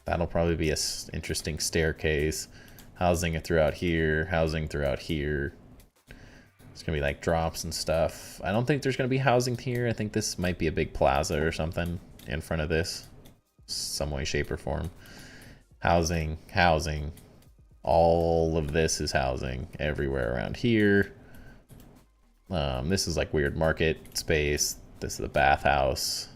Speaker 1: That'll probably be a interesting staircase. Housing it throughout here, housing throughout here. It's gonna be like drops and stuff. I don't think there's gonna be housing here. I think this might be a big plaza or something in front of this, some way, shape, or form. Housing, housing. All of this is housing everywhere around here. This is like weird market space. This is the bathhouse.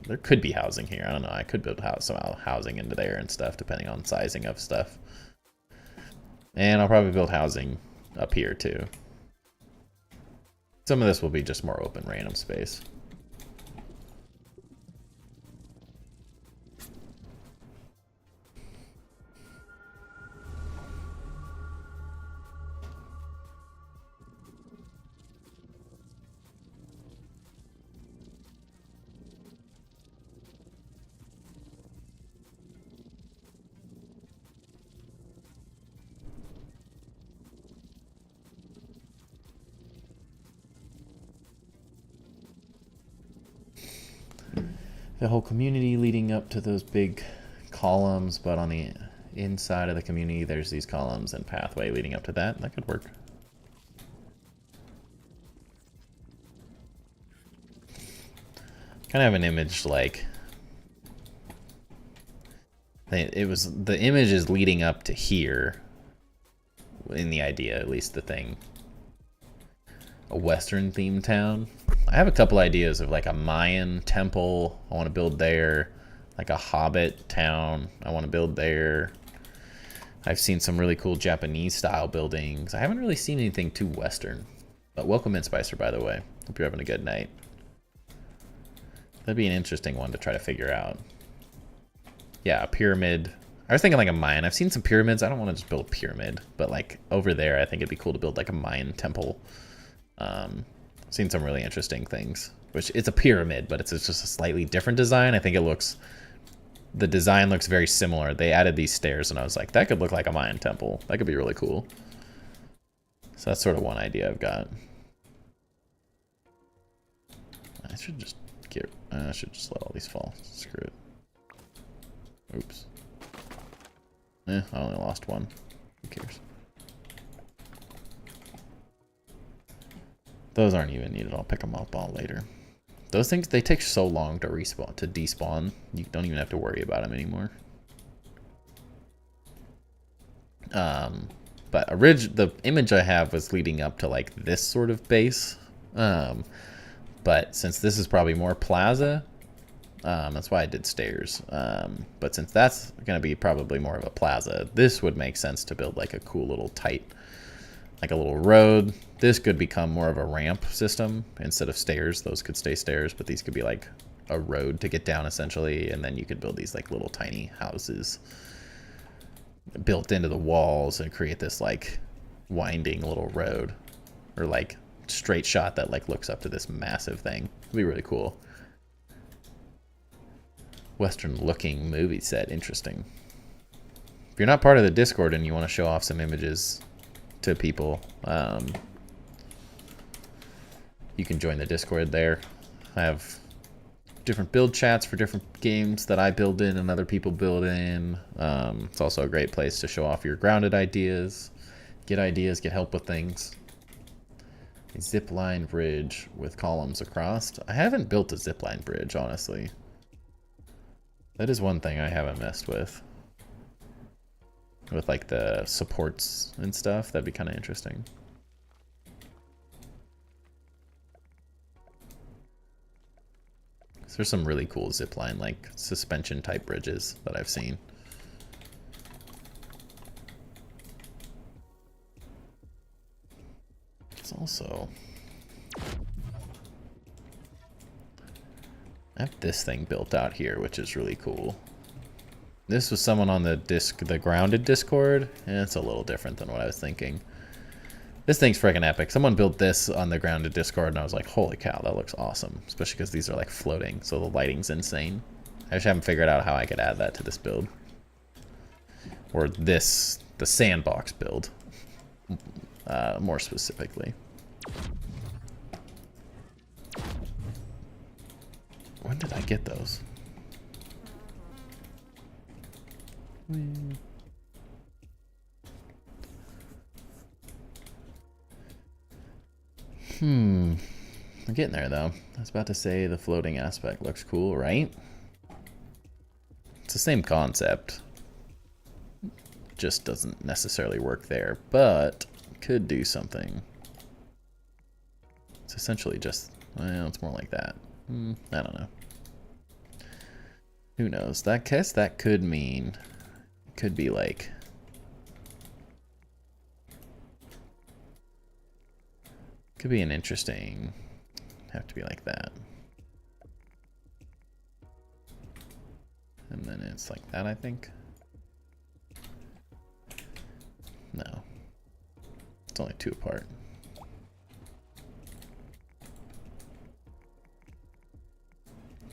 Speaker 1: There could be housing here. I don't know. I could build some housing into there and stuff, depending on sizing of stuff. And I'll probably build housing up here too. Some of this will be just more open random space. The whole community leading up to those big columns, but on the inside of the community there's these columns and pathway leading up to that. That could work. Kind of have an image like it was, the image is leading up to here in the idea, at least the thing. A Western themed town. I have a couple ideas of like a Mayan temple I want to build there, like a Hobbit town I want to build there. I've seen some really cool Japanese style buildings. I haven't really seen anything too Western. But welcome in, Spicer, by the way. Hope you're having a good night. That'd be an interesting one to try to figure out. Yeah, a pyramid. I was thinking like a Mayan. I've seen some pyramids. I don't want to just build a pyramid, but like over there, I think it'd be cool to build like a Mayan temple. Seen some really interesting things, which it's a pyramid, but it's just a slightly different design. I think it looks, the design looks very similar. They added these stairs and I was like, that could look like a Mayan temple. That could be really cool. So that's sort of one idea I've got. I should just let all these fall. Screw it. Oops. I only lost one. Who cares? Those aren't even needed. I'll pick them up all later. Those things, they take so long to respawn, to despawn. You don't even have to worry about them anymore. But the image I have was leading up to like this sort of base. But since this is probably more plaza, that's why I did stairs. But since that's going to be probably more of a plaza, this would make sense to build like a cool little tight, like a little road. This could become more of a ramp system instead of stairs. Those could stay stairs, but these could be like a road to get down essentially. And then you could build these like little tiny houses built into the walls and create this like winding little road, or like straight shot that like looks up to this massive thing. It'd be really cool. Western looking movie set. Interesting. If you're not part of the Discord and you want to show off some images to people, you can join the Discord there. I have different build chats for different games that I build in and other people build in. It's also a great place to show off your Grounded ideas, get help with things. A zipline bridge with columns across. I haven't built a zipline bridge, honestly. That is one thing I haven't messed with. with like the supports and stuff. That'd be kind of interesting. So there's some really cool zipline, like suspension type bridges that I've seen. It's also, I have this thing built out here, which is really cool. This was someone on the Grounded Discord, and it's a little different than what I was thinking. This thing's freaking epic. Someone built this on the Grounded Discord, and I was like, holy cow, that looks awesome. Especially because these are like floating, so the lighting's insane. I just haven't figured out how I could add that to this build. Or this, the sandbox build, more specifically. When did I get those? I'm getting there though. I was about to say the floating aspect looks cool, right? It's the same concept. Just doesn't necessarily work there, but could do something. It's essentially just, well, it's more like that. I don't know. Who knows? That guess that could mean, could be like, could be an interesting, have to be like that. And then it's like that, I think. No. It's only 2 apart.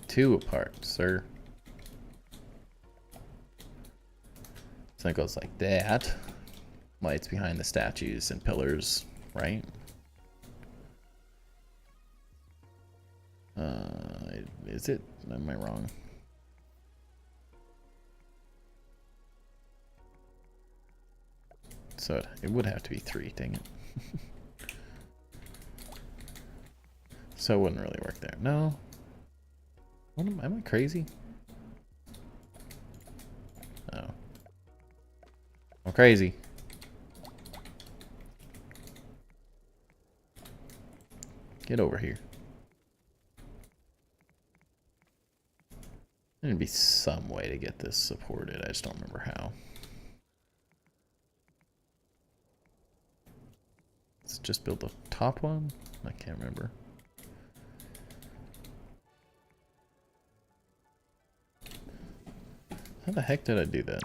Speaker 1: Two apart, sir. So it goes like that. Lights behind the statues and pillars, right? Is it? Am I wrong? So it would have to be 3, dang it. So it wouldn't really work there. No. Am I crazy? Oh. I'm crazy. Get over here. There'd be some way to get this supported. I just don't remember how. Let's just build the top one? I can't remember. How the heck did I do that?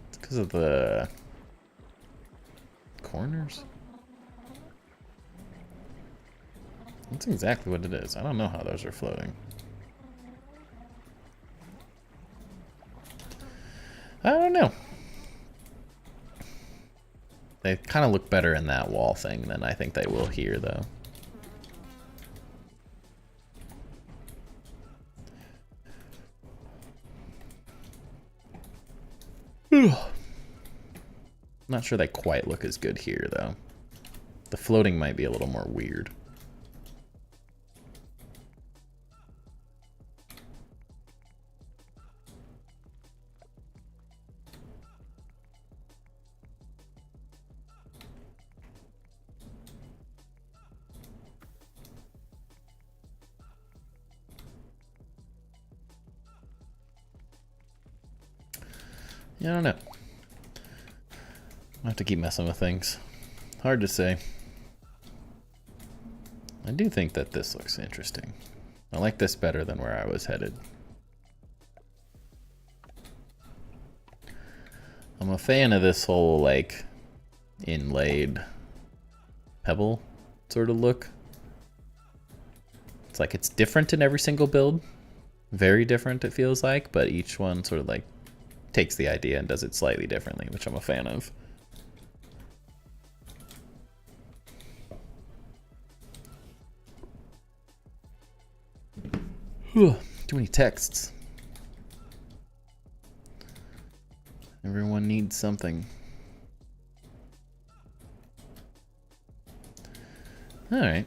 Speaker 1: It's because of the corners? That's exactly what it is. I don't know how those are floating. I don't know. They kind of look better in that wall thing than I think they will here, though. Not sure they quite look as good here, though. The floating might be a little more weird. Yeah, I don't know. I have to keep messing with things. Hard to say. I do think that this looks interesting. I like this better than where I was headed. I'm a fan of this whole, like, inlaid pebble sort of look. It's like it's different in every single build. Very different, it feels like, but each one sort of, like, takes the idea and does it slightly differently, which I'm a fan of. Too many texts. Everyone needs something. Alright.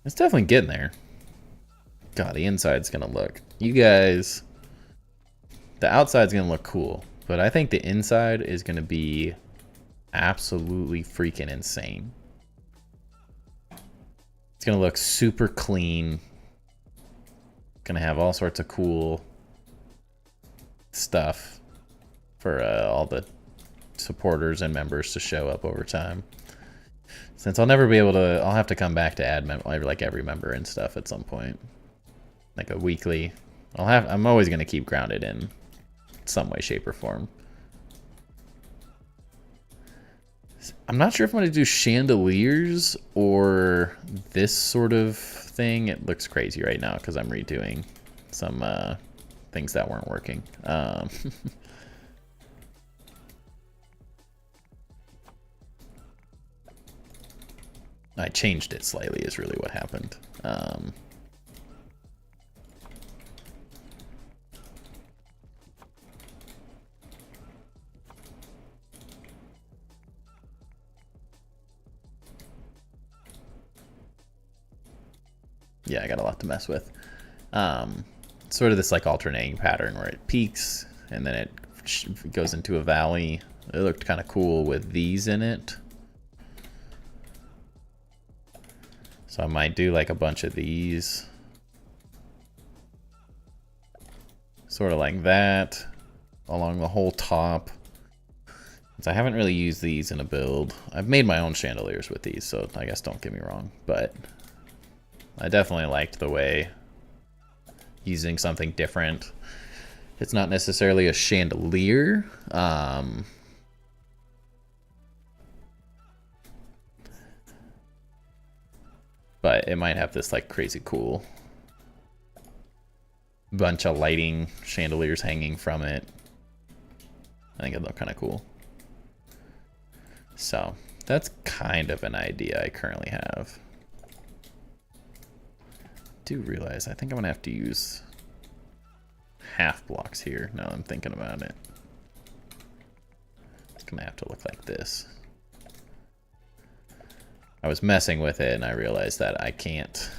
Speaker 1: It's definitely getting there. God, the inside's gonna look. You guys, the outside's gonna look cool, but I think the inside is gonna be absolutely freaking insane. It's gonna look super clean. Gonna have all sorts of cool stuff for all the supporters and members to show up over time. Since I'll never be able to, I'll have to come back to add like every member and stuff at some point, like a weekly. I'm always gonna keep Grounded in some way, shape, or form. I'm not sure if I'm gonna do chandeliers or this sort of thing. It looks crazy right now because I'm redoing some things that weren't working. I changed it slightly is really what happened. Yeah, I got a lot to mess with. Sort of this like alternating pattern where it peaks and then it goes into a valley. It looked kind of cool with these in it. So I might do like a bunch of these. Sort of like that along the whole top. So I haven't really used these in a build. I've made my own chandeliers with these, so I guess don't get me wrong. But I definitely liked the way using something different. It's not necessarily a chandelier. But it might have this like crazy cool bunch of lighting chandeliers hanging from it. I think it'd look kind of cool. So that's kind of an idea I currently have. Do realize I think I'm gonna have to use half blocks here now that I'm thinking about it. It's gonna have to look like this. I was messing with it and I realized that I can't.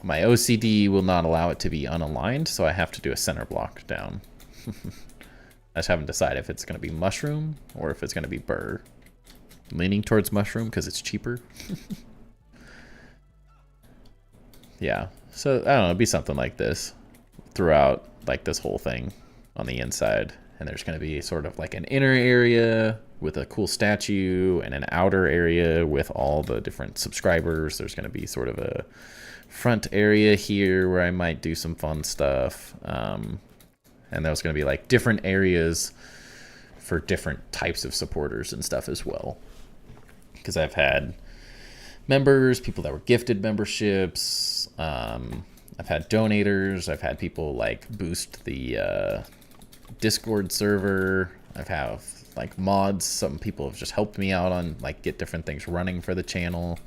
Speaker 1: My OCD will not allow it to be unaligned, so I have to do a center block down. I just haven't decided if it's going to be mushroom or if it's going to be burr. I'm leaning towards mushroom because it's cheaper. Yeah, so I don't know, it'd be something like this throughout like this whole thing on the inside. And there's going to be sort of like an inner area with a cool statue and an outer area with all the different subscribers. There's going to be sort of a front area here where I might do some fun stuff. And there's going to be like different areas for different types of supporters and stuff as well. Because I've had members, people that were gifted memberships. I've had donators. I've had people like boost the Discord server. I've had like mods. Some people have just helped me out on like get different things running for the channel.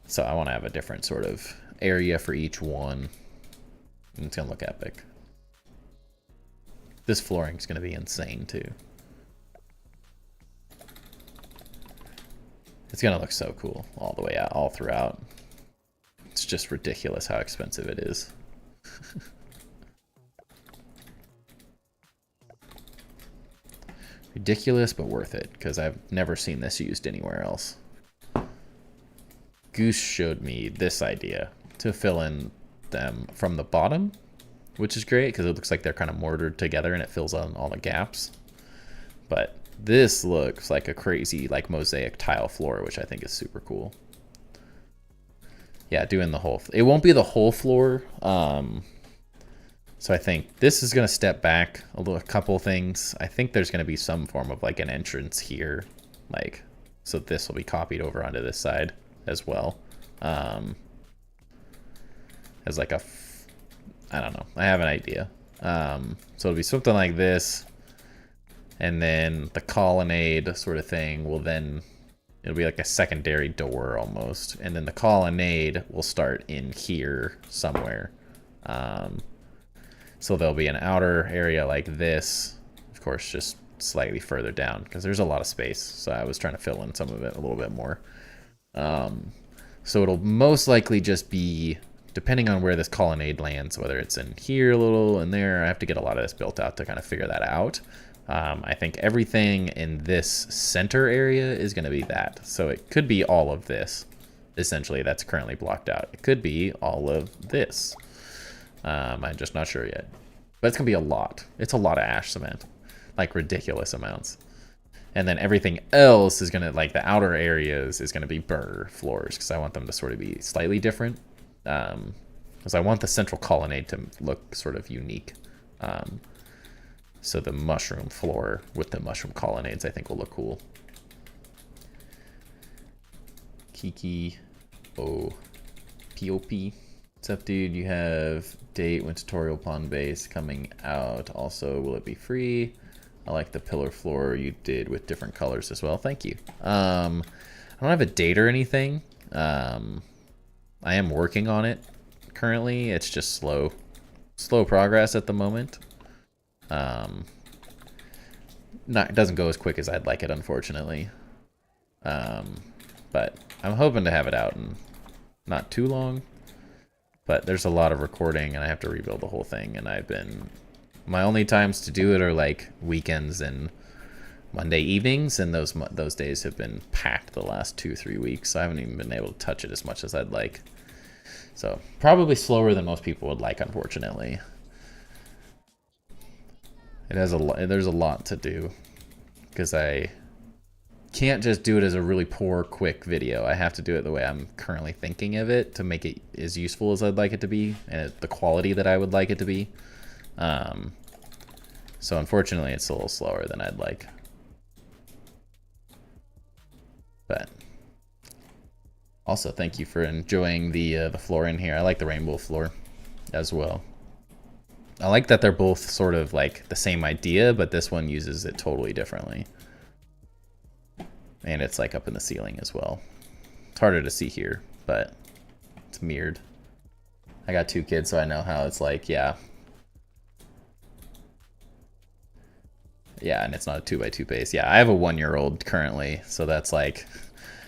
Speaker 1: So I want to have a different sort of area for each one. And it's gonna look epic. This flooring is gonna be insane too. It's gonna look so cool all the way out, all throughout. It's just ridiculous how expensive it is. Ridiculous, but worth it, because I've never seen this used anywhere else. Goose showed me this idea to fill in them from the bottom, which is great, because it looks like they're kind of mortared together and it fills in all the gaps. But this looks like a crazy like mosaic tile floor, which I think is super cool. Yeah, doing the whole... It won't be the whole floor. So I think this is going to step back a couple things. I think there's going to be some form of like an entrance here. Like, so this will be copied over onto this side as well. As like a... I don't know. I have an idea. So it'll be something like this. And then the colonnade sort of thing will then... It'll be like a secondary door almost. And then the colonnade will start in here somewhere. So there'll be an outer area like this. Of course, just slightly further down because there's a lot of space. So I was trying to fill in some of it a little bit more. So it'll most likely just be, depending on where this colonnade lands, whether it's in here a little and there, I have to get a lot of this built out to kind of figure that out. I think everything in this center area is going to be that. So it could be all of this, essentially, that's currently blocked out. It could be all of this. I'm just not sure yet. But it's going to be a lot. It's a lot of ash cement. Like, ridiculous amounts. And then everything else is going to, like, the outer areas is going to be burr floors, because I want them to sort of be slightly different. Because I want the central colonnade to look sort of unique. So the mushroom floor with the mushroom colonnades, I think, will look cool. Kiki. Oh. POP. What's up, dude? You have date when tutorial pond base coming out. Also, will it be free? I like the pillar floor you did with different colors as well. Thank you. I don't have a date or anything. I am working on it currently. It's just slow progress at the moment. It doesn't go as quick as I'd like it, unfortunately. But I'm hoping to have it out in not too long. But there's a lot of recording, and I have to rebuild the whole thing. And my only times to do it are like weekends and Monday evenings, and those days have been packed the last 2-3 weeks. So I haven't even been able to touch it as much as I'd like. So probably slower than most people would like, unfortunately. There's a lot to do, because I can't just do it as a really poor, quick video. I have to do it the way I'm currently thinking of it to make it as useful as I'd like it to be, and the quality that I would like it to be. So unfortunately, it's a little slower than I'd like. But also, thank you for enjoying the floor in here. I like the rainbow floor as well. I like that they're both sort of like the same idea, but this one uses it totally differently. And it's like up in the ceiling as well. It's harder to see here, but it's mirrored. I got 2 kids, so I know how it's like, yeah. Yeah, and it's not a 2x2 base. Yeah, I have a 1-year-old currently, so that's like,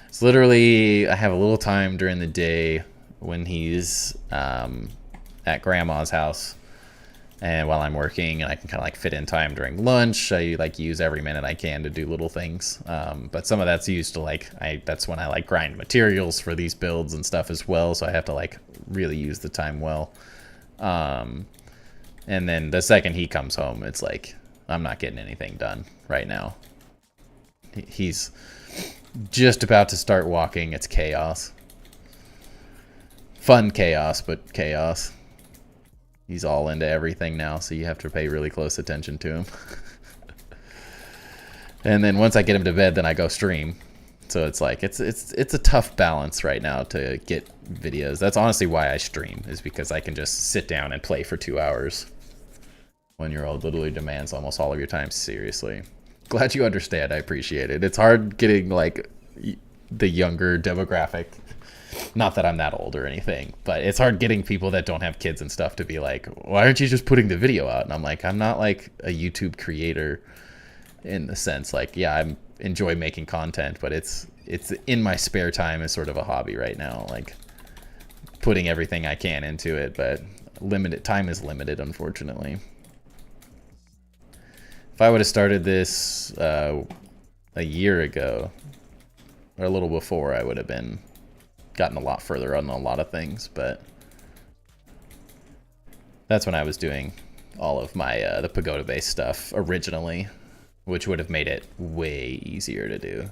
Speaker 1: it's literally, I have a little time during the day when he's at grandma's house. And while I'm working, and I can kind of like fit in time during lunch, I like use every minute I can to do little things. But some of that's used to like, that's when I like grind materials for these builds and stuff as well. So I have to like really use the time well. And then the second he comes home, it's like, I'm not getting anything done right now. He's just about to start walking. It's chaos. Fun chaos, but chaos. He's all into everything now, so you have to pay really close attention to him. And then once I get him to bed, then I go stream. So it's like, it's a tough balance right now to get videos. That's honestly why I stream, is because I can just sit down and play for 2 hours. 1-year-old literally demands almost all of your time, seriously. Glad you understand, I appreciate it. It's hard getting like the younger demographic. Not that I'm that old or anything, but it's hard getting people that don't have kids and stuff to be like, why aren't you just putting the video out? And I'm like, I'm not like a YouTube creator in the sense, like, yeah, I enjoy making content, but it's in my spare time as sort of a hobby right now, like putting everything I can into it, but time is limited, unfortunately. If I would have started this a year ago or a little before, I would have gotten a lot further on a lot of things, but that's when I was doing all of my the pagoda base stuff originally, which would have made it way easier to do.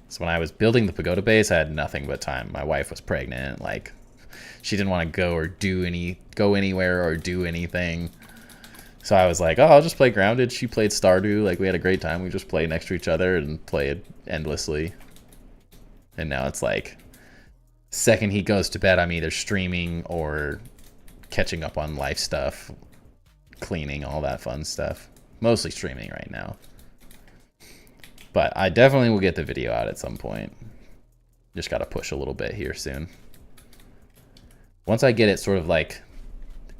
Speaker 1: So when I was building the pagoda base, I had nothing but time. My wife was pregnant, like she didn't want to go anywhere or do anything. So I was like, oh, I'll just play Grounded. She played Stardew. Like, we had a great time. We just played next to each other and played endlessly. And now it's like, second he goes to bed, I'm either streaming or catching up on life stuff, cleaning, all that fun stuff. Mostly streaming right now. But I definitely will get the video out at some point. Just got to push a little bit here soon. Once I get it sort of like,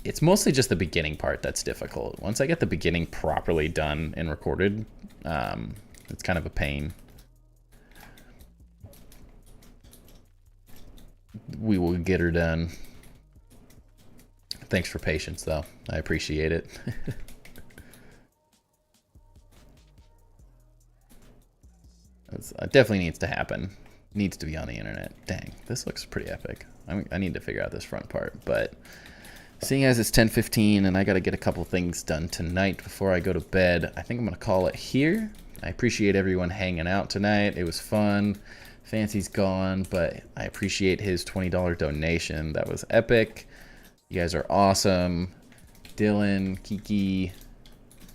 Speaker 1: it's mostly just the beginning part that's difficult. Once I get the beginning properly done and recorded, it's kind of a pain. we will get her done. Thanks for patience, though. I appreciate it. It definitely needs to happen. Needs to be on the internet. Dang, this looks pretty epic. I need to figure out this front part, but seeing as it's 10:15 and I got to get a couple things done tonight before I go to bed, I think I'm going to call it here. I appreciate everyone hanging out tonight. It was fun. Fancy's gone, but I appreciate his $20 donation. That was epic. You guys are awesome. Dylan, Kiki,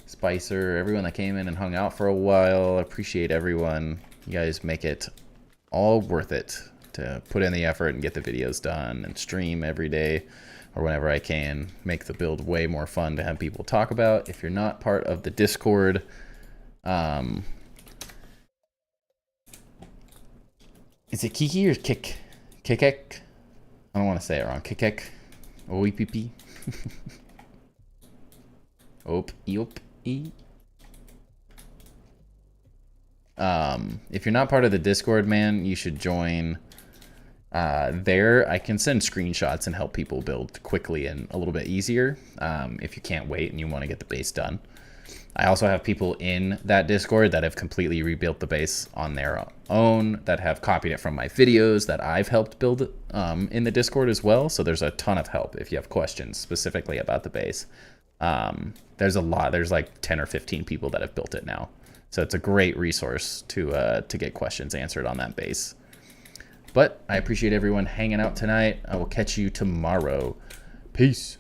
Speaker 1: Spicer, everyone that came in and hung out for a while. I appreciate everyone. You guys make it all worth it to put in the effort and get the videos done and stream every day or whenever I can. Make the build way more fun to have people talk about. If you're not part of the Discord, is it Kiki or Kik? Kikek? I don't want to say it wrong. Kikek? OEPP? Oop, eop, e. If you're not part of the Discord, man, you should join. There, I can send screenshots and help people build quickly and a little bit easier if you can't wait and you want to get the base done. I also have people in that Discord that have completely rebuilt the base on their own, that have copied it from my videos that I've helped build in the Discord as well. So there's a ton of help if you have questions specifically about the base. There's a lot. There's like 10 or 15 people that have built it now. So it's a great resource to get questions answered on that base. But I appreciate everyone hanging out tonight. I will catch you tomorrow. Peace.